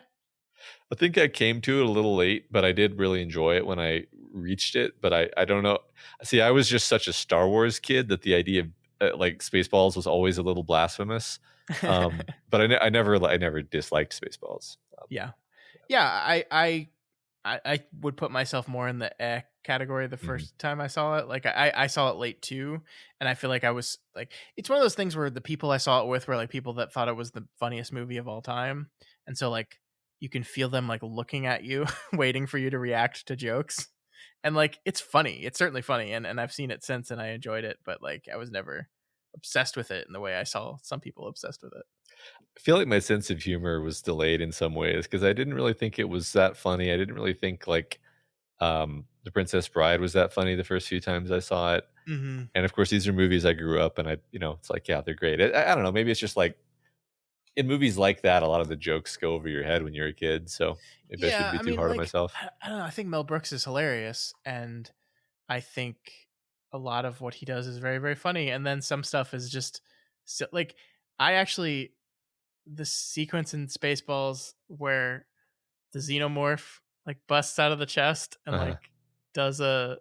I think I came to it a little late, but I did really enjoy it when I reached it. But I don't know. See, I was just such a Star Wars kid that the idea of like Spaceballs was always a little blasphemous. But I never disliked Spaceballs. I would put myself more in the category the first time I saw it. Like I saw it late too, and I feel like I was like, it's one of those things where the people I saw it with were like people that thought it was the funniest movie of all time, and so like you can feel them like looking at you, waiting for you to react to jokes, and like it's funny. It's certainly funny, and I've seen it since, and I enjoyed it, but like I was never obsessed with it in the way I saw some people obsessed with it. I feel like my sense of humor was delayed in some ways because I didn't really think it was that funny. I didn't really think like The Princess Bride was that funny the first few times I saw it. Mm-hmm. And of course, these are movies I grew up, and it's like, yeah, they're great. I don't know. Maybe it's just like in movies like that, a lot of the jokes go over your head when you're a kid. So maybe I should be too hard on myself. I don't know. I think Mel Brooks is hilarious, and I think a lot of what he does is very, very funny. And then some stuff is just like, the sequence in Spaceballs where the xenomorph like busts out of the chest and like does a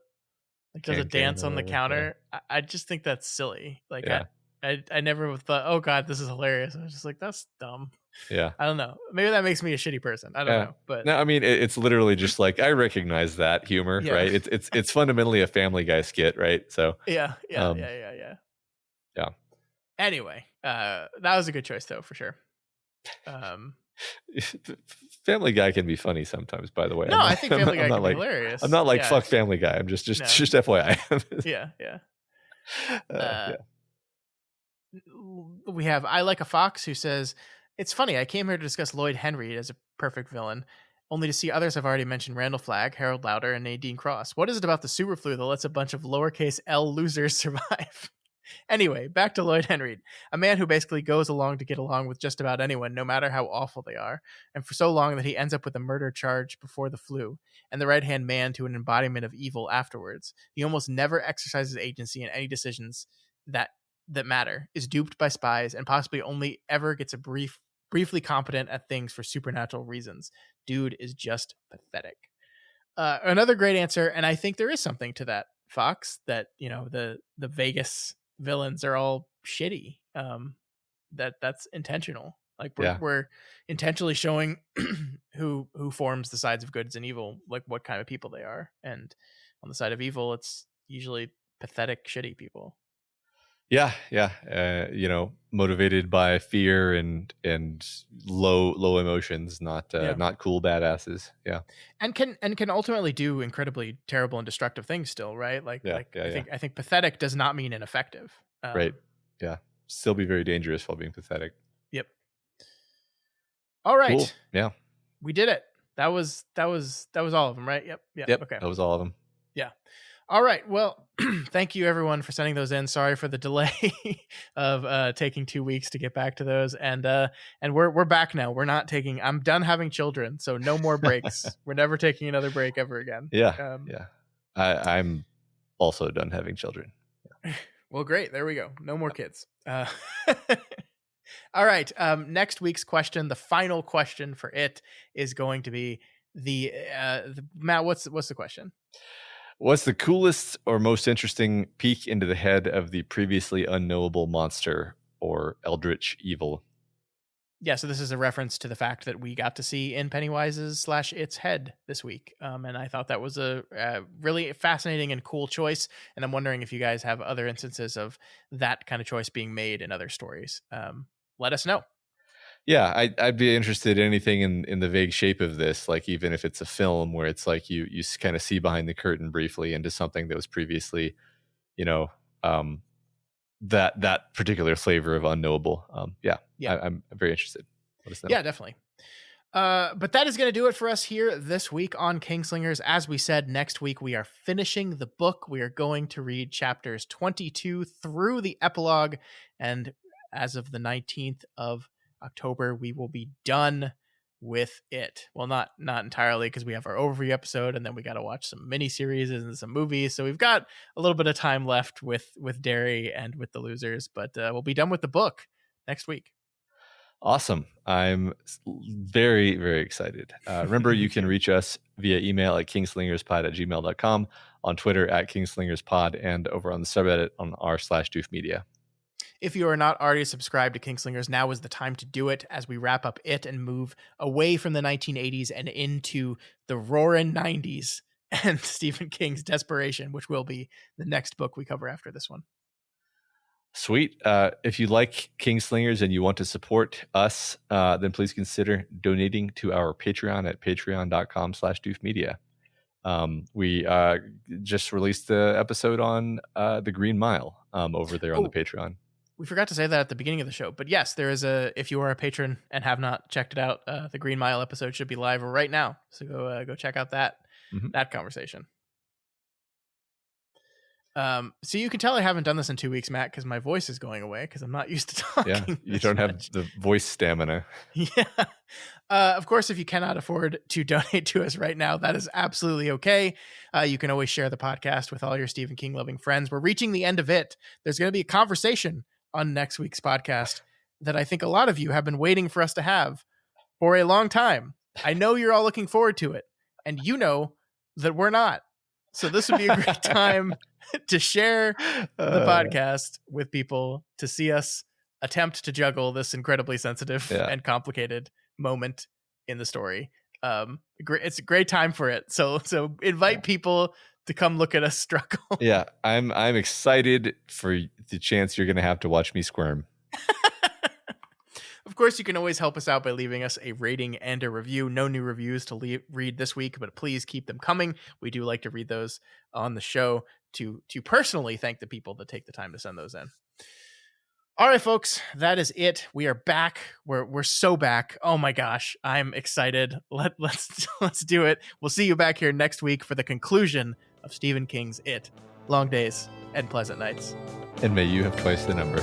dance on the counter. Yeah. I just think that's silly. Like I never thought, oh god, this is hilarious. I was just like, that's dumb. Yeah. I don't know. Maybe that makes me a shitty person. I don't Yeah. know. But No, I mean it's literally just like I recognize that humor, yeah. right? It's fundamentally a Family Guy skit, right? So Yeah. um yeah. Anyway, that was a good choice though, for sure. Family Guy can be funny sometimes, by the way. No, I think Family Guy can be hilarious. I'm not like Yeah. fuck Family Guy. I'm just No. FYI. Yeah. Yeah. We have I Like a Fox, who says, "It's funny, I came here to discuss Lloyd Henry as a perfect villain, only to see others I've already mentioned: Randall Flagg, Harold Lauder, and Nadine Cross. What is it about the superflu that lets a bunch of lowercase L losers survive?" Anyway, back to Lloyd Henry, a man who basically goes along to get along with just about anyone, no matter how awful they are, and for so long that he ends up with a murder charge before the flu, and the right-hand man to an embodiment of evil afterwards. He almost never exercises agency in any decisions that matter, is duped by spies, and possibly only ever gets a briefly competent at things for supernatural reasons. Dude is just pathetic. Another great answer, and I think there is something to that, Fox, that the Vegas villains are all shitty. That's intentional. Like we're intentionally showing who forms the sides of good and evil, like what kind of people they are. And on the side of evil, it's usually pathetic, shitty people. Yeah. Motivated by fear and low emotions, not cool badasses. Yeah. And can ultimately do incredibly terrible and destructive things still, right? I think pathetic does not mean ineffective. Right. Yeah. Still be very dangerous while being pathetic. Yep. All right. Cool. Yeah. We did it. That was all of them, right? Yep. Okay. That was all of them. Yeah. All right. Well, thank you everyone for sending those in. Sorry for the delay of taking 2 weeks to get back to those. And we're back now. I'm done having children, so no more breaks. We're never taking another break ever again. Yeah. I'm also done having children. Yeah. Well, great. There we go. No more kids. All right. Next week's question, the final question for it, is going to be the Matt. What's the question? What's the coolest or most interesting peek into the head of the previously unknowable monster or eldritch evil? Yeah, so this is a reference to the fact that we got to see in Pennywise's / its head this week. And I thought that was a really fascinating and cool choice. And I'm wondering if you guys have other instances of that kind of choice being made in other stories. Let us know. Yeah, I'd be interested in anything in the vague shape of this, like even if it's a film where it's like you kind of see behind the curtain briefly into something that was previously, that particular flavor of unknowable. I'm very interested. Let us know. Yeah, definitely. But that is going to do it for us here this week on Kingslingers. As we said, next week we are finishing the book. We are going to read chapters 22 through the epilogue, and as of the 19th of October, we will be done with it. Well, not entirely, because we have our overview episode, and then we got to watch some miniseries and some movies. So we've got a little bit of time left with Derry and with the losers, but we'll be done with the book next week. Awesome. I'm very, very excited. Remember, you can reach us via email at kingslingerspod@gmail.com, on Twitter at kingslingerspod, and over on the subreddit on r/doofmedia. If you are not already subscribed to Kingslingers, now is the time to do it as we wrap up it and move away from the 1980s and into the roaring 90s and Stephen King's Desperation, which will be the next book we cover after this one. Sweet. If you like Kingslingers and you want to support us, then please consider donating to our Patreon at patreon.com/doofmedia. We just released the episode on the Green Mile over there on the Patreon. We forgot to say that at the beginning of the show, but yes, there is if you are a patron and have not checked it out, the Green Mile episode should be live right now. So go check out that conversation. So you can tell I haven't done this in 2 weeks, Matt, because my voice is going away because I'm not used to talking. Yeah, you don't have the voice stamina. Yeah. Of course, if you cannot afford to donate to us right now, that is absolutely okay. You can always share the podcast with all your Stephen King loving friends. We're reaching the end of it. There's going to be a conversation on next week's podcast that I think a lot of you have been waiting for us to have for a long time. I know you're all looking forward to it, and you know that we're not. So this would be a great time to share the podcast with people, to see us attempt to juggle this incredibly sensitive and complicated moment in the story. It's a great time for it. So invite people to come look at us struggle. Yeah, I'm excited for the chance you're going to have to watch me squirm. Of course, you can always help us out by leaving us a rating and a review. No new reviews to read this week, but please keep them coming. We do like to read those on the show to personally thank the people that take the time to send those in. All right, folks, that is it. We are back. We're so back. Oh my gosh, I'm excited. Let's do it. We'll see you back here next week for the conclusion of Stephen King's It. Long days and pleasant nights. And may you have twice the number.